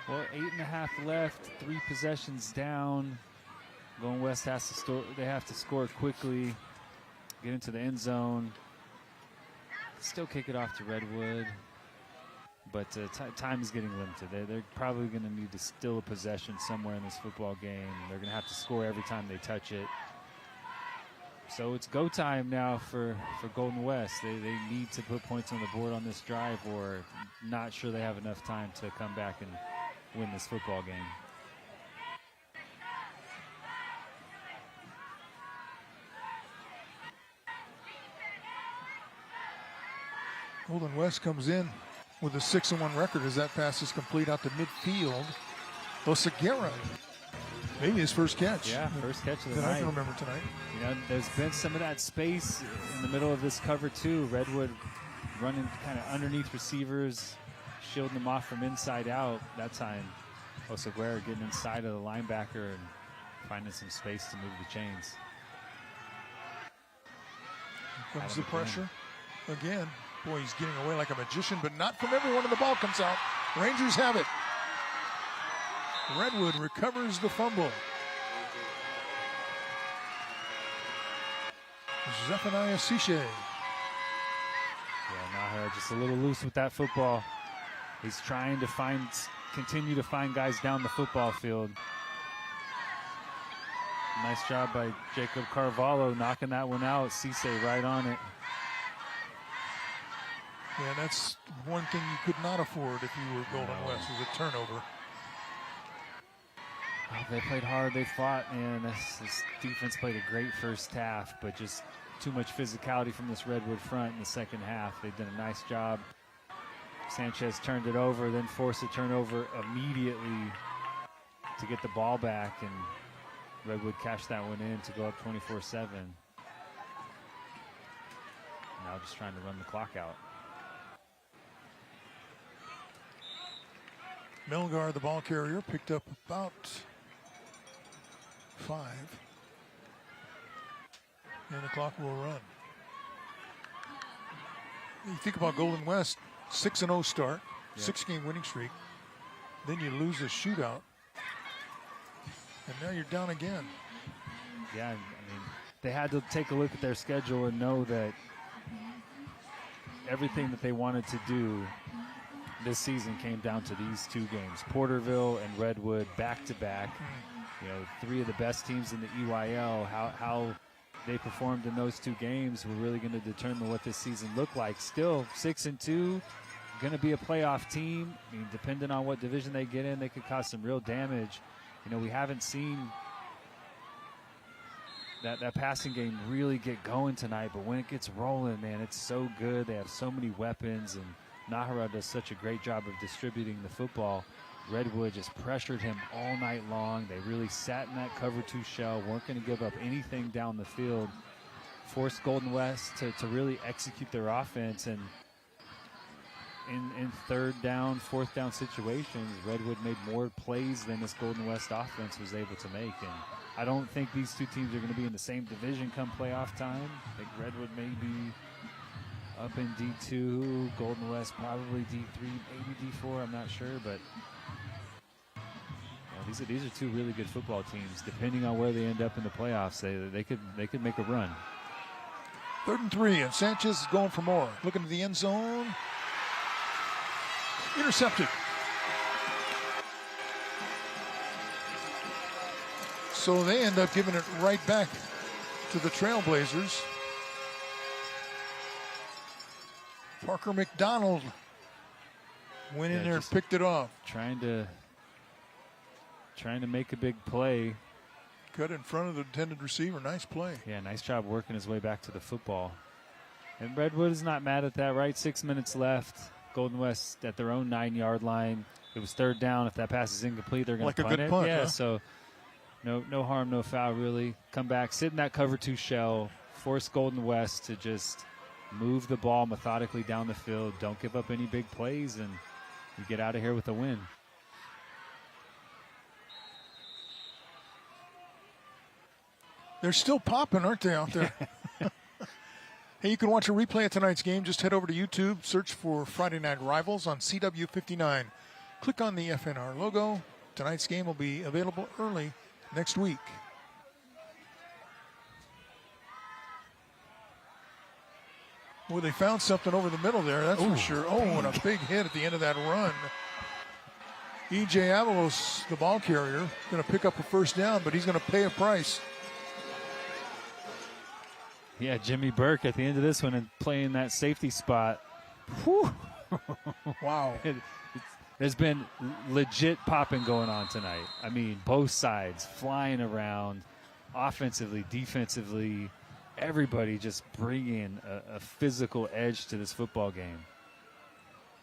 Well, 8.5 left, 3 possessions down. Going West has to they have to score quickly, get into the end zone. Still kick it off to Redwood. But time is getting limited. They're probably going to need to steal a possession somewhere in this football game. They're going to have to score every time they touch it. So it's go time now for Golden West. They need to put points on the board on this drive, or not sure they have enough time to come back and win this football game. Golden West comes in with a 6-1 record as that pass is complete out to midfield. Oseguera, maybe his first catch. Yeah, first catch of the that night. I can remember tonight. You know, there's been some of that space in the middle of this cover too. Redwood running kind of underneath receivers, shielding them off from inside out. That time, Oseguera getting inside of the linebacker and finding some space to move the chains. Here comes the pressure again. Boy, he's getting away like a magician, but not from everyone, and the ball comes out. Rangers have it. Redwood recovers the fumble. Zephaniah Siche. Yeah, Nahara just a little loose with that football. He's trying to continue to find guys down the football field. Nice job by Jacob Carvalho knocking that one out. Cisse right on it. Yeah, that's one thing you could not afford if you were Golden West, was a turnover. Oh, they played hard, they fought, and this defense played a great first half, but just too much physicality from this Redwood front in the second half. They did a nice job. Sanchez turned it over, then forced a turnover immediately to get the ball back, and Redwood cashed that one in to go up 24-7. Now just trying to run the clock out. Milgar, the ball carrier, picked up about 5. And the clock will run. You think about Golden West, 6-0 start, 6-game winning streak. Then you lose a shootout. And now you're down again. Yeah, I mean, they had to take a look at their schedule and know that everything that they wanted to do this season came down to these 2 games. Porterville and Redwood back-to-back. You know, 3 of the best teams in the EYL. How they performed in those 2 games were really going to determine what this season looked like. Still 6-2, going to be a playoff team. I mean, depending on what division they get in, they could cause some real damage. You know, we haven't seen that passing game really get going tonight, but when it gets rolling, man, it's so good. They have so many weapons, and Nahara does such a great job of distributing the football. Redwood just pressured him all night long. They really sat in that cover 2 shell, weren't going to give up anything down the field, forced Golden West to really execute their offense. And in 3rd down, 4th down situations, Redwood made more plays than this Golden West offense was able to make. And I don't think these 2 teams are going to be in the same division come playoff time. I think Redwood may be up in D2, Golden West probably D3, maybe D4, I'm not sure, but these are 2 really good football teams. Depending on where they end up in the playoffs, they could make a run. 3rd and 3, and Sanchez is going for more. Looking to the end zone. Intercepted. So they end up giving it right back to the Trailblazers. Parker McDonald went in there and picked it off. Trying to make a big play. Cut in front of the intended receiver. Nice play. Yeah, nice job working his way back to the football. And Redwood is not mad at that, right? 6 minutes left. Golden West at their own 9-yard line. It was 3rd down. If that pass is incomplete, they're going to punt it. Good punt, yeah, huh? So no harm, no foul, really. Come back, sit in that cover 2 shell, force Golden West to just move the ball methodically down the field. Don't give up any big plays, and you get out of here with a win. They're still popping, aren't they, out there? Hey, you can watch a replay of tonight's game. Just head over to YouTube, search for Friday Night Rivals on CW59. Click on the FNR logo. Tonight's game will be available early next week. Well, they found something over the middle there, that's for sure. Oh, and a big hit at the end of that run. E.J. Avalos, the ball carrier, going to pick up a first down, but he's going to pay a price. Yeah, Jimmy Burke at the end of this one and playing that safety spot. Whew. Wow. There's been legit popping going on tonight. I mean, both sides flying around, offensively, defensively, everybody just bringing a physical edge to this football game.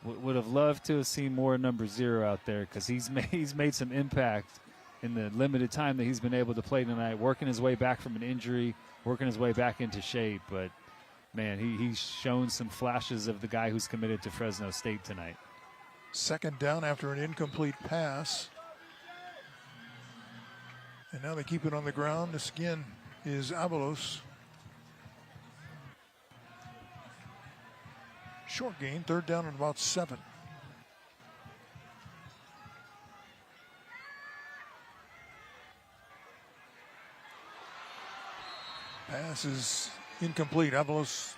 Would have loved to have seen more number 0 out there because he's made some impact in the limited time that he's been able to play tonight, working his way back from an injury, working his way back into shape. But, man, he's shown some flashes of the guy who's committed to Fresno State tonight. Second down after an incomplete pass. And now they keep it on the ground. This again is Avalos. Short gain, third down and about 7. Pass is incomplete. Avalos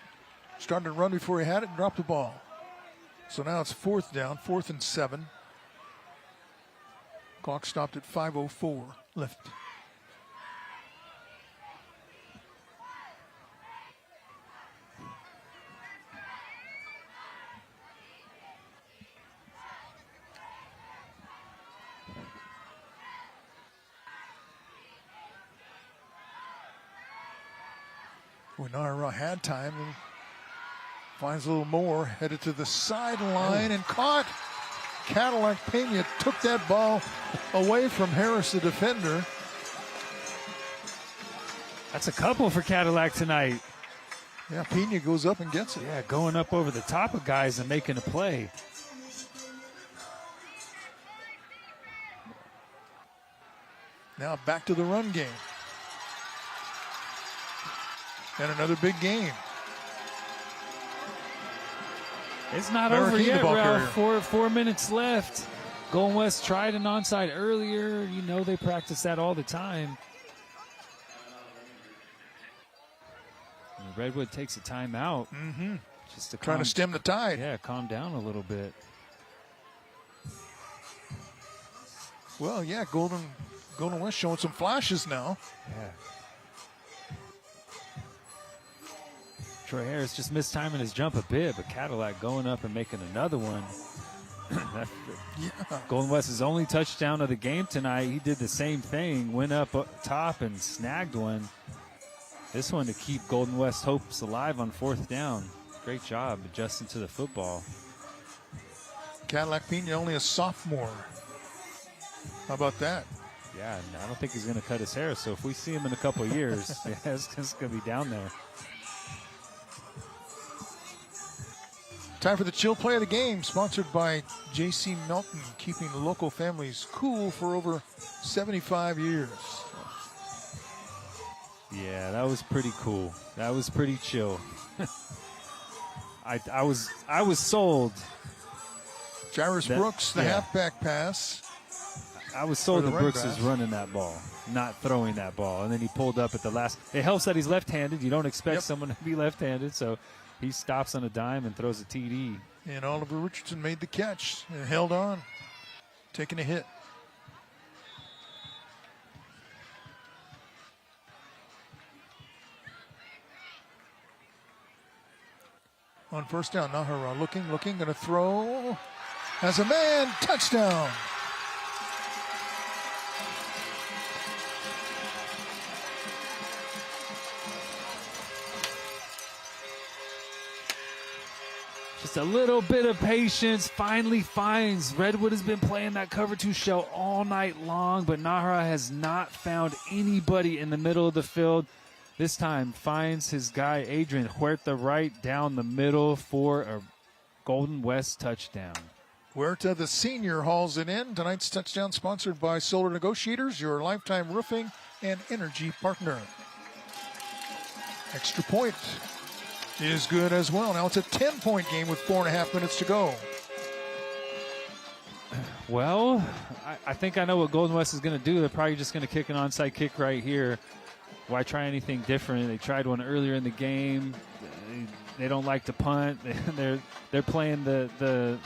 started to run before he had it and dropped the ball. So now it's fourth down, 4th and 7. Clock stopped at 5:04 left. Winara had time and finds a little more, headed to the sideline and caught. Cadillac Pena took that ball away from Harris, the defender. That's a couple for Cadillac tonight. Yeah, Pena goes up and gets it. Yeah, going up over the top of guys and making a play. Now back to the run game. And another big game. It's not over yet, Ralph. 4 minutes left. Golden West tried an onside earlier. You know they practice that all the time. And Redwood takes a timeout. Mm-hmm. Just to trying to stem the tide. Yeah, calm down a little bit. Well, yeah, Golden West showing some flashes now. Yeah. Troy Harris just missed timing his jump a bit, but Cadillac going up and making another one. Golden West's only touchdown of the game tonight. He did the same thing, went up top and snagged one. This one to keep Golden West hopes alive on 4th down. Great job adjusting to the football. Cadillac Pena only a sophomore. How about that? Yeah, I don't think he's going to cut his hair, so if we see him in a couple of years, it's going to be down there. Time for the chill play of the game, sponsored by J.C. Melton, keeping local families cool for over 75 years. Yeah, that was pretty cool. That was pretty chill. I was sold. Jairus Brooks, the halfback pass. I was sold that Brooks is running that ball, not throwing that ball. And then he pulled up at the last. It helps that he's left-handed. You don't expect someone to be left-handed, so he stops on a dime and throws a TD. And Oliver Richardson made the catch and held on, taking a hit. On first down, Nahara looking, going to throw. Has a man, touchdown. Just a little bit of patience, finally finds. Redwood has been playing that cover 2 shell all night long, but Nahara has not found anybody in the middle of the field. This time finds his guy, Adrian Huerta, right down the middle for a Golden West touchdown. Huerta, the senior, hauls it in. Tonight's touchdown sponsored by Solar Negotiators, your lifetime roofing and energy partner. Extra point is good as well. Now it's a 10-point game with 4.5 minutes to go. Well, I think I know what Golden West is going to do. They're probably just going to kick an onside kick right here. Why try anything different? They tried one earlier in the game. They don't like to punt. They're playing the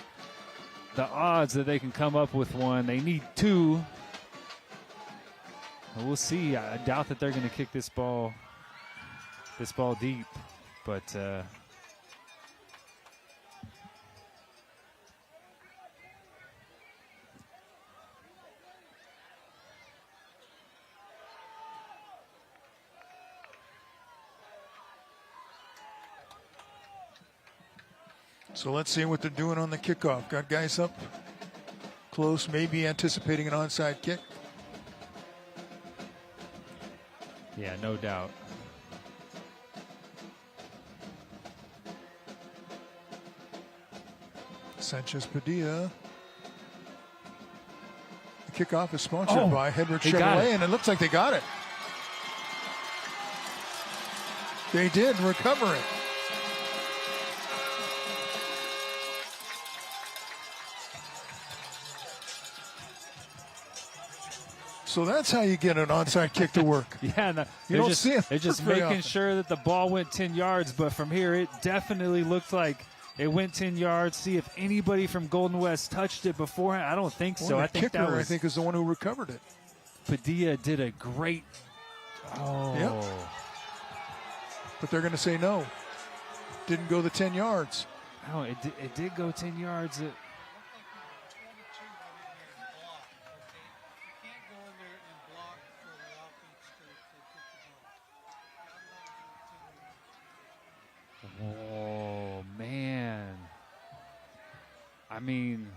odds that they can come up with one. They need 2. And we'll see. I doubt that they're going to kick this ball deep, but so let's see what they're doing on the kickoff. Got guys up close, maybe anticipating an onside kick. yeah, no doubt. Sanchez Padilla. The kickoff is sponsored by Hedrick Chevrolet, and it looks like they got it. They did recover it. So that's how you get an onside kick to work. Yeah, no, you don't see it. They're just very making often. sure that the ball went 10 yards, but from here it definitely looked like it went 10 yards. See if anybody from Golden West touched it beforehand. I don't think so. Well, I the think kicker, that was I think, is the one who recovered it. Padilla did a great. Oh. Yep. But they're going to say no. Didn't go the 10 yards. Oh, it did go 10 yards. Oh, man. I mean,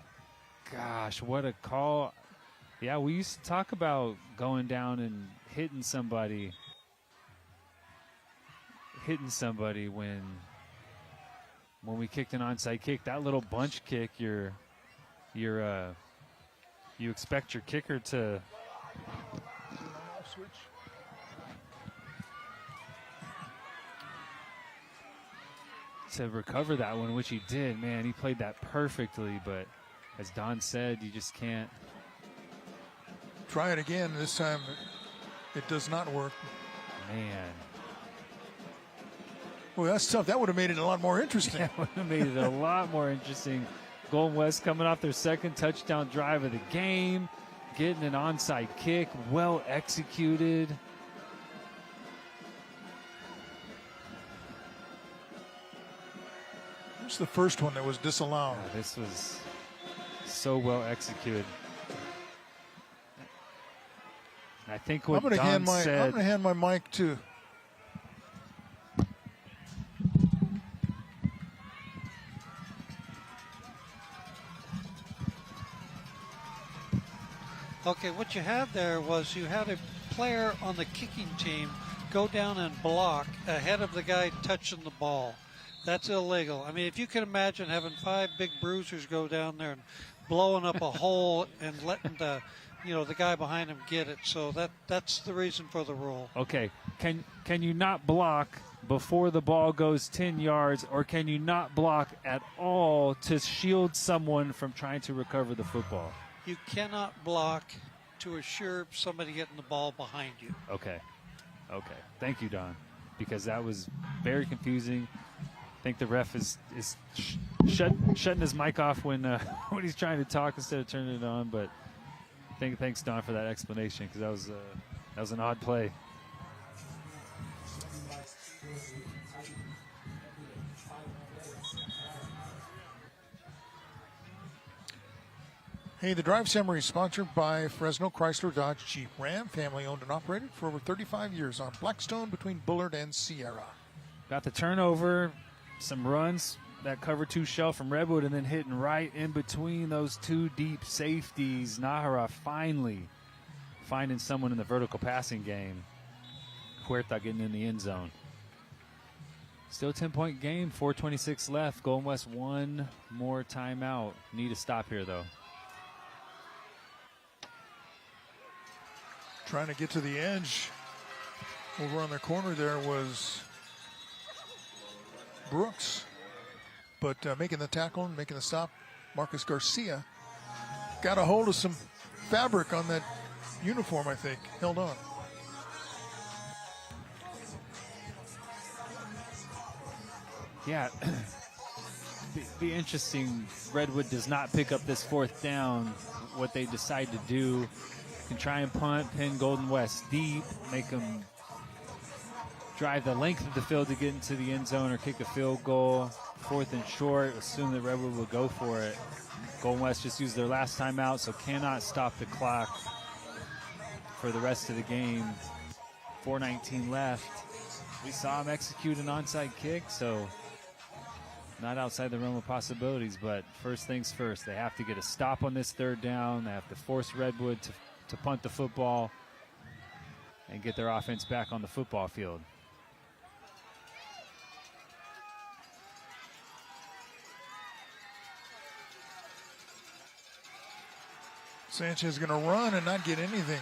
gosh, what a call. Yeah, we used to talk about going down and hitting somebody when we kicked an onside kick. That little bunch kick, you expect your kicker to recover that one, which he did. Man, he played that perfectly, but as Don said, you just can't. Try it again. This time it does not work. Man. Well, that's tough. That would have made it a lot more interesting. That would have made it a lot more interesting. Golden West coming off their second touchdown drive of the game, getting an onside kick, well executed. It's the first one that was disallowed. Yeah, this was so well executed. I think what Don said. I'm going to hand my mic to. Okay, what you had there was you had a player on the kicking team go down and block ahead of the guy touching the ball. That's illegal. I mean, if you can imagine having 5 big bruisers go down there and blowing up a hole and letting the guy behind him get it. So that's the reason for the rule. Okay, can you not block before the ball goes 10 yards, or can you not block at all to shield someone from trying to recover the football? You cannot block to assure somebody getting the ball behind you. Okay. Thank you, Don, because that was very confusing. I think the ref is shutting his mic off when he's trying to talk instead of turning it on. But thanks, Don, for that explanation, because that was an odd play. Hey, the Drive Summary is sponsored by Fresno Chrysler Dodge Jeep Ram, family owned and operated for over 35 years on Blackstone between Bullard and Sierra. Got the turnover, some runs, that cover 2 shell from Redwood, and then hitting right in between those 2 deep safeties. Nahara finally finding someone in the vertical passing game. Huerta getting in the end zone. Still a 10-point game, 4:26 left. Golden West one more timeout. Need a stop here, though. Trying to get to the edge. Over on their corner there was Brooks. But making the tackle and making the stop, Marcus Garcia. Got a hold of some fabric on that uniform, I think. Held on. Yeah. Be interesting. Redwood does not pick up this fourth down. What they decide to do, can try and punt, pin Golden West deep, make them drive the length of the field to get into the end zone or kick a field goal. Fourth and short, assume that Redwood will go for it. Golden West just used their last timeout, so cannot stop the clock for the rest of the game. 4:19 left. We saw him execute an onside kick, so not outside the realm of possibilities, but first things first. They have to get a stop on this third down. They have to force Redwood to punt the football and get their offense back on the football field. Sanchez is going to run and not get anything.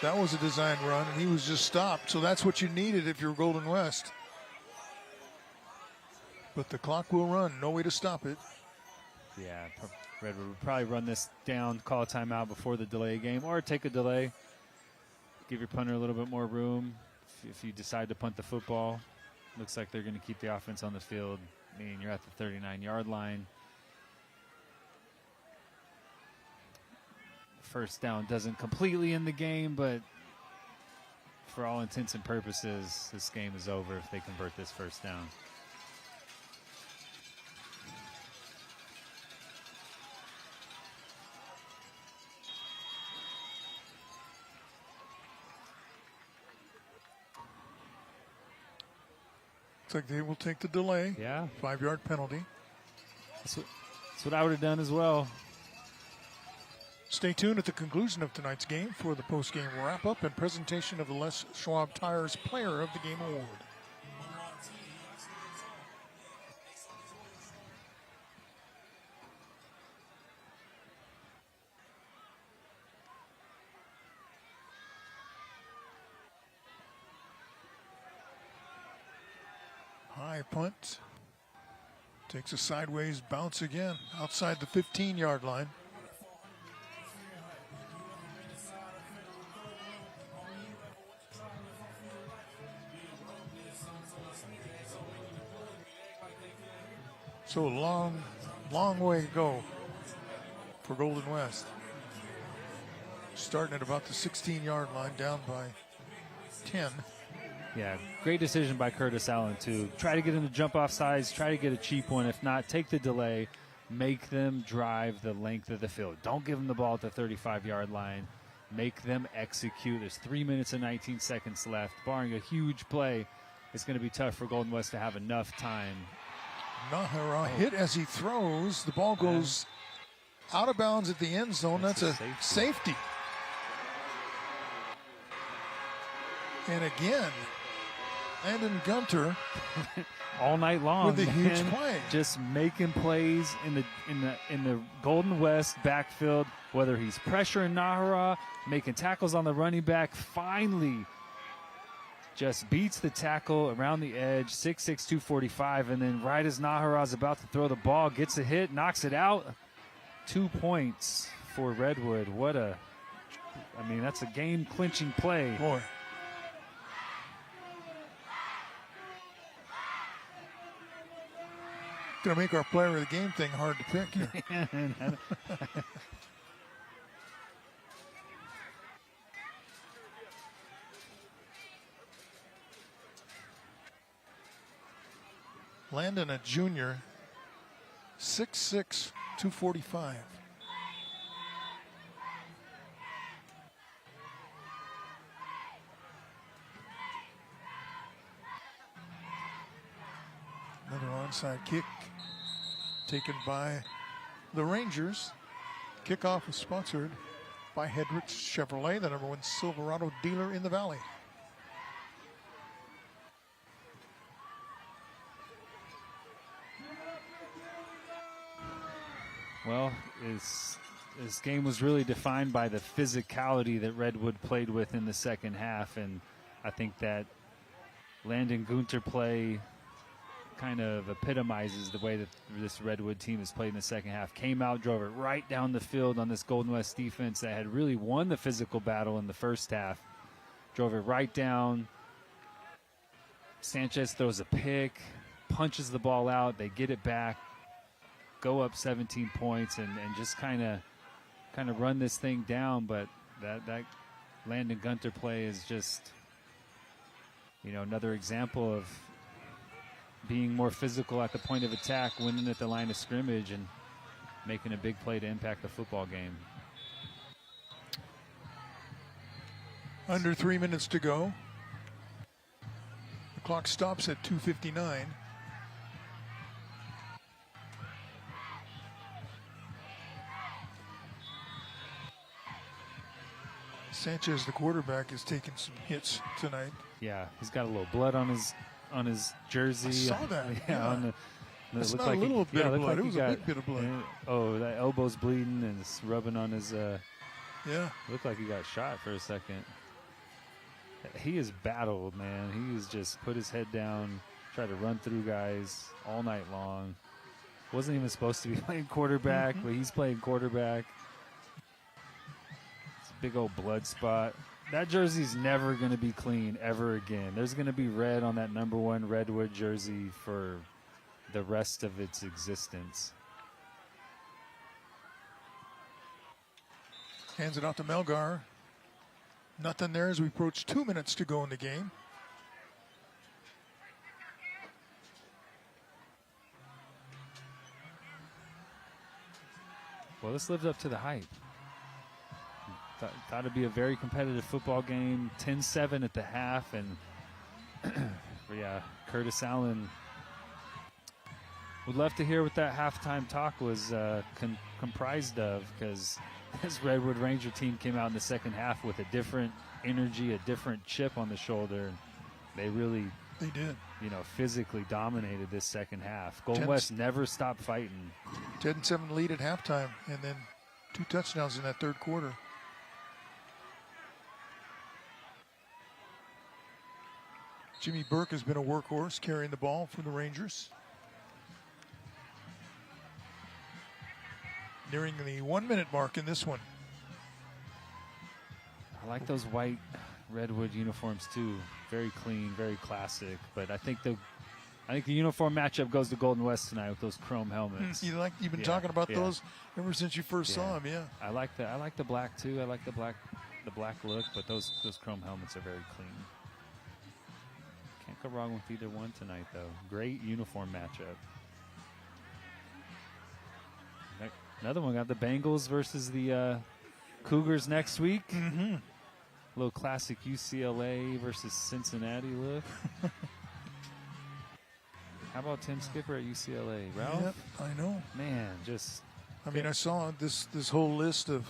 That was a design run, and he was just stopped. So that's what you needed if you're Golden West. But the clock will run. No way to stop it. Yeah, Redwood would probably run this down, call a timeout before the delay game, or take a delay. Give your punter a little bit more room if you decide to punt the football. Looks like they're going to keep the offense on the field, meaning you're at the 39-yard line. First down doesn't completely end the game, but for all intents and purposes, this game is over if they convert this first down. Looks like they will take the delay. Yeah. 5-yard penalty. That's what I would have done as well. Stay tuned at the conclusion of tonight's game for the post-game wrap-up and presentation of the Les Schwab Tires Player of the Game Award. High punt. Takes a sideways bounce again outside the 15-yard line. So long way to go for Golden West. Starting at about the 16-yard line, down by 10. Yeah, great decision by Curtis Allen to try to get him to jump off sides, try to get a cheap one. If not, take the delay, make them drive the length of the field. Don't give them the ball at the 35-yard line. Make them execute. There's 3 minutes and 19 seconds left. Barring a huge play, it's going to be tough for Golden West to have enough time. Nahara hit as he throws. The ball goes out of bounds at the end zone. That's a safety. And again, Landon Gunter all night long with a huge play, just making plays in the Golden West backfield. Whether he's pressuring Nahara, making tackles on the running back, finally just beats the tackle around the edge, 6'6", 245, and then right as Nahara's about to throw the ball, gets a hit, knocks it out. 2 points for Redwood. That's a game-clinching play. Boy. Going to make our player of the game thing hard to pick here. Landon, a junior, 6'6", 245. Another onside kick taken by the Rangers. Kickoff is sponsored by Hedrick's Chevrolet, the #1 Silverado dealer in the Valley. Well, this game was really defined by the physicality that Redwood played with in the second half, and I think that Landon Gunter play kind of epitomizes the way that this Redwood team has played in the second half. Came out, drove it right down the field on this Golden West defense that had really won the physical battle in the first half. Drove it right down, Sanchez throws a pick, punches the ball out. They get it back, go up 17 points, and just kind of run this thing down. But that Landon Gunter play is just, another example of being more physical at the point of attack, winning at the line of scrimmage, and making a big play to impact the football game. Under 3 minutes to go. The clock stops at 2:59. Sanchez, the quarterback, is taking some hits tonight. Yeah, he's got a little blood on his jersey. I saw that. Yeah. It's not a little bit of blood. It was a big bit of blood. That elbow's bleeding and it's rubbing on his. Yeah. Looked like he got shot for a second. He has battled, man. He has just put his head down, tried to run through guys all night long. Wasn't even supposed to be playing quarterback, but he's playing quarterback. It's a big old blood spot. That jersey's never going to be clean ever again. There's going to be red on that number 1 Redwood jersey for the rest of its existence. Hands it off to Melgar. Nothing there as we approach 2 minutes to go in the game. Well, this lived up to the hype. Thought it'd be a very competitive football game. 10-7 at the half, and Curtis Allen. Would love to hear what that halftime talk was comprised of, because this Redwood Ranger team came out in the second half with a different energy, a different chip on the shoulder. They did. Physically dominated this second half. Golden West never stopped fighting. 10-7 lead at halftime, and then 2 touchdowns in that third quarter. Jimmy Burke has been a workhorse carrying the ball for the Rangers. Nearing the 1 minute mark in this one. I like those white Redwood uniforms too. Very clean, very classic. But I think the uniform matchup goes to Golden West tonight with those chrome helmets. You've been talking about those ever since you first saw them, yeah. I like the black too. I like the black look, but those chrome helmets are very clean. Can't go wrong with either one tonight though. Great uniform matchup. Another one, got the Bengals versus the Cougars next week. Mm-hmm. A little classic UCLA versus Cincinnati look. How about Tim Skipper at UCLA? Ralph? Yep, I know. Man, I saw this whole list of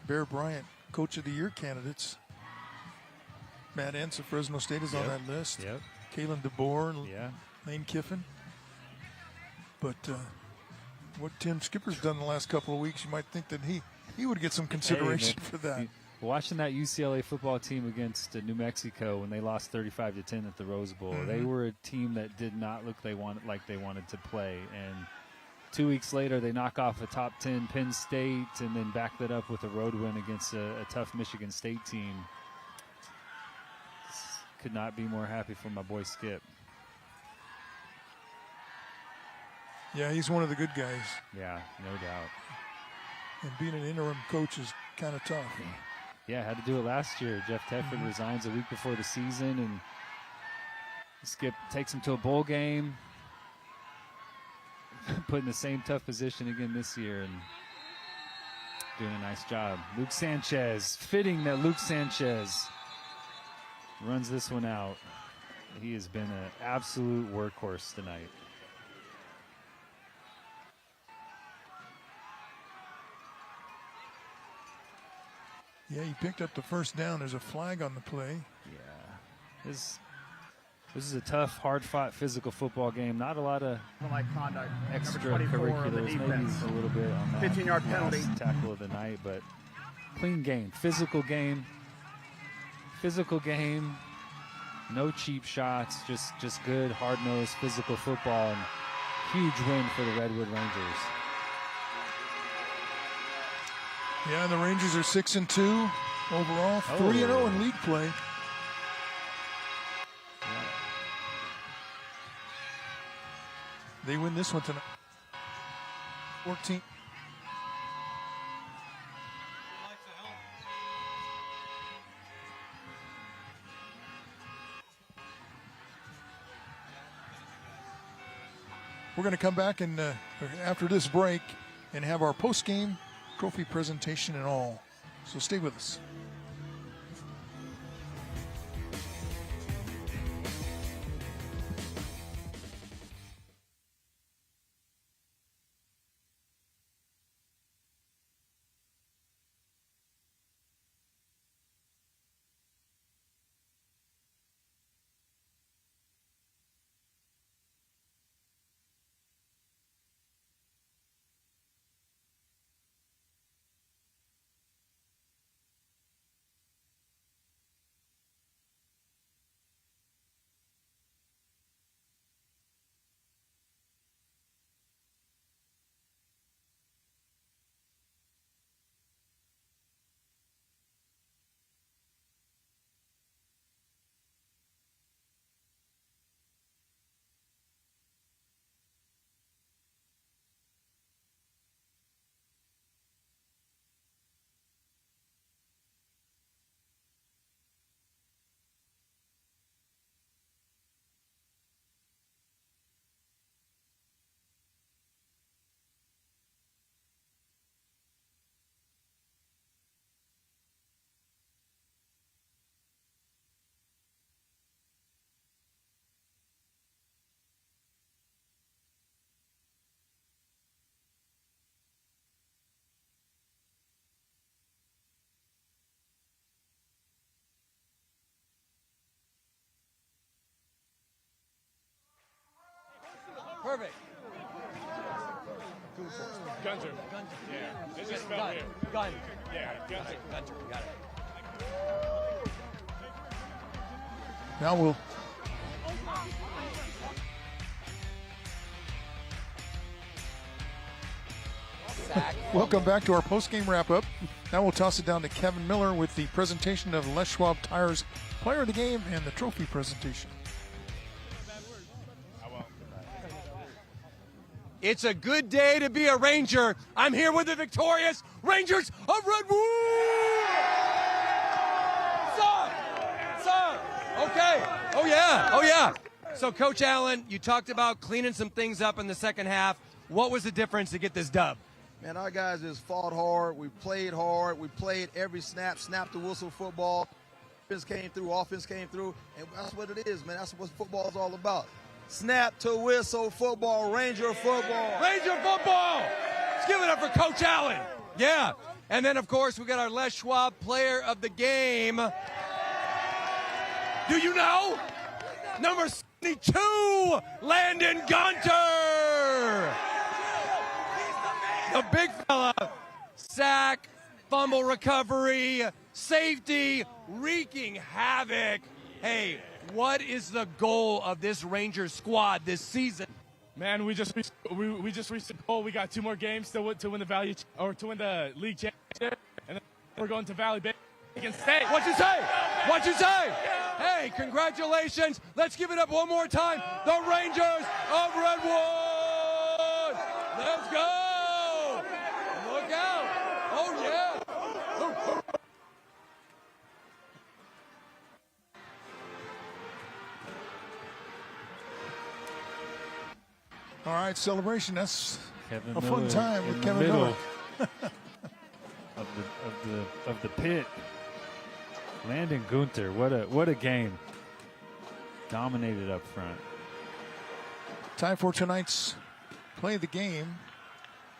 Bear Bryant Coach of the Year candidates. Matt Entz of Fresno State is on that list. Yep. Kalen DeBoer and Lane Kiffin. But what Tim Skipper's done the last couple of weeks, you might think that he would get some consideration for that. Watching that UCLA football team against New Mexico when they lost 35-10 at the Rose Bowl, they were a team that did not look like they wanted to play. And 2 weeks later, they knock off a top 10 Penn State and then back that up with a road win against a tough Michigan State team. Could not be more happy for my boy Skip. Yeah, he's one of the good guys. Yeah, no doubt. And being an interim coach is kind of tough. Yeah, had to do it last year. Jeff Tedford resigns a week before the season, and Skip takes him to a bowl game, put in the same tough position again this year, and doing a nice job. Luke Sanchez, fitting that Luke Sanchez runs this one out. He has been an absolute workhorse tonight. Yeah, he picked up the first down. There's a flag on the play. Yeah. This is a tough, hard-fought, physical football game. Not a lot of extracurriculars. Maybe a little bit on that 15-yard penalty. Tackle of the night, but clean game. Physical game. No cheap shots. Just good, hard-nosed, physical football. And huge win for the Redwood Rangers. Yeah, the Rangers are 6-2 overall, 3-0 in league play. they win this one tonight. 14. We're going to come back and after this break and have our post-game trophy presentation and all. So stay with us. Perfect. Gunter. Yeah. It's just fell here. Gun. Yeah, Gunter. Gunter. Got it. Now we'll welcome back to our post-game wrap-up. Now we'll toss it down to Kevin Miller with the presentation of Les Schwab Tires Player of the Game and the trophy presentation. It's a good day to be a Ranger. I'm here with the victorious Rangers of Redwood! Sir! Okay. Oh, yeah. So, Coach Allen, you talked about cleaning some things up in the second half. What was the difference to get this dub? Man, our guys just fought hard. We played hard. We played every snap the whistle football. Offense came through, and that's what it is, man. That's what football is all about. Snap to whistle football, Ranger football. Ranger football! Let's give it up for Coach Allen. Yeah. And then, of course, we got our Les Schwab Player of the Game. Do you know? Number 72, Landon Gunter. The big fella. Sack, fumble recovery, safety, wreaking havoc. Hey, what is the goal of this Rangers squad this season? Man, we just reached the goal. We got 2 more games to win the league championship, and then we're going to Valley Bay against State. What you say? Hey, congratulations. Let's give it up one more time. The Rangers of Redwood. Let's go. Look out. Oh, yeah. All right, celebration. That's Kevin a Miller fun time in with the Kevin middle Miller. of the pit. Landon Gunter, what a game. Dominated up front. Time for tonight's Play of the Game,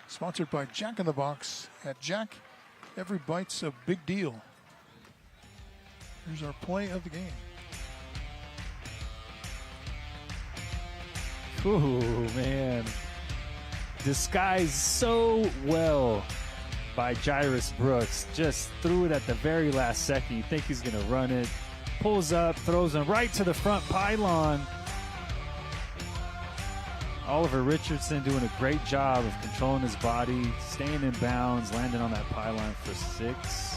sponsored by Jack in the Box. At Jack, every bite's a big deal. Here's our Play of the Game. Ooh, man. Disguised so well by Jairus Brooks. Just threw it at the very last second. You think he's going to run it. Pulls up, throws him right to the front pylon. Oliver Richardson doing a great job of controlling his body, staying in bounds, landing on that pylon for 6.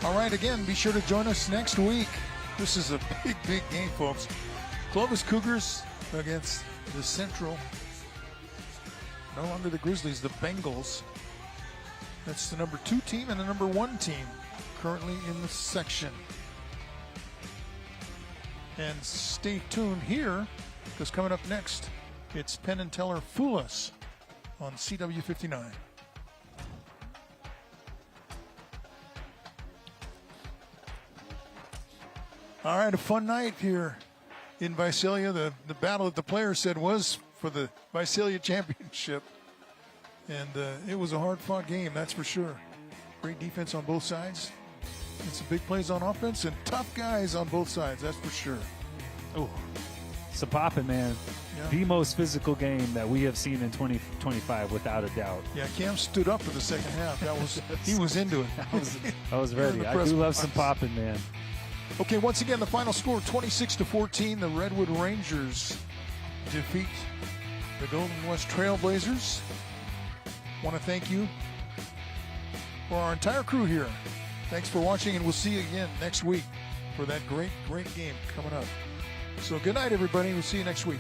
All right, again, be sure to join us next week. This is a big, big game, folks. Clovis Cougars against the Central. No longer the Grizzlies, the Bengals. That's the number 2 team and the number 1 team currently in the section. And stay tuned here, because coming up next, it's Penn and Teller Fool Us on CW59. All right, a fun night here in Visalia. The battle that the players said was for the Visalia championship. And it was a hard-fought game, that's for sure. Great defense on both sides. And some big plays on offense and tough guys on both sides, that's for sure. Oh, it's a poppin', man. Yeah. The most physical game that we have seen in 2025, without a doubt. Yeah, Cam stood up for the second half. He was into it. I was ready. I do love some poppin', man. Okay, once again, the final score, 26-14. The Redwood Rangers defeat the Golden West Trailblazers. Want to thank you for our entire crew here. Thanks for watching, and we'll see you again next week for that great, great game coming up. So good night, everybody. We'll see you next week.